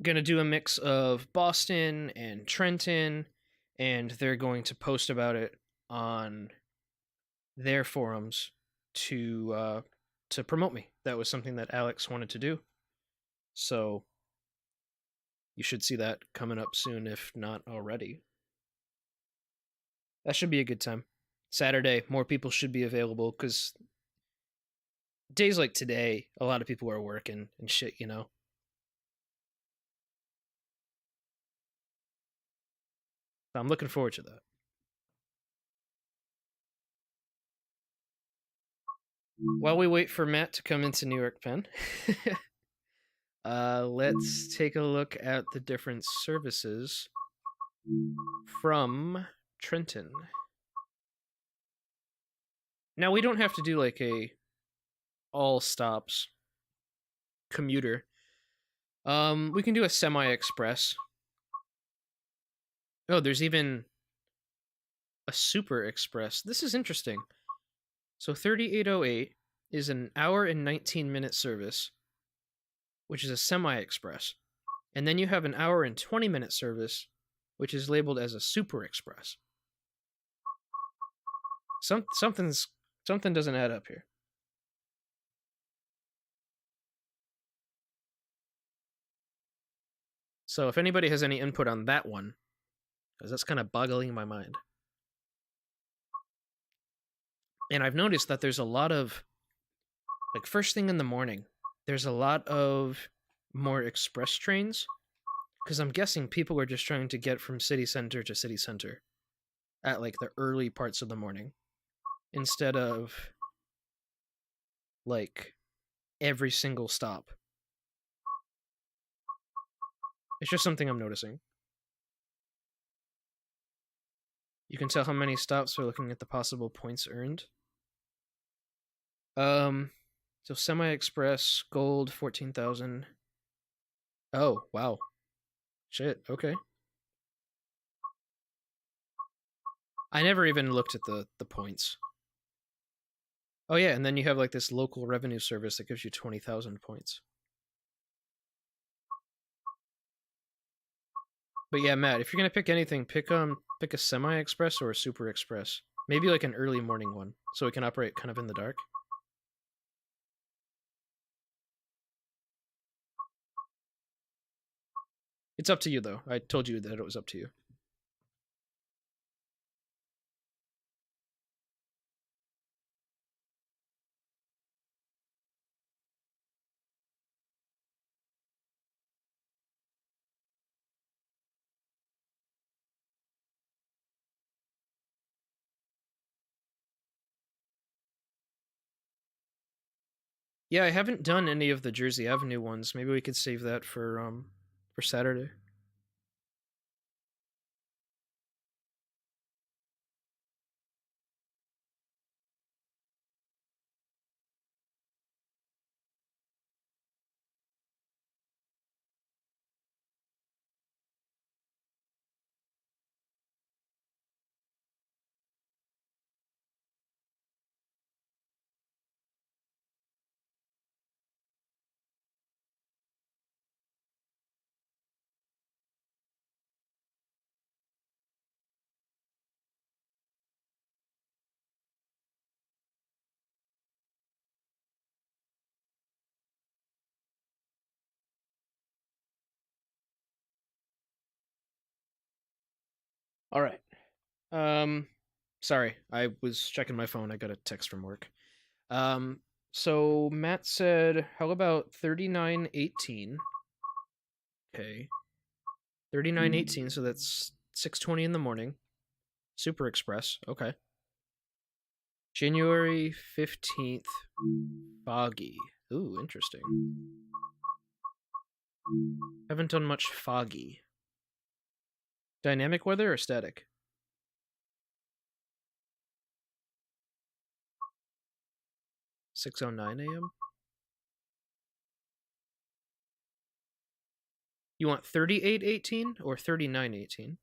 Speaker 1: gonna do a mix of Boston and Trenton, and they're going to post about it on their forums to promote me. That was something that Alex wanted to do, so you should see that coming up soon, if not already. That should be a good time. Saturday, more people should be available because days like today, a lot of people are working and shit, you know. So I'm looking forward to that. While we wait for Matt to come into New York Penn, let's take a look at the different services from Trenton. Now we don't have to do like a all stops commuter. We can do a semi express. Oh, there's even a super express. This is interesting. So 3808 is an hour and 19-minute service, which is a semi express. And then you have an hour and 20-minute service, which is labeled as a super express. Something doesn't add up here. So if anybody has any input on that one, because that's kind of boggling my mind. And I've noticed that there's a lot of, like, first thing in the morning, there's a lot of more express trains, because I'm guessing people are just trying to get from city center to city center at, like, the early parts of the morning, instead of, like, every single stop. It's just something I'm noticing. You can tell how many stops are looking at the possible points earned. So semi-express gold 14,000. Oh, wow. Shit, okay. I never even looked at the points. Oh yeah, and then you have like this local revenue service that gives you 20,000 points. But yeah, Matt, if you're gonna pick anything, pick a semi-express or a super express. Maybe like an early morning one, so it can operate kind of in the dark. It's up to you though. I told you that it was up to you. Yeah, I haven't done any of the Jersey Avenue ones. Maybe we could save that for Saturday. All right. Sorry, I was checking my phone. I got a text from work. So Matt said, how about 3918? Okay. 3918, so that's 6:20 in the morning. Super Express. Okay. January 15th, Foggy. Ooh, interesting. Haven't done much Foggy. Dynamic weather or static? (6:09 a.m.). You want 3818 or 3918?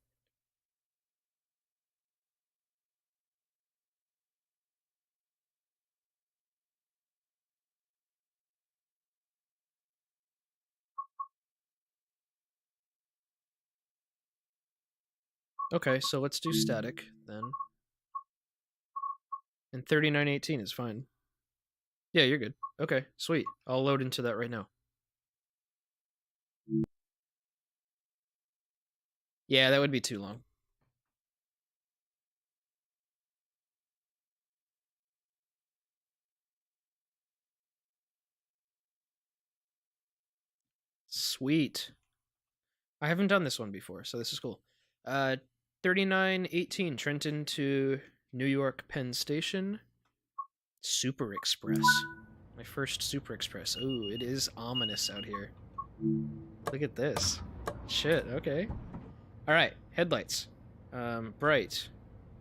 Speaker 1: Okay, so let's do static then. And 3918 is fine. Yeah, you're good. Okay, sweet. I'll load into that right now. Yeah, that would be too long. Sweet. I haven't done this one before, so this is cool. 3918 Trenton to New York Penn Station. Super Express. My first Super Express. Ooh, it is ominous out here. Look at this. Shit, okay. Alright, headlights. Bright.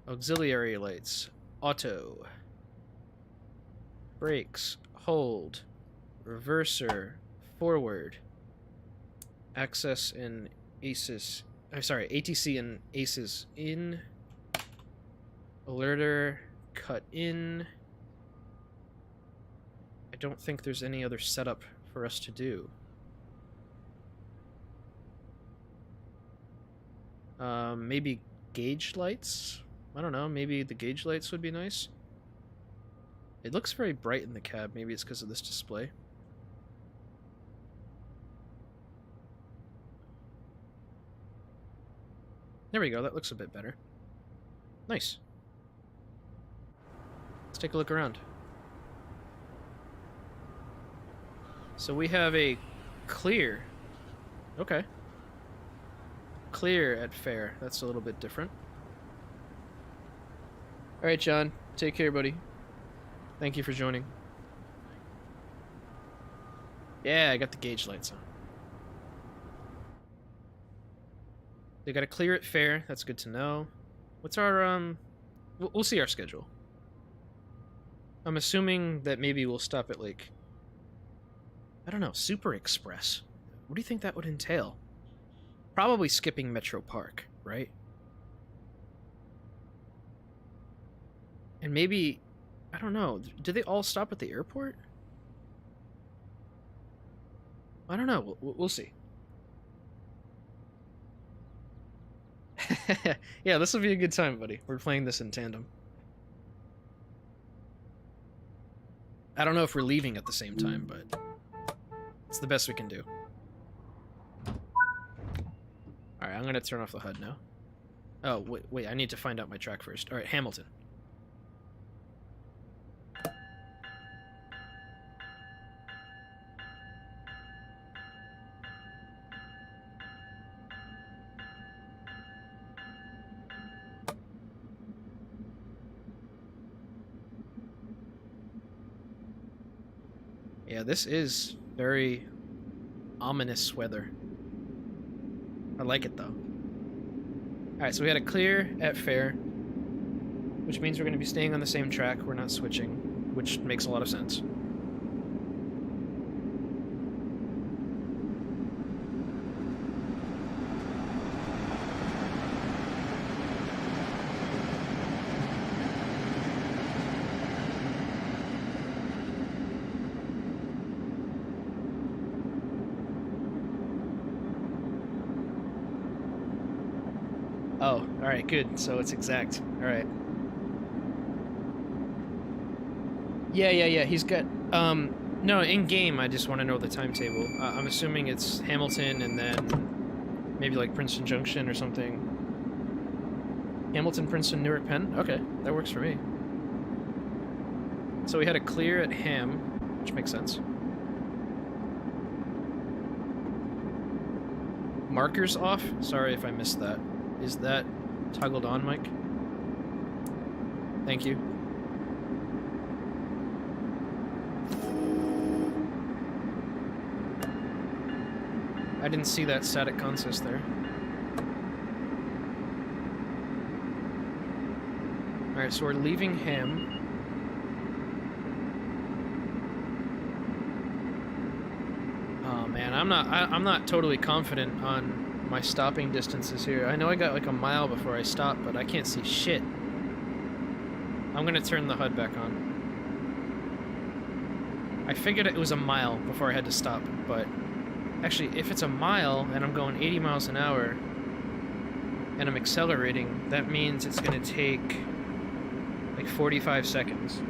Speaker 1: Auxiliary lights. Auto. Brakes. Hold. Reverser. Forward. Access and ACES. Sorry, ATC and ACES in. Alerter. Cut in. I don't think there's any other setup for us to do. Maybe gauge lights? I don't know, maybe the gauge lights would be nice. It looks very bright in the cab, maybe it's because of this display. There we go, that looks a bit better. Nice. Let's take a look around. So we have a clear. Okay. Clear at fair. That's a little bit different. Alright, John. Take care, buddy. Thank you for joining. Yeah, I got the gauge lights on. They got to clear at fair. That's good to know. What's our, We'll see our schedule. I'm assuming that maybe we'll stop at, like, I don't know, Super Express. What do you think that would entail? Probably skipping Metro Park, right? And maybe, I don't know, do they all stop at the airport? I don't know, we'll see. Yeah, this will be a good time, buddy. We're playing this in tandem. I don't know if we're leaving at the same time, but it's the best we can do. Alright, I'm gonna turn off the HUD now. Oh, wait, I need to find out my track first. Alright, Hamilton. Yeah, this is very ominous weather. I like it, though. Alright, so we had a clear at fair, which means we're going to be staying on the same track. We're not switching, which makes a lot of sense. Oh, alright, good. So it's exact. Alright. Yeah. He's got... No, in-game, I just want to know the timetable. I'm assuming it's Hamilton and then maybe like Princeton Junction or something. Hamilton, Princeton, Newark, Penn? Okay, that works for me. So we had a clear at Ham, which makes sense. Markers off? Sorry if I missed that. Is that toggled on, Mike? Thank you. I didn't see that static consist there. Alright, so we're leaving Ham. Oh man, I'm not totally confident on my stopping distances here. I know I got like a mile before I stop, but I can't see shit. I'm gonna turn the HUD back on. I figured it was a mile before I had to stop, but actually, if it's a mile and I'm going 80 miles an hour and I'm accelerating, that means it's gonna take like 45 seconds.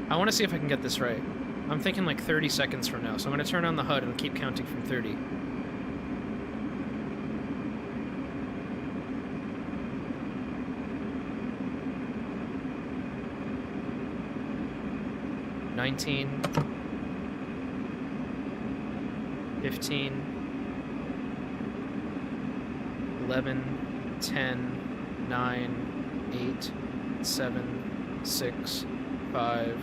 Speaker 1: I want to see if I can get this right. I'm thinking like 30 seconds from now, so I'm going to turn on the HUD and keep counting from 30. "19, 15, 11, 10, 9, 8, 7, 6, 5,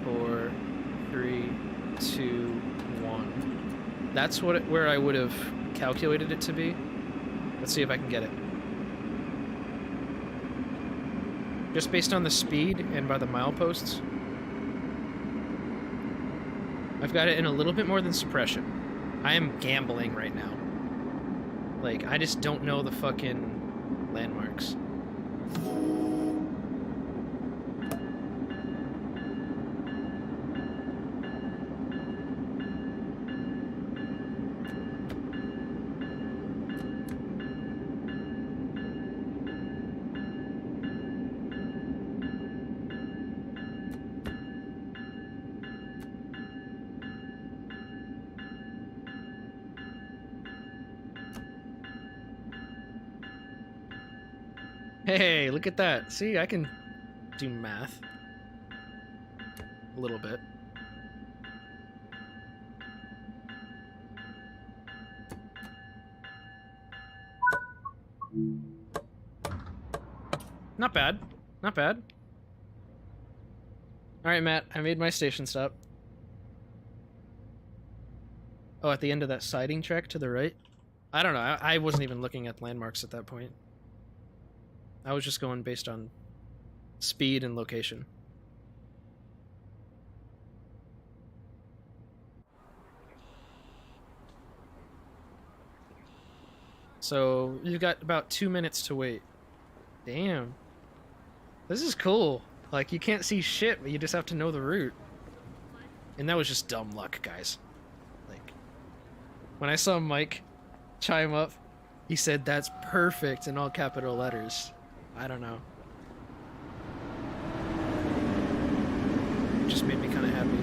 Speaker 1: 4, 3, 2, 1. That's where I would have calculated it to be. Let's see if I can get it. Just based on the speed and by the mileposts, I've got it in a little bit more than suppression. I am gambling right now. Like, I just don't know the fucking landmarks. Hey, look at that. See, I can do math. A little bit. Not bad. Not bad. Alright, Matt, I made my station stop. Oh, at the end of that siding track to the right? I don't know. I wasn't even looking at landmarks at that point. I was just going based on speed and location. So, you've got about 2 minutes to wait. Damn. This is cool. Like, you can't see shit, but you just have to know the route. And that was just dumb luck, guys. Like, when I saw Mike chime up, he said, "That's perfect," in all capital letters. I don't know. It just made me kind of happy.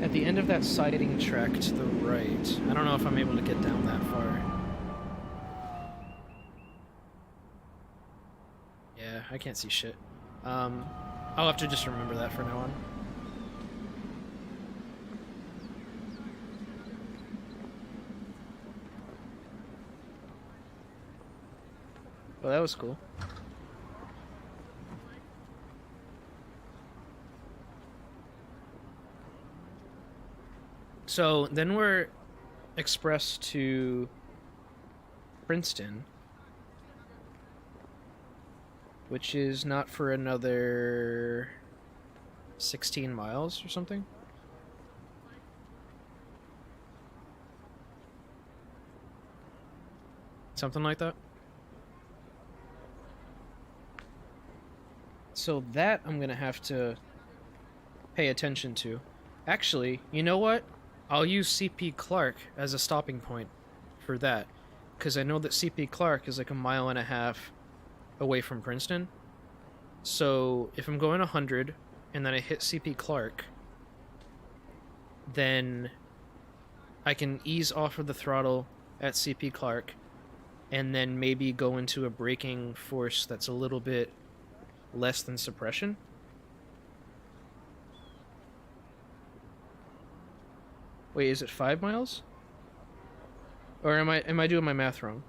Speaker 1: At the end of that siding track to the right, I don't know if I'm able to get down that far. Yeah, I can't see shit. I'll have to just remember that from now on. Well, that was cool. So then we're express to Princeton, which is not for another 16 miles or something. Something like that. So that I'm gonna have to pay attention to. Actually, you know what? I'll use CP Clark as a stopping point for that, because I know that CP Clark is like a mile and a half away from Princeton. So if I'm going 100, and then I hit CP Clark, then I can ease off of the throttle at CP Clark, and then maybe go into a braking force that's a little bit less than suppression. Wait, is it 5 miles? Or am I doing my math wrong?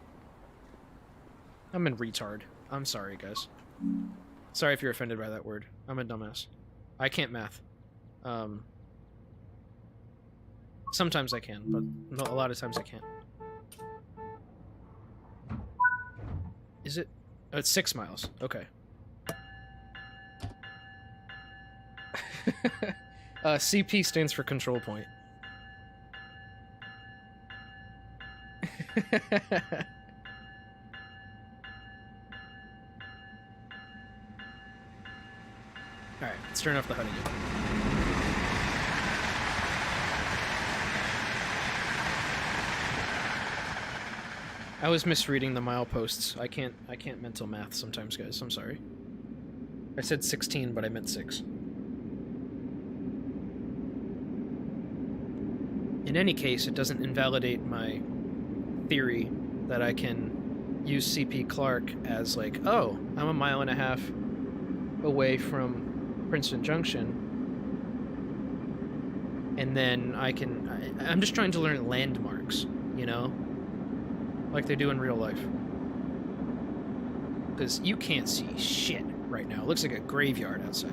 Speaker 1: I'm a retard. I'm sorry, guys. Sorry if you're offended by that word. I'm a dumbass. I can't math. Sometimes I can, but a lot of times I can't. Is it? Oh, it's 6 miles. Okay. CP stands for control point. Alright, let's turn off the HUD again. I was misreading the mileposts. I can't mental math sometimes, guys. I'm sorry. I said 16, but I meant 6. In any case, it doesn't invalidate my theory that I can use CP Clark as like, oh, I'm a mile and a half away from Princeton Junction, and then I'm just trying to learn landmarks, you know? Like they do in real life. Because you can't see shit right now. It looks like a graveyard outside.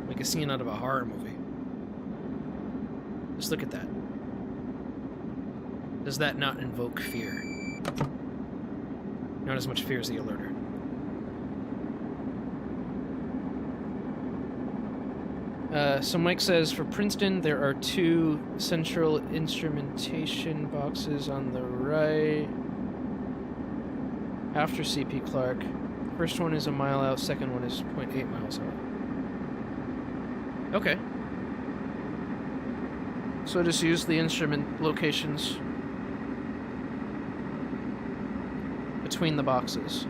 Speaker 1: Like a scene out of a horror movie. Just look at that. Does that not invoke fear? Not as much fear as the alerter. So Mike says, for Princeton, there are 2 central instrumentation boxes on the right. After CP Clark. First one is a mile out, second one is 0.8 miles out. Okay. So just use the instrument locations between the boxes.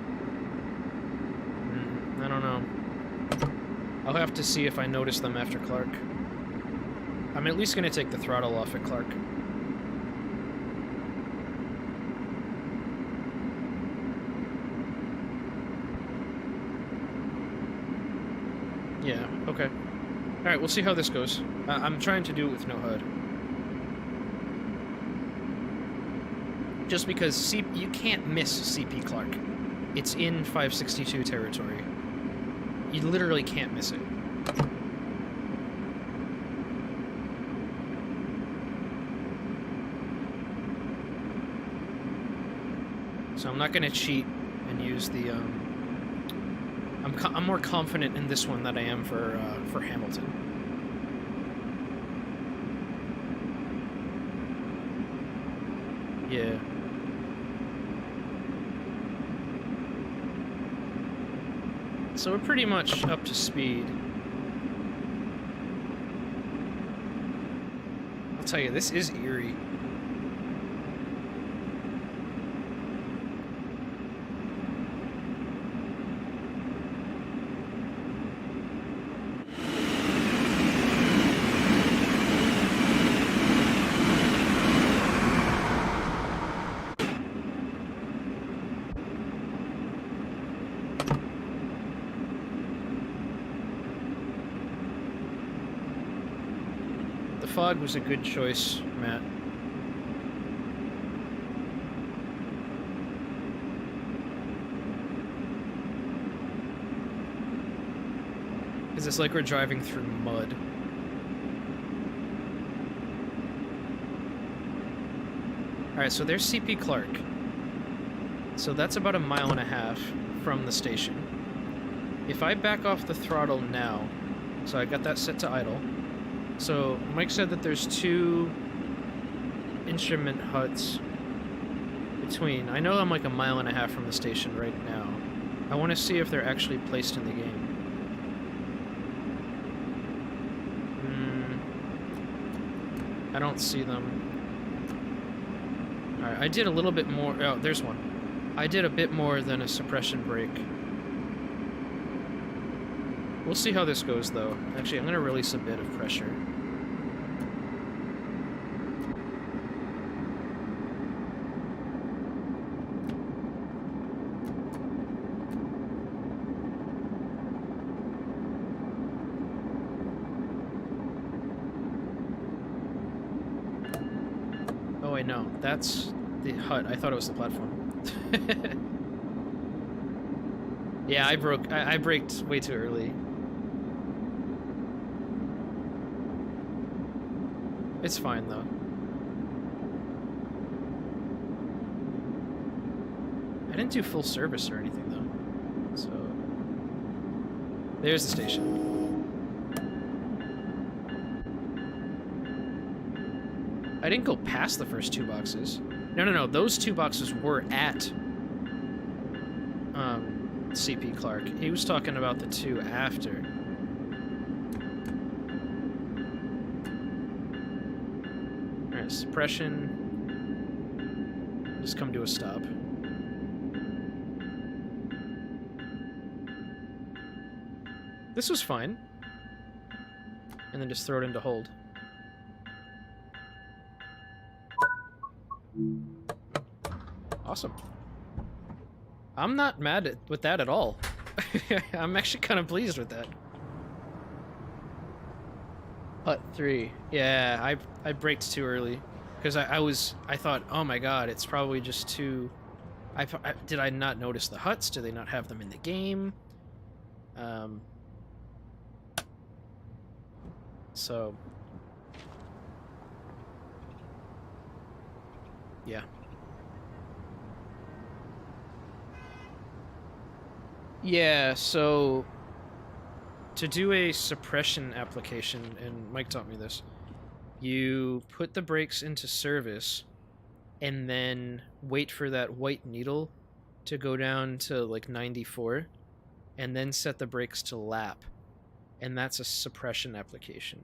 Speaker 1: I don't know. I'll have to see if I notice them after Clark. I'm at least going to take the throttle off at Clark. Yeah, okay. Alright, we'll see how this goes. I'm trying to do it with no HUD. Just because you can't miss CP Clark. It's in 562 territory. You literally can't miss it. So I'm not going to cheat and use the... I'm more confident in this one than I am for Hamilton. Yeah. So we're pretty much up to speed. I'll tell you, this is eerie. Fog was a good choice, Matt. Because it's like we're driving through mud. Alright, so there's CP Clark. So that's about a mile and a half from the station. If I back off the throttle now, so I got that set to idle. So Mike said that there's 2 instrument huts between. I know I'm like a mile and a half from the station right now. I want to see if they're actually placed in the game. I don't see them. Alright, I did a little bit more. Oh, there's one. I did a bit more than a suppression brake. We'll see how this goes, though. Actually, I'm going to release a bit of pressure. Oh, wait, no. That's the hut. I thought it was the platform. Yeah, I braked way too early. It's fine, though. I didn't do full service or anything, though. So... there's the station. I didn't go past the first 2 boxes. No. Those 2 boxes were at... CP Clark. He was talking about the 2 after. Alright, suppression. Just come to a stop. This was fine. And then just throw it into hold. Awesome. I'm not mad with that at all. I'm actually kind of pleased with that. Hut 3. Yeah, I braked too early. Because I thought, oh my god, it's probably just too... did I not notice the huts? Do they not have them in the game? So... yeah. Yeah, so to do a suppression application, and Mike taught me this, you put the brakes into service and then wait for that white needle to go down to like 94 and then set the brakes to lap, and that's a suppression application.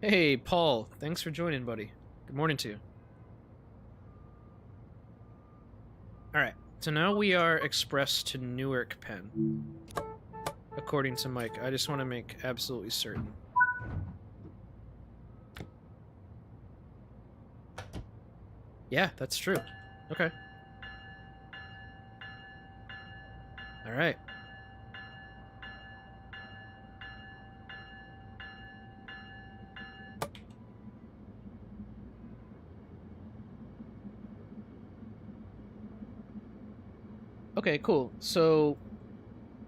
Speaker 1: Hey, Paul. Thanks for joining, buddy. Good morning to you. Alright, so now we are express to Newark, Penn. According to Mike. I just want to make absolutely certain. Yeah, that's true. Okay. Alright. Okay, cool. So,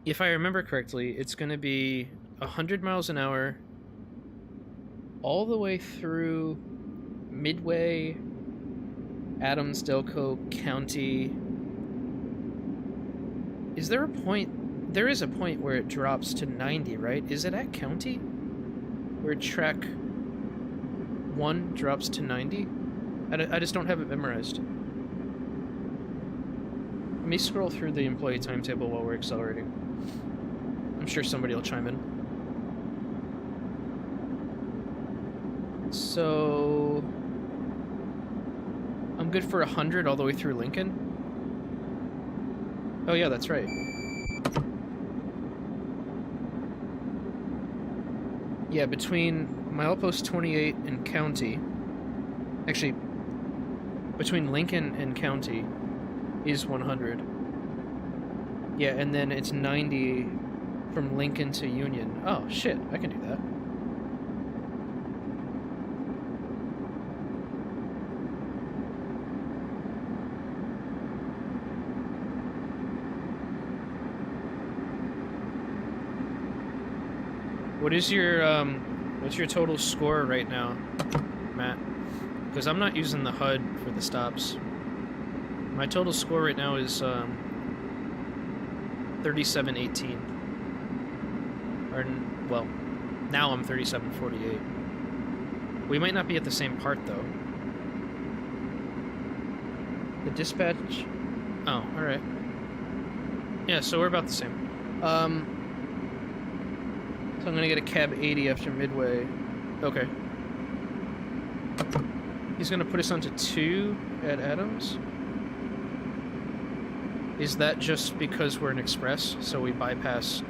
Speaker 1: if I remember correctly, it's going to be 100 miles an hour all the way through Midway, Adams, Delco, County. Is there a point? There is a point where it drops to 90, right? Is it at County? Where track 1 drops to 90? I just don't have it memorized. Let me scroll through the employee timetable while we're accelerating. I'm sure somebody will chime in. So... I'm good for 100 all the way through Lincoln? Oh yeah, that's right. Yeah, between milepost 28 and County... Actually, between Lincoln and County is 100. Yeah, and then it's 90 from Lincoln to Union. Oh, shit, I can do that. What's your total score right now, Matt? Because I'm not using the HUD for the stops. My total score right now is 37.18. Or, well, now I'm 37.48. We might not be at the same part, though. The dispatch... Oh, alright. Yeah, so we're about the same. So I'm gonna get a cab 80 after Midway. Okay. He's gonna put us onto 2 at Adams. Is that just because we're an express, so we bypass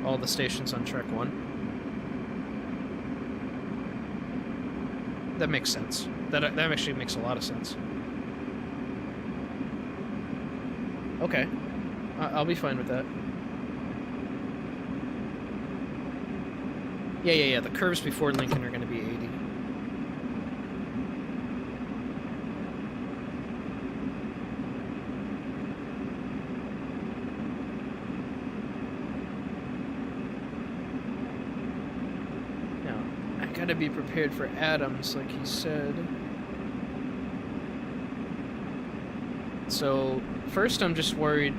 Speaker 1: all the stations on track 1? That makes sense. That actually makes a lot of sense. Okay. I'll be fine with that. Yeah. The curves before Lincoln are going to be 80. Now, I got to be prepared for Adams, like he said. So, first I'm just worried...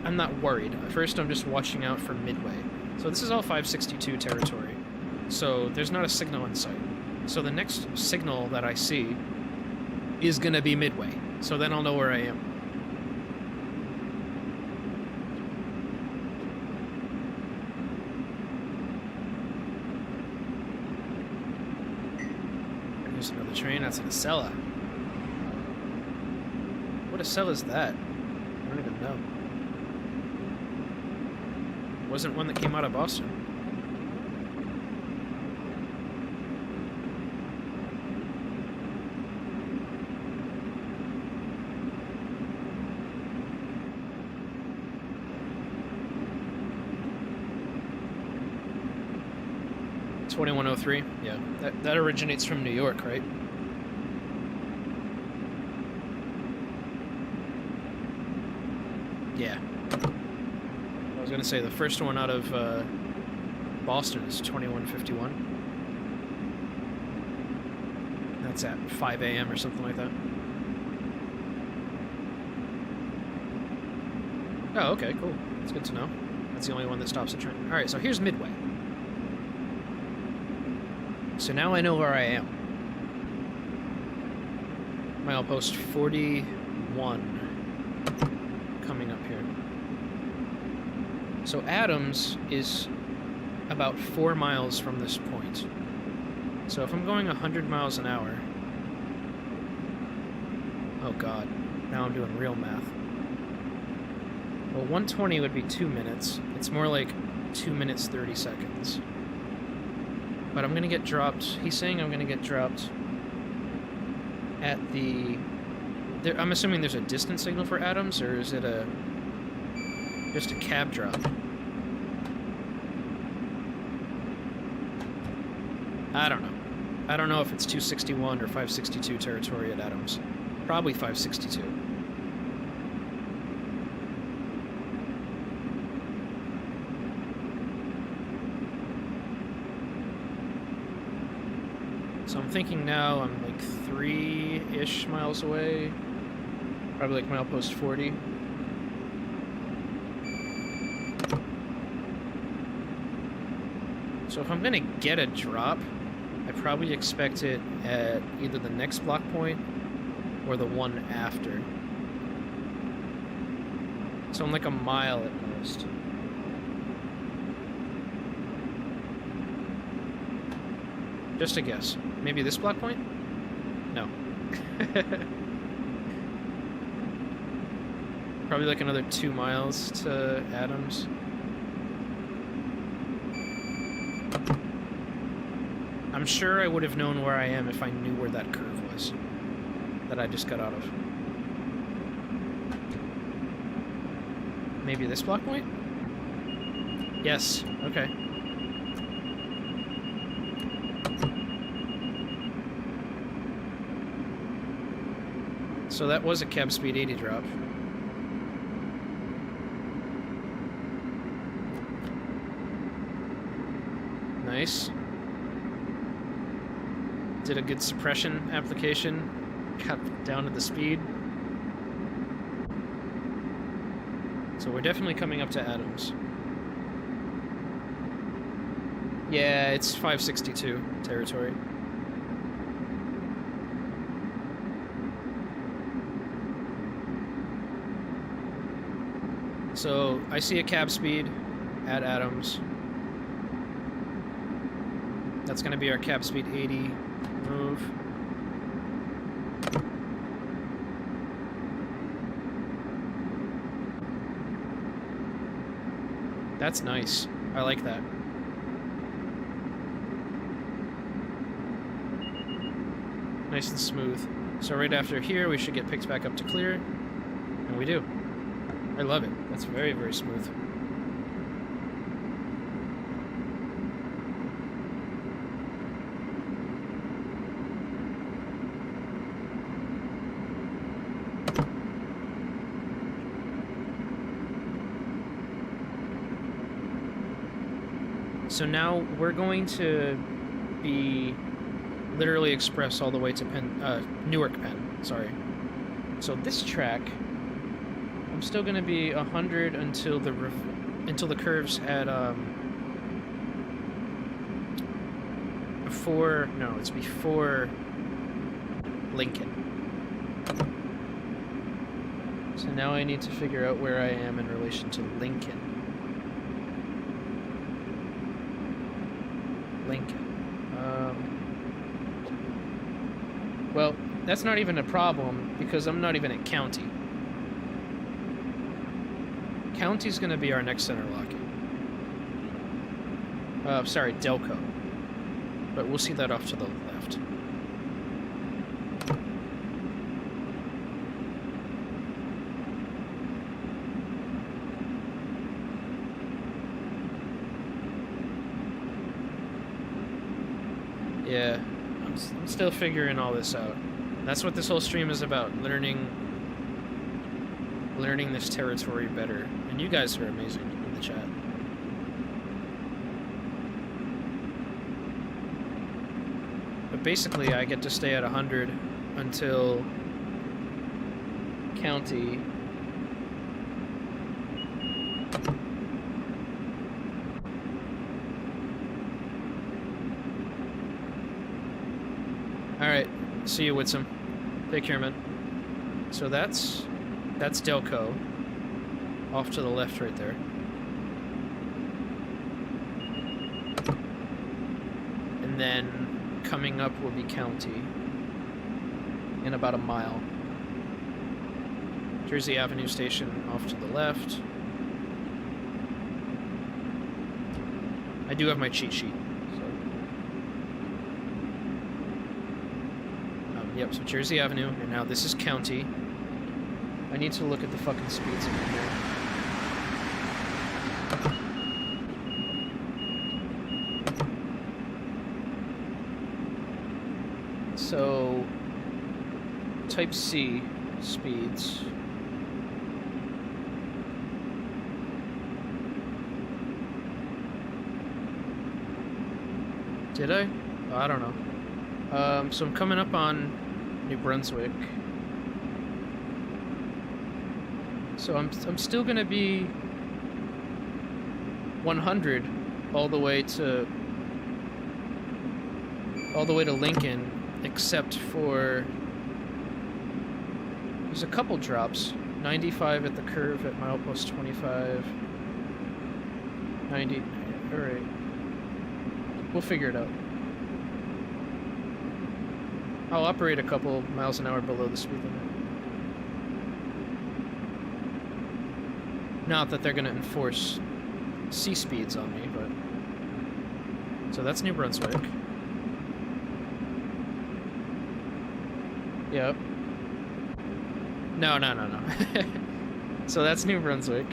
Speaker 1: I'm not worried. First I'm just watching out for Midway. So this is all 562 territory. So there's not a signal in sight. So the next signal that I see is going to be Midway. So then I'll know where I am. There's another train. That's an Acela. What Acela is that? I don't even know. Wasn't one that came out of Boston. It's 2103. Yeah, that originates from New York, right? Yeah. I was gonna say the first one out of Boston is 2151. That's at 5 a.m. or something like that. Oh, okay, cool. That's good to know. That's the only one that stops at Trenton. Alright, so here's Midway. So now I know where I am. Milepost 41 coming up here. So Adams is about 4 miles from this point. So if I'm going 100 miles an hour... Oh god, now I'm doing real math. Well, 120 would be 2 minutes. It's more like 2 minutes 30 seconds. But I'm gonna get dropped... He's saying I'm gonna get dropped at the... I'm assuming there's a distance signal for Adams, or is it just a cab drop? I don't know. I don't know if it's 261 or 562 territory at Adams. Probably 562. So I'm thinking now I'm like 3-ish miles away. Probably like milepost 40. So if I'm gonna get a drop, I probably expect it at either the next block point or the one after. So I'm like a mile at most. Just a guess. Maybe this block point? No. Probably like another 2 miles to Adams. I'm sure I would have known where I am if I knew where that curve was that I just got out of. Maybe this block point? Yes, okay. So that was a cab speed 80 drop. Nice. Did a good suppression application. Got down to the speed. So we're definitely coming up to Adams. Yeah, it's 562 territory. So I see a cab speed at Adams. That's going to be our cab speed 80 move. That's nice. I like that. Nice and smooth. So right after here, we should get picked back up to clear. And we do. I love it. That's very, very smooth. So now we're going to be literally express all the way to Newark, Penn. Sorry. So this track, I'm still going to be 100 until the curves at before Lincoln. So now I need to figure out where I am in relation to Lincoln. Well, that's not even a problem because I'm not even at County. County's going to be our next center locking. Sorry, Delco. But we'll see that off to the left. Yeah, I'm still figuring all this out. That's what this whole stream is about, learning this territory better. And you guys are amazing in the chat. But basically, I get to stay at 100 until County. Alright, see you, Whitsom. Take care, man. So that's Delco. Off to the left right there. And then coming up will be County. In about a mile. Jersey Avenue Station off to the left. I do have my cheat sheet. Yep, so Jersey Avenue, and now this is County. I need to look at the fucking speeds in here. So, Type C speeds. Did I? Oh, I don't know. So I'm coming up on New Brunswick. So I'm still gonna be 100 all the way to Lincoln, except for there's a couple drops. 95 at the curve at milepost 25. 90. All right. We'll figure it out. I'll operate a couple miles an hour below the speed limit. Not that they're going to enforce C speeds on me, but... So that's New Brunswick. Yep. No. So that's New Brunswick.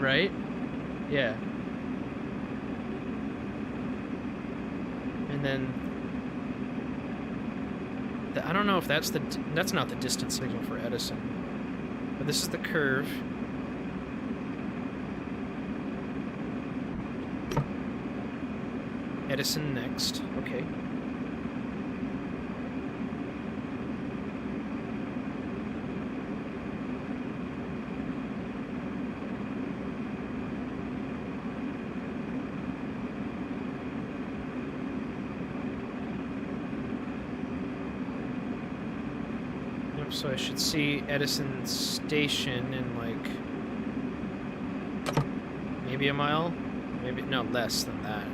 Speaker 1: Right? Yeah. And then... I don't know if that's not the distance signal for Edison. But this is the curve. Edison next. Okay. So I should see Edison Station in like maybe a mile, maybe no less than that.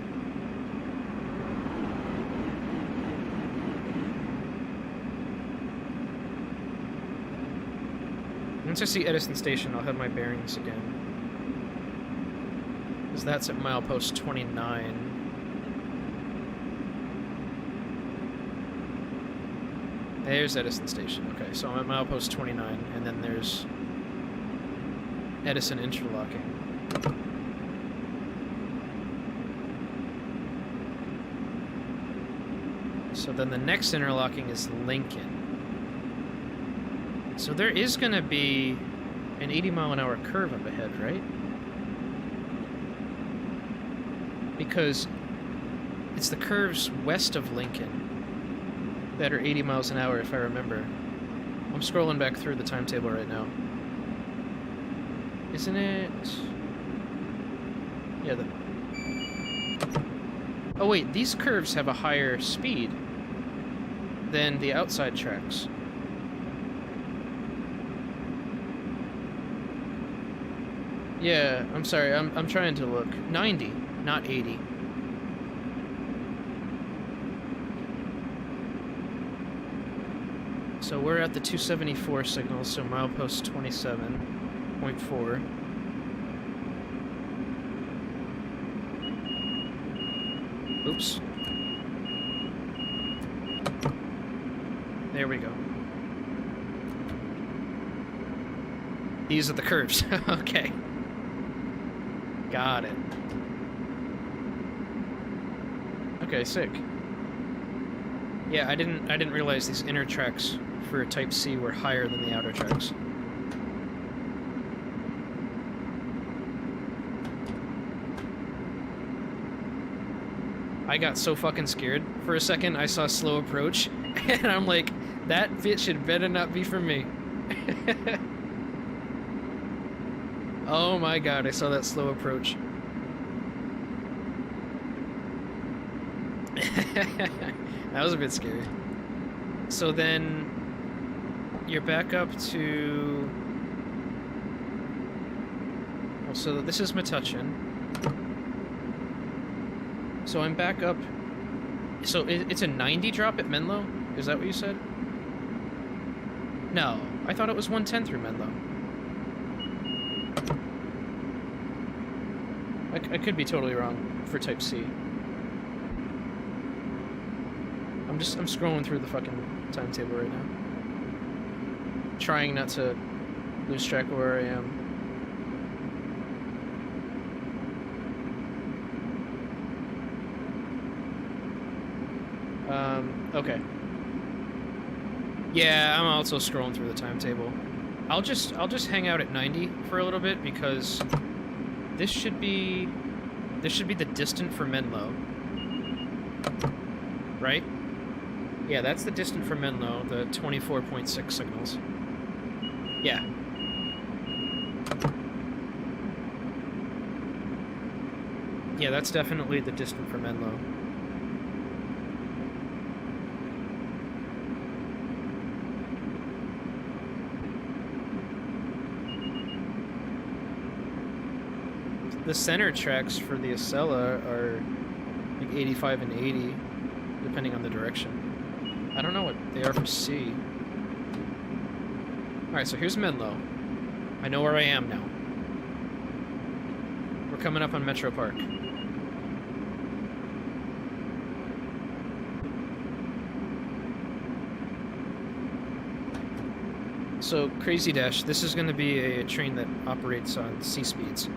Speaker 1: Once I see Edison Station, I'll have my bearings again. Because that's at milepost 29. There's Edison Station. Okay, so I'm at milepost 29, and then there's Edison interlocking. So then the next interlocking is Lincoln. So there is going to be an 80-mile-an-hour curve up ahead, right? Because it's the curves west of Lincoln that are 80 miles an hour, if I remember. I'm scrolling back through the timetable right now. Isn't it? Yeah, oh wait, these curves have a higher speed than the outside tracks. Yeah, I'm sorry, I'm trying to look. 90, not 80. So we're at the 274 signal, so milepost 27.4. Oops. There we go. These are the curves. Okay. Got it. Okay, sick. Yeah, I didn't realize these inner tracks for Type C were higher than the outer tracks. I got so fucking scared. For a second, I saw slow approach, and I'm like, that bitch had better not be for me. Oh my god, I saw that slow approach. That was a bit scary. So then you're back up to... Well, so this is Metuchen. So I'm back up... So it's a 90 drop at Menlo? Is that what you said? No, I thought it was 110 through Menlo. I could be totally wrong for Type C. I'm scrolling through the fucking timetable right now. Trying not to lose track of where I am. Okay. Yeah, I'm also scrolling through the timetable. I'll just hang out at 90 for a little bit because this should be the distant for Menlo. Right? Yeah, that's the distant for Menlo, the 24.6 signals. Yeah. Yeah, that's definitely the distant for Menlo. The center tracks for the Acela are like 85 and 80, depending on the direction. I don't know what they are for C. Alright, so here's Menlo. I know where I am now. We're coming up on Metro Park. So, Crazy Dash, this is going to be a train that operates on C speeds.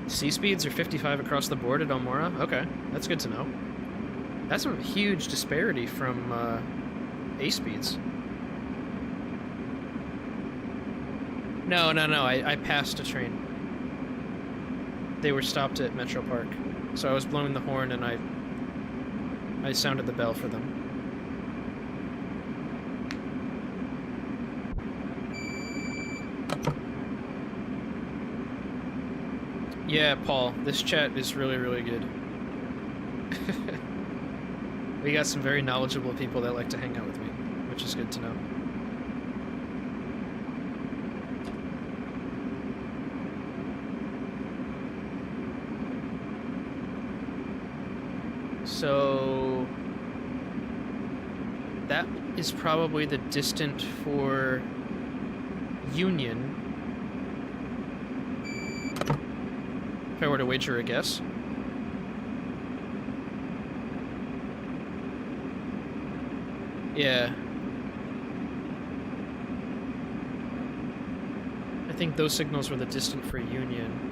Speaker 1: C speeds are 55 across the board at Elmora? Okay, that's good to know. That's a huge disparity from A speeds. No, I passed a train. They were stopped at Metro Park. So I was blowing the horn and I sounded the bell for them. Yeah, Paul, this chat is really, really good. We got some very knowledgeable people that like to hang out with me, which is good to know. So that is probably the distant for Union. If I were to wager a guess. Yeah. I think those signals were the distant for Union.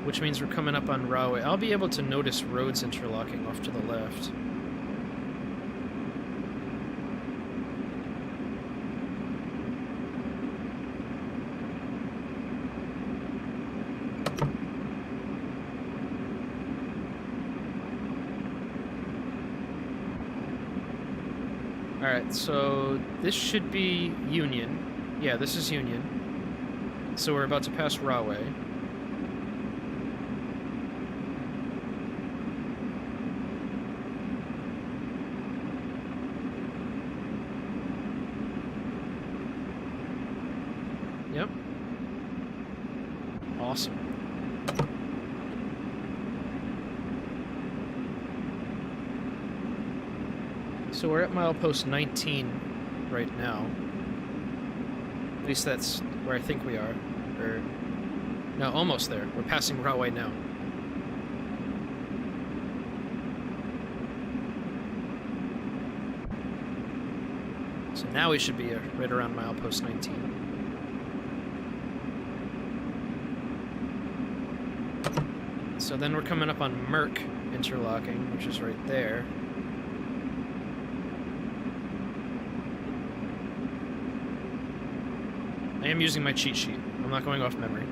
Speaker 1: Which means we're coming up on Rahway. I'll be able to notice roads interlocking off to the left. Alright, so this should be Union. Yeah, this is Union. So we're about to pass Rahway. Yep. Awesome. So we're at milepost 19 right now. At least that's where I think we are. Or no, almost there. We're passing Rahway now. So now we should be right around milepost 19. So then we're coming up on Merck interlocking, which is right there. I am using my cheat sheet. I'm not going off memory.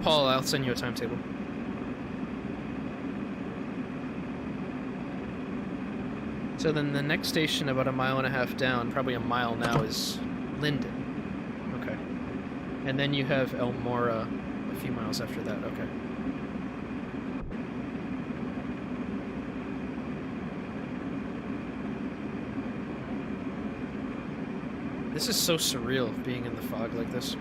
Speaker 1: Paul, I'll send you a timetable. So then the next station, about 1.5 miles down, probably a mile now, is Linden. Okay. And then you have Elmora a few miles after that. Okay. This is so surreal, being in the fog like this.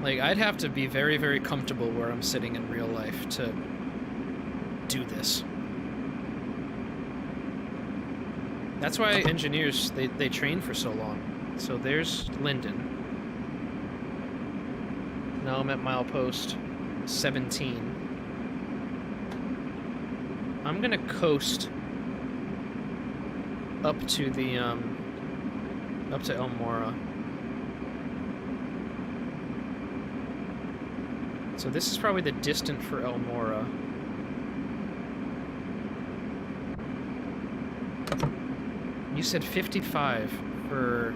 Speaker 1: Like, I'd have to be very, very comfortable where I'm sitting in real life to do this. That's why engineers, they train for so long. So there's Linden. Now I'm at milepost 17. I'm gonna coast up to the, up to Elmora. So this is probably the distant for Elmora. You said 55 for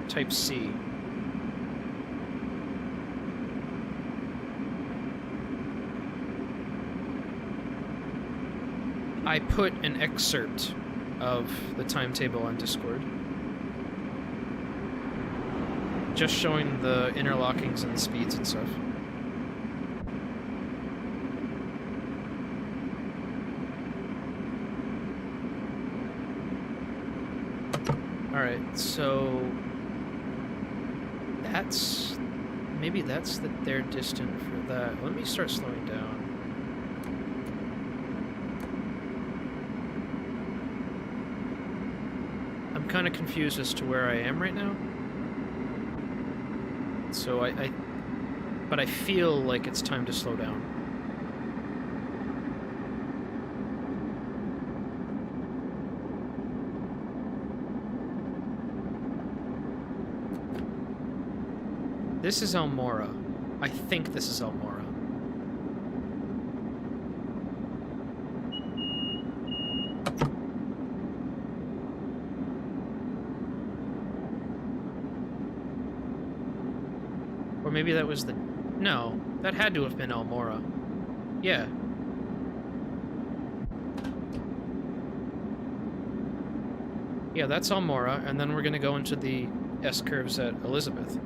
Speaker 1: Type C. I put an excerpt of the timetable on Discord. Just showing the interlockings and the speeds and stuff. Alright, so that's... maybe that's their distant for that. Let me start slowing down. I'm kind of confused as to where I am right now. So but I feel like it's time to slow down. This is Elmora. I think this is Elmora. Or maybe that was the... no, that had to have been Elmora. Yeah. Yeah, that's Elmora, and then we're gonna go into the S-curves at Elizabeth.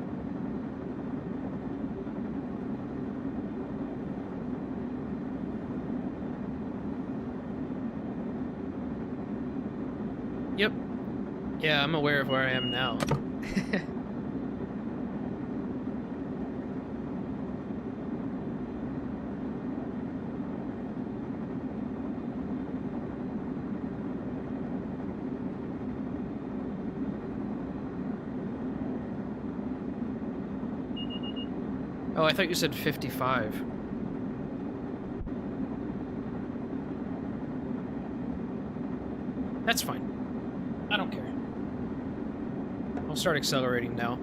Speaker 1: Yeah, I'm aware of where I am now. Oh, I thought you said 55. That's fine. I don't care. I'll start accelerating now.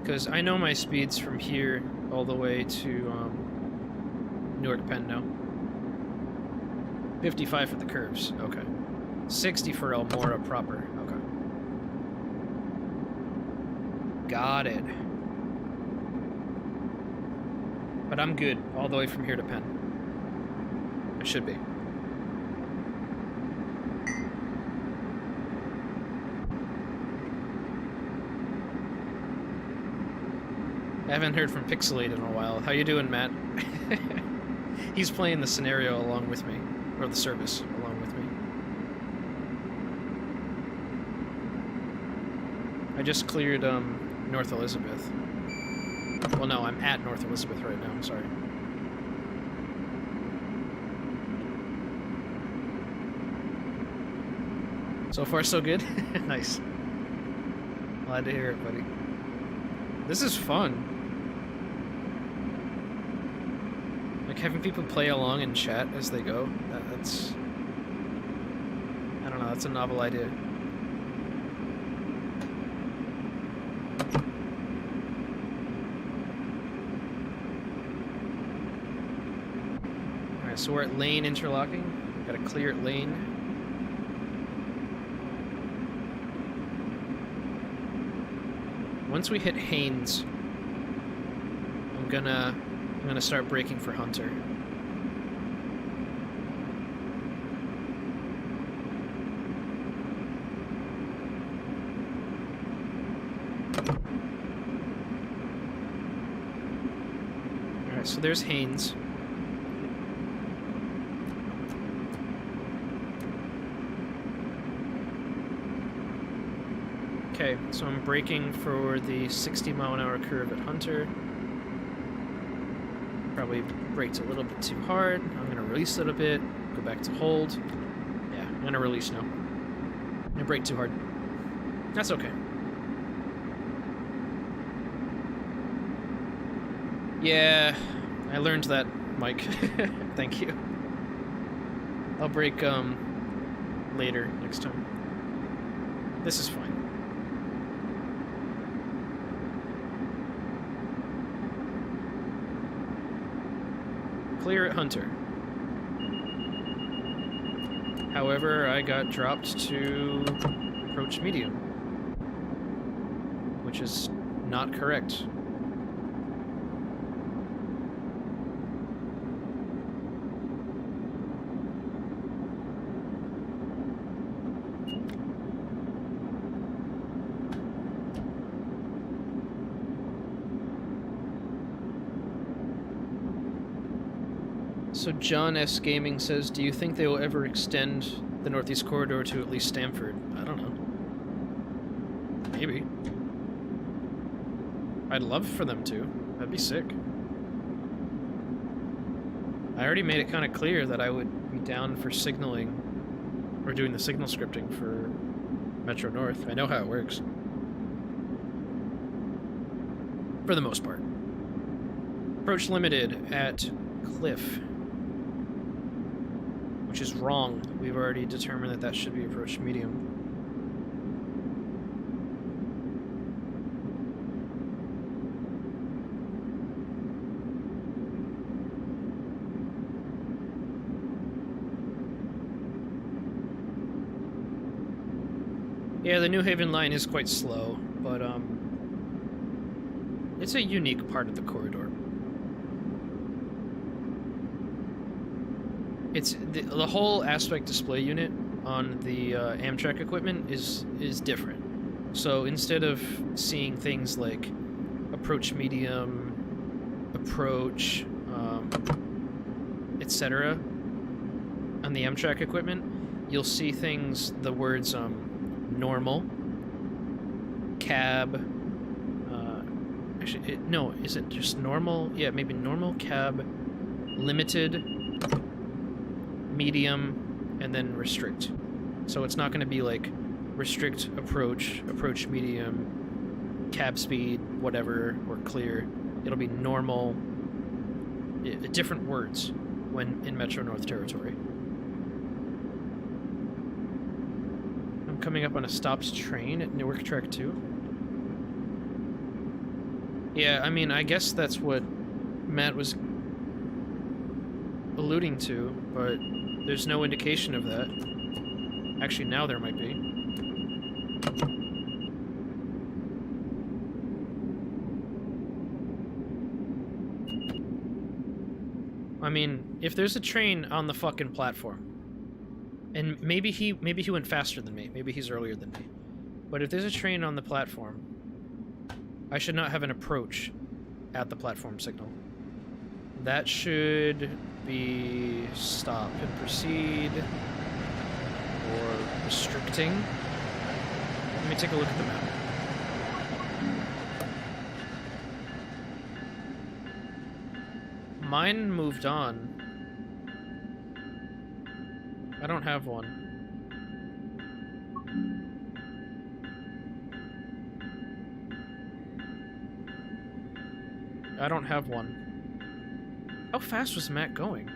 Speaker 1: Because I know my speeds from here all the way to Newark Penn now. 55 for the curves. Okay. 60 for Elmora proper. Okay. Got it. But I'm good all the way from here to Penn. I should be. I haven't heard from Pixelade in a while. How you doing, Matt? He's playing the scenario along with me. Or the service along with me. I just cleared North Elizabeth. Well, no, I'm at North Elizabeth right now. I'm sorry. So far, so good. Nice. Glad to hear it, buddy. This is fun. Like, having people play along and chat as they go, that's... I don't know, that's a novel idea. Alright, so we're at lane interlocking. Gotta clear it lane. Once we hit Haynes, I'm gonna start braking for Hunter. Alright, so there's Haynes. Okay, so I'm braking for the 60-mile-an-hour curve at Hunter. Probably braked a little bit too hard. I'm going to release it a bit, go back to hold. Yeah, I'm going to release now. I braked too hard. That's okay. Yeah, I learned that, Mike. Thank you. I'll brake later next time. This is fine. Clear at Hunter. However, I got dropped to approach medium, which is not correct. So John S. Gaming says, do you think they will ever extend the Northeast Corridor to at least Stamford? I don't know. Maybe. I'd love for them to. That'd be sick. I already made it kind of clear that I would be down for signaling, or doing the signal scripting for Metro North. I know how it works. For the most part. Approach limited at Cliff. Which is wrong. We've already determined that that should be approach medium. Yeah, the New Haven line is quite slow, but it's a unique part of the corridor. It's the whole aspect display unit on the Amtrak equipment is different. So instead of seeing things like approach medium, approach, etc. on the Amtrak equipment, you'll see things, the words normal, cab, actually, no, is it just normal? Yeah, maybe normal, cab, limited, medium, and then restrict. So it's not going to be like restrict approach, approach medium, cab speed, whatever, or clear. It'll be normal, different words when in Metro North territory. I'm coming up on a stopped train at Newark Track 2. Yeah, I mean, I guess that's what Matt was alluding to, but there's no indication of that. Actually, now there might be. I mean, if there's a train on the fucking platform, and maybe he went faster than me, maybe he's earlier than me, but if there's a train on the platform, I should not have an approach at the platform signal. That should be stop and proceed, or restricting. Let me take a look at the map. Mine moved on. I don't have one. I don't have one. How fast was Matt going?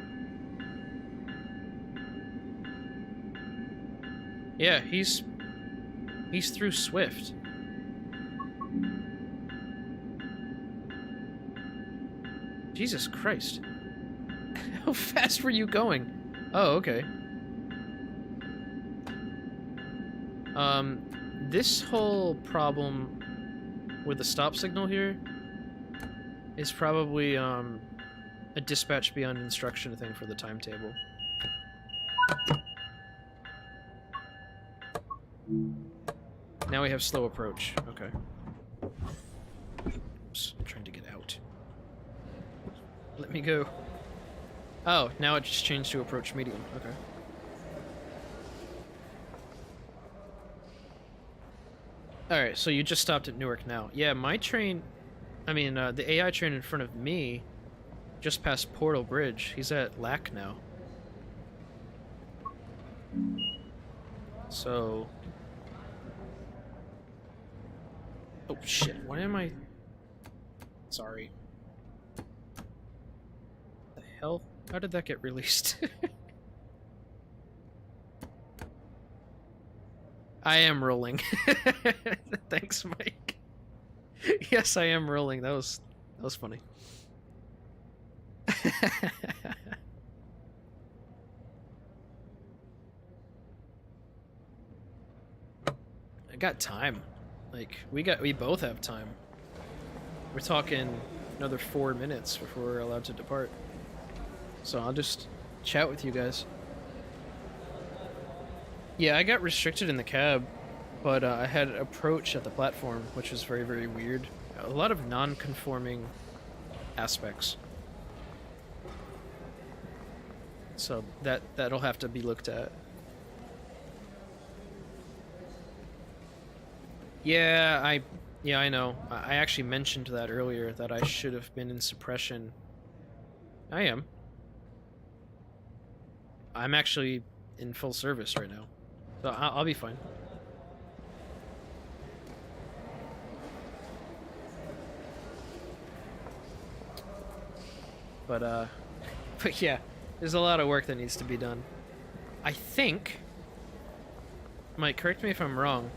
Speaker 1: Yeah, he's through Swift. Jesus Christ. How fast were you going? Oh, okay. This whole problem with the stop signal here is probably, a dispatch beyond instruction thing for the timetable. Now we have slow approach. Okay. Oops, I'm trying to get out. Let me go. Oh, now it just changed to approach medium. Okay. Alright, so you just stopped at Newark now. Yeah, my train... I mean, the AI train in front of me just passed Portal Bridge. He's at LAC now. So... Oh, shit. Why am I... Sorry. The hell? How did that get released? I am rolling. Thanks, Mike. Yes, I am rolling. That was funny. I got time. Like, we both have time. We're talking another 4 minutes before we're allowed to depart. So I'll just chat with you guys. Yeah, I got restricted in the cab, but I had approach at the platform, which was very, very weird. A lot of non-conforming aspects. So that'll have to be looked at. Yeah, I know. I actually mentioned that earlier, that I should have been in suppression. I am. I'm actually in full service right now. So I'll be fine. But yeah, there's a lot of work that needs to be done. I think, Mike, correct me if I'm wrong,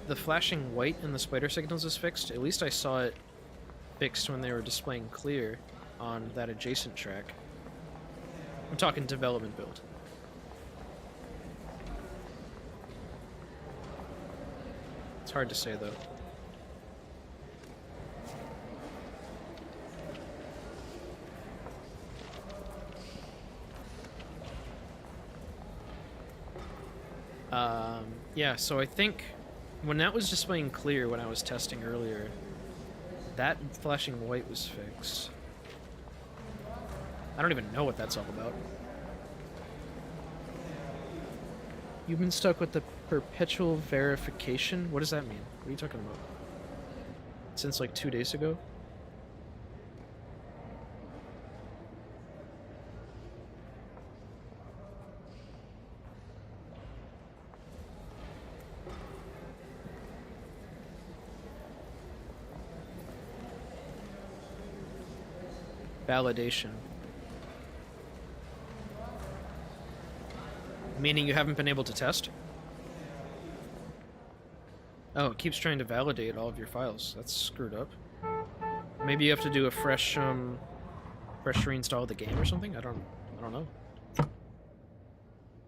Speaker 1: the flashing white in the spider signals is fixed. At least I saw it fixed when they were displaying clear on that adjacent track. I'm talking development build. It's hard to say, though. Yeah, so I think when that was displaying clear when I was testing earlier, that flashing white was fixed. I don't even know what that's all about. You've been stuck with the perpetual verification? What does that mean? What are you talking about? Since like 2 days ago? Validation. Meaning you haven't been able to test? Oh, it keeps trying to validate all of your files. That's screwed up. Maybe you have to do a fresh reinstall of the game or something? I don't know.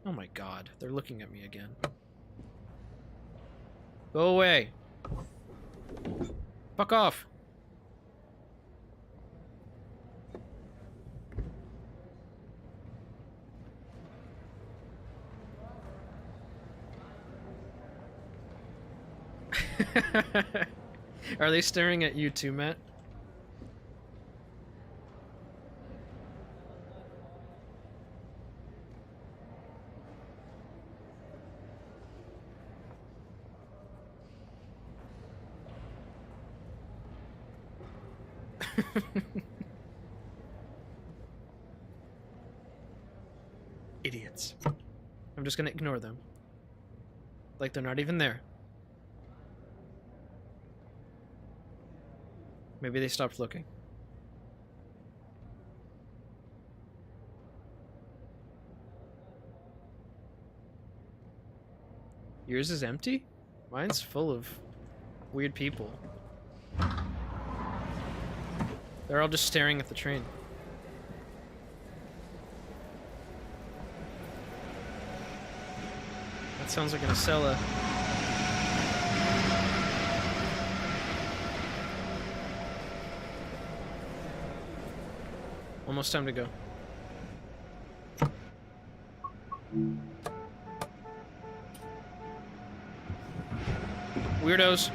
Speaker 1: Oh my god, they're looking at me again. Go away. Fuck off. Are they staring at you too, Matt? Idiots. I'm just gonna ignore them. Like they're not even there. Maybe they stopped looking. Yours is empty? Mine's full of weird people. They're all just staring at the train. That sounds like an Acela. Almost time to go. Weirdos.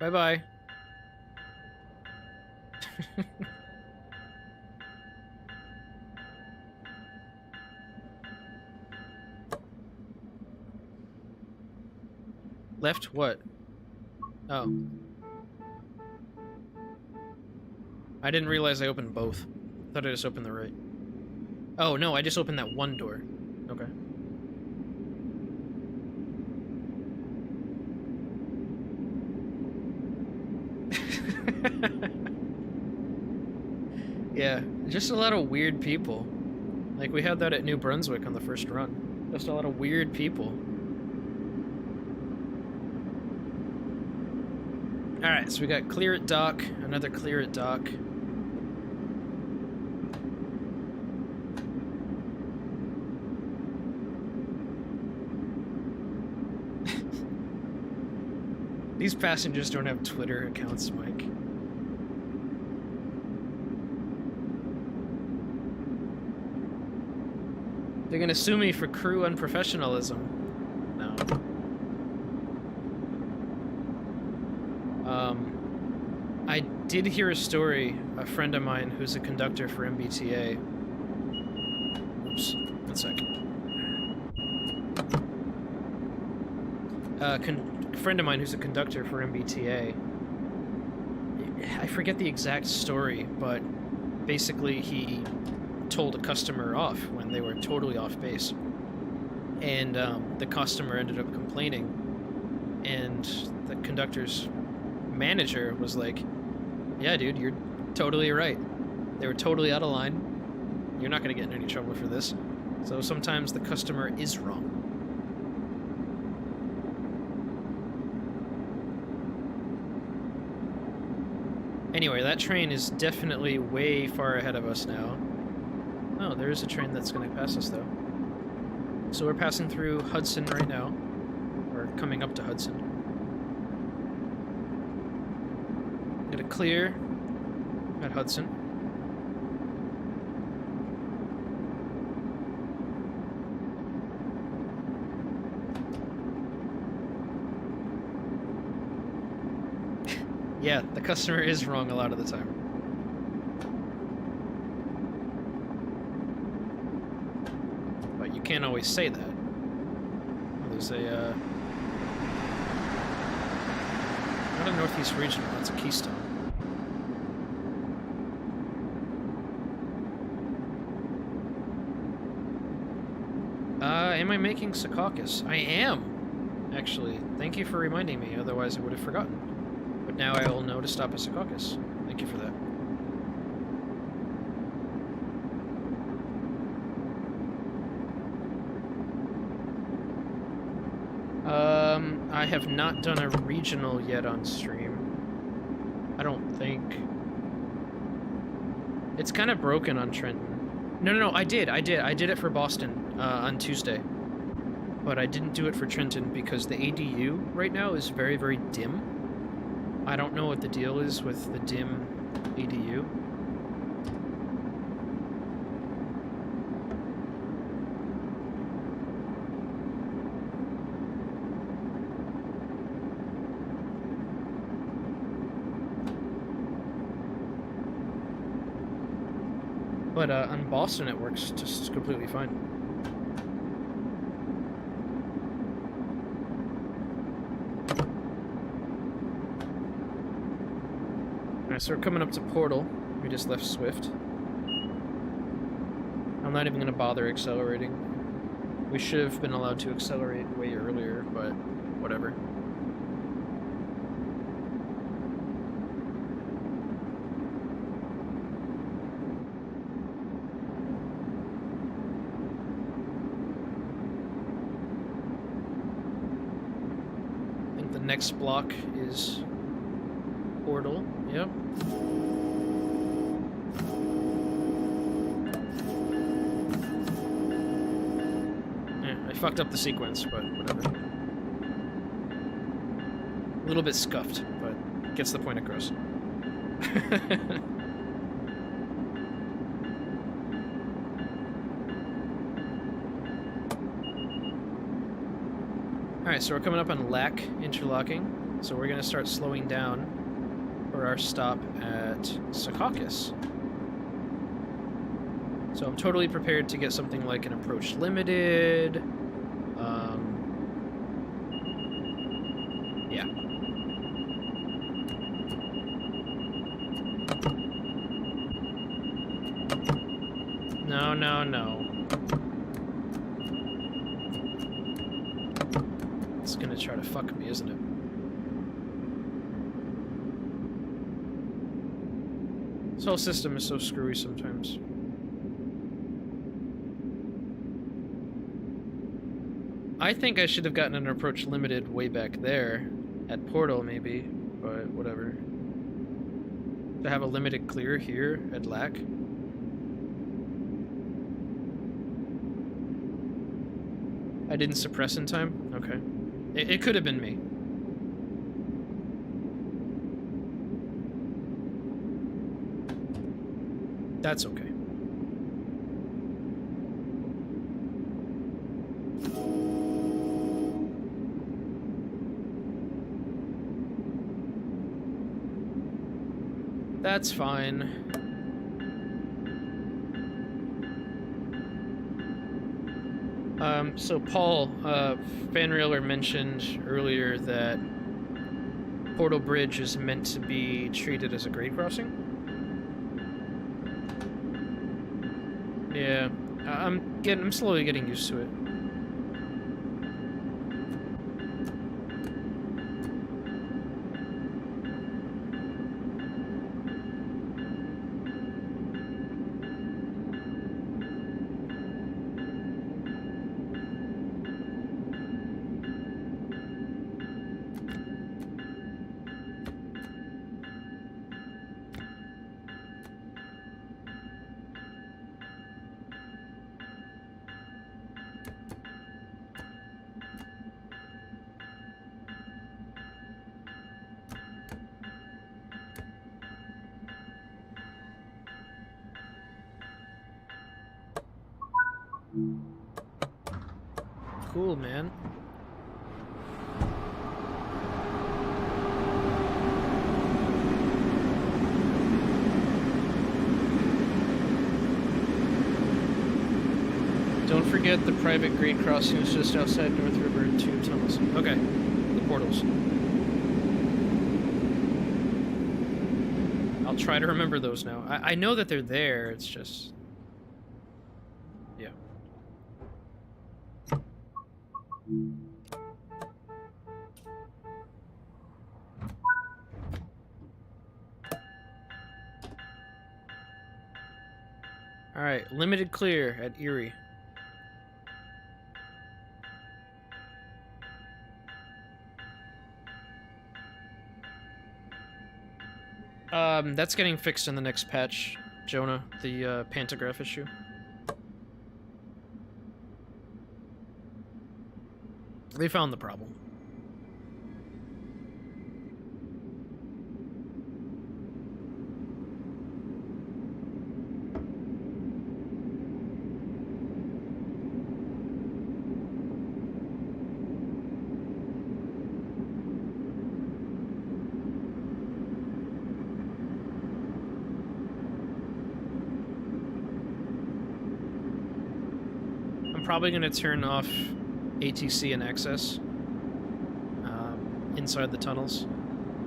Speaker 1: Bye-bye. Left what? Oh. I didn't realize I opened both. I thought I just opened the right. Oh, no, I just opened that one door. Okay. Yeah, just a lot of weird people. Like, we had that at New Brunswick on the first run. Just a lot of weird people. Alright, so we got clear at dock, another clear at dock. These passengers don't have Twitter accounts, Mike. They're gonna sue me for crew unprofessionalism. No. I did hear a story, a friend of mine who's a conductor for MBTA. Oops, 1 second. A friend of mine who's a conductor for MBTA. I forget the exact story, but basically he told a customer off when they were totally off base. And the customer ended up complaining, and the conductor's manager was like, yeah, dude, you're totally right. They were totally out of line. You're not going to get in any trouble for this. So sometimes the customer is wrong. Anyway, that train is definitely way far ahead of us now. Oh, there is a train that's going to pass us, though. So we're passing through Hudson right now. Or coming up to Hudson. clear at Hudson. Yeah, the customer is wrong a lot of the time. But you can't always say that. There's a, not a Northeast Regional, that's a Keystone. Am I making Secaucus? I am, actually. Thank you for reminding me, otherwise I would have forgotten. But now I will know to stop at Secaucus. Thank you for that. I have not done a regional yet on stream. I don't think. It's kind of broken on Trenton. No, I did it for Boston on Tuesday. But I didn't do it for Trenton because the ADU right now is very, very dim. I don't know what the deal is with the dim ADU. But on Boston it works just completely fine. Alright, so we're coming up to Portal. We just left Swift. I'm not even going to bother accelerating. We should have been allowed to accelerate way earlier, but whatever. I think the next block is Portal. Yep. I fucked up the sequence, but whatever. A little bit scuffed, but gets the point across. Alright, so we're coming up on Lac interlocking, so we're gonna start slowing down for our stop at Secaucus. So I'm totally prepared to get something like an approach limited. Yeah. No. It's gonna try to fuck me, isn't it? This whole system is so screwy sometimes. I think I should have gotten an approach limited way back there, at Portal maybe, but whatever. To have a limited clear here at Lac. I didn't suppress in time? Okay. It could have been me. That's okay. That's fine. So Paul, Fanrailer mentioned earlier that Portal Bridge is meant to be treated as a grade crossing. Yeah, I'm slowly getting used to it. cool, man. Don't forget the private grade crossing is just outside North River and 2 tunnels. Okay, the portals. I'll try to remember those now. I know that they're there, it's just... yeah. Alright, limited clear at Erie. That's getting fixed in the next patch, Jonah, the pantograph issue. They found the problem. Probably going to turn off ATC and access inside the tunnels,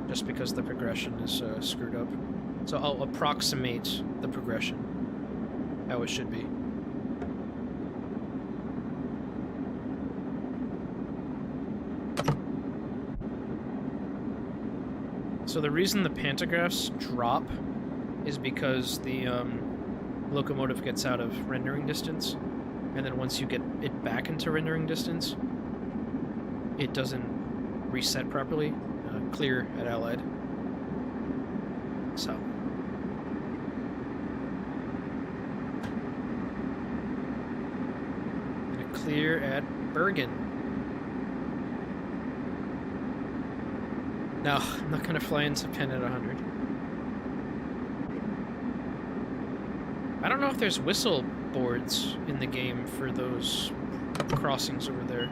Speaker 1: just because the progression is screwed up. So I'll approximate the progression, how it should be. So the reason the pantographs drop is because the locomotive gets out of rendering distance. And then once you get it back into rendering distance, it doesn't reset properly. Clear at Allied. So. And a clear at Bergen. No, I'm not going to fly into Penn at 100. I don't know if there's whistle boards in the game for those crossings over there.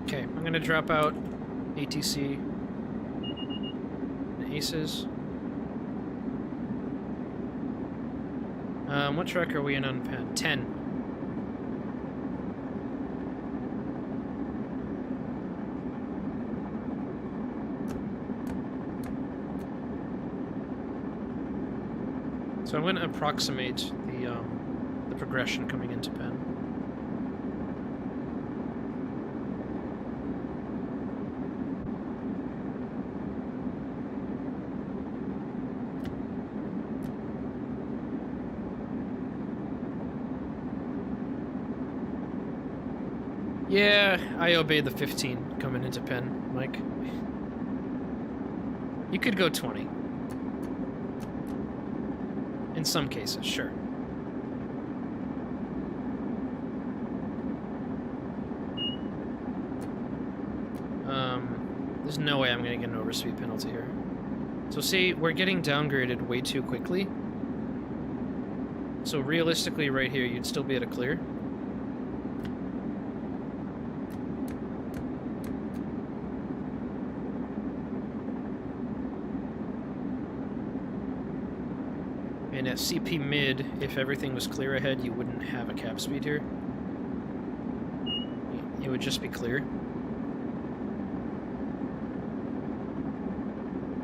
Speaker 1: I'm gonna drop out ATC and Aces. What track are we in on Penn? 10. So I'm gonna approximate the progression coming into Penn. Yeah, I obey the 15 coming into Penn, Mike. You could go 20. In some cases, sure. There's no way I'm gonna get an overspeed penalty here. So see, we're getting downgraded way too quickly. So realistically right here, you'd still be able to clear. And at CP mid, if everything was clear ahead, you wouldn't have a cap speed here. It would just be clear.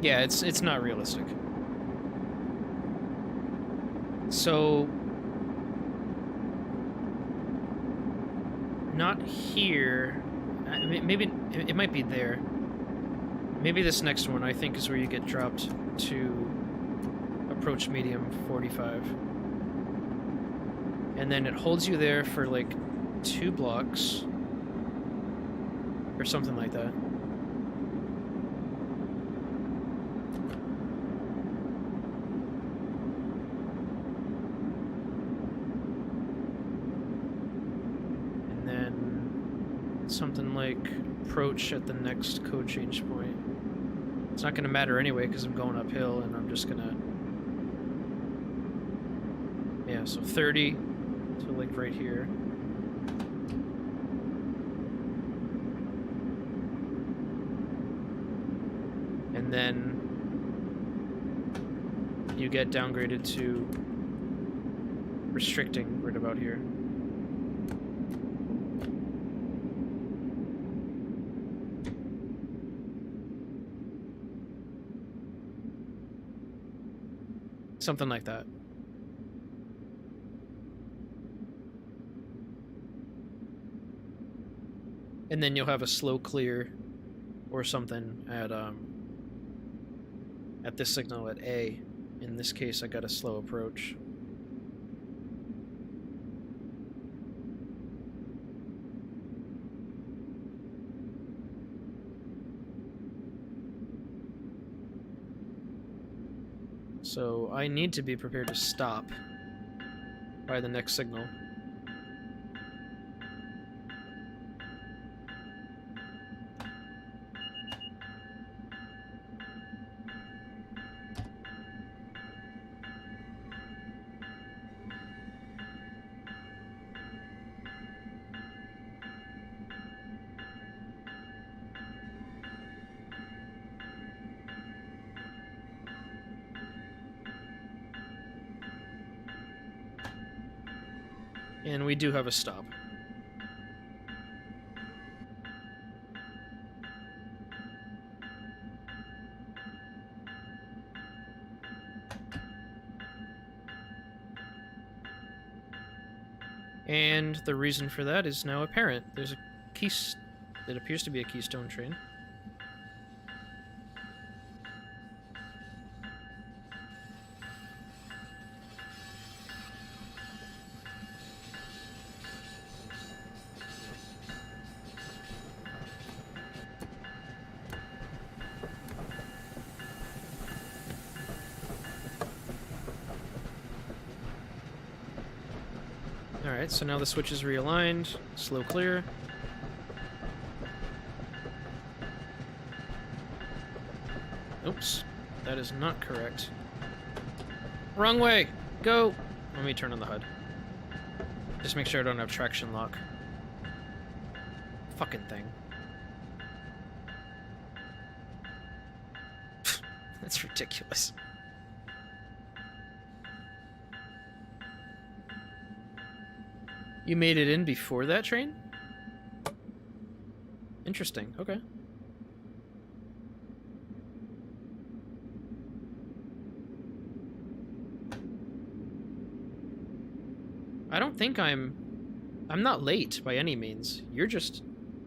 Speaker 1: Yeah, it's not realistic. So not here. Maybe it might be there. Maybe this next one I think is where you get dropped to approach medium 45. And then it holds you there for like 2 blocks. Or something like that. And then something like approach at the next code change point. It's not going to matter anyway because I'm going uphill and I'm just going to... Yeah, so 30 to like right here. And then you get downgraded to restricting right about here. Something like that. And then you'll have a slow clear or something at this signal at A. In this case, I got a slow approach. So I need to be prepared to stop by the next signal. And we do have a stop. And the reason for that is now apparent. There's a it appears to be a Keystone train. Alright, so now the switch is realigned. Slow clear. Oops, that is not correct. Wrong way! Go! Let me turn on the HUD. Just make sure I don't have traction lock. Fucking thing. That's ridiculous. You made it in before that train? Interesting, okay. I don't think I'm not late by any means. You're just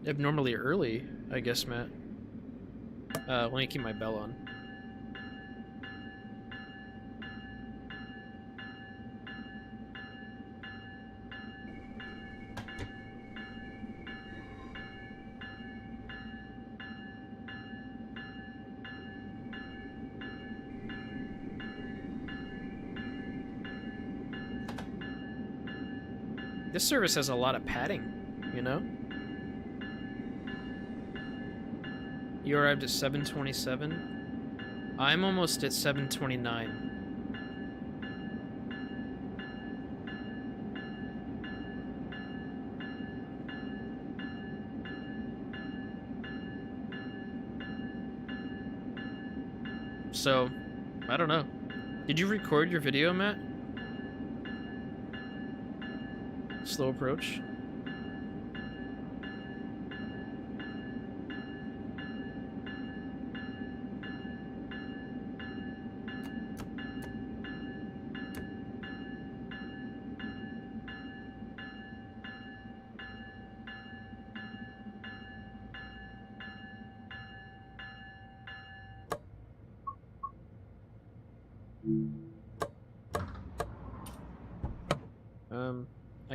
Speaker 1: abnormally early, I guess, Matt. Let me keep my bell on. This service has a lot of padding, you know? You arrived at 7:27. I'm almost at 7:29. So, I don't know. Did you record your video, Matt? Slow approach.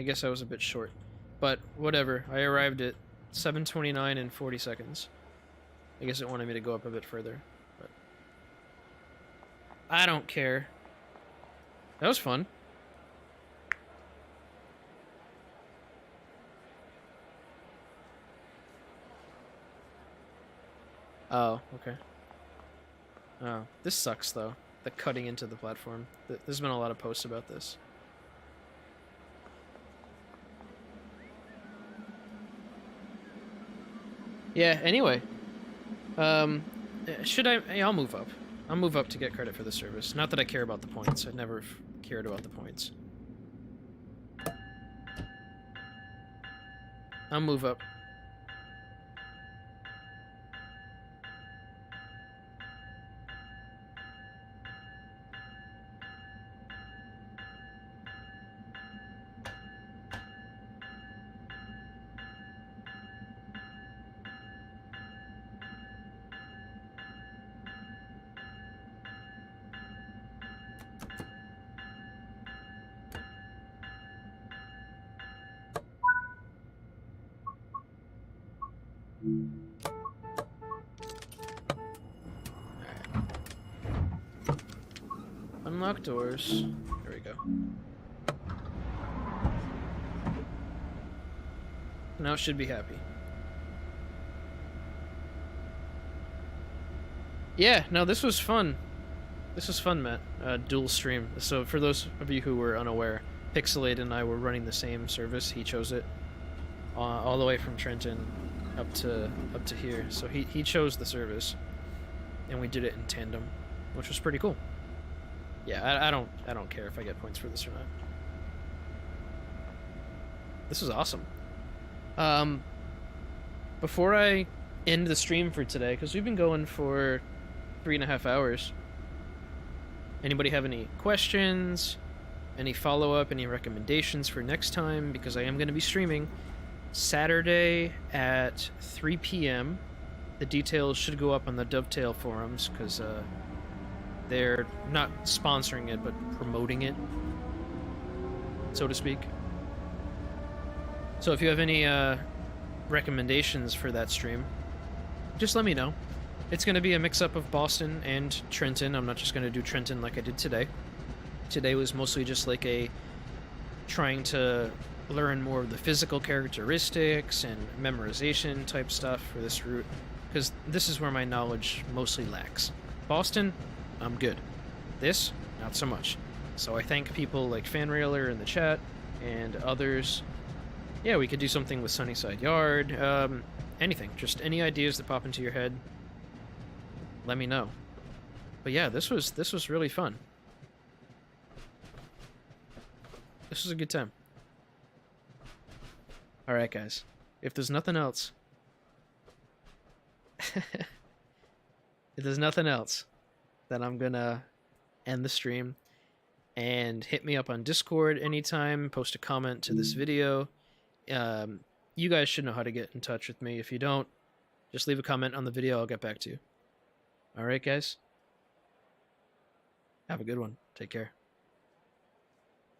Speaker 1: I guess I was a bit short. But whatever, I arrived at 7:29 and 40 seconds. I guess it wanted me to go up a bit further, but I don't care. That was fun. Oh, okay. Oh, this sucks though. The cutting into the platform. There's been a lot of posts about this. Yeah, anyway. Should I... I'll move up. I'll move up to get credit for the service. Not that I care about the points. I never cared about the points. I'll move up. Unlock doors. There we go. Now it should be happy. Yeah, no, this was fun. This was fun, Matt. Dual stream. So for those of you who were unaware, Pixelade and I were running the same service. He chose it all the way from Trenton up to here. So he chose the service, and we did it in tandem, which was pretty cool. Yeah, I don't care if I get points for this or not. This was awesome. Before I end the stream for today, because we've been going for 3.5 hours. Anybody have any questions? Any follow-up? Any recommendations for next time? Because I am going to be streaming Saturday at 3 p.m. The details should go up on the Dovetail forums, because they're not sponsoring it, but promoting it, so to speak. So if you have any recommendations for that stream, just let me know. It's going to be a mix-up of Boston and Trenton. I'm not just going to do Trenton like I did today. Today was mostly just like a trying to learn more of the physical characteristics and memorization type stuff for this route, because this is where my knowledge mostly lacks. Boston, I'm good. This, not so much. So I thank people like FanRailer in the chat and others. Yeah, we could do something with Sunnyside Yard. Anything. Just any ideas that pop into your head, let me know. But yeah, this was really fun. This was a good time. Alright, guys. If there's nothing else... if there's nothing else, then I'm gonna end the stream. And hit me up on Discord anytime. Post a comment to this video. You guys should know how to get in touch with me. If you don't, just leave a comment on the video. I'll get back to you. Alright, guys? Have a good one. Take care.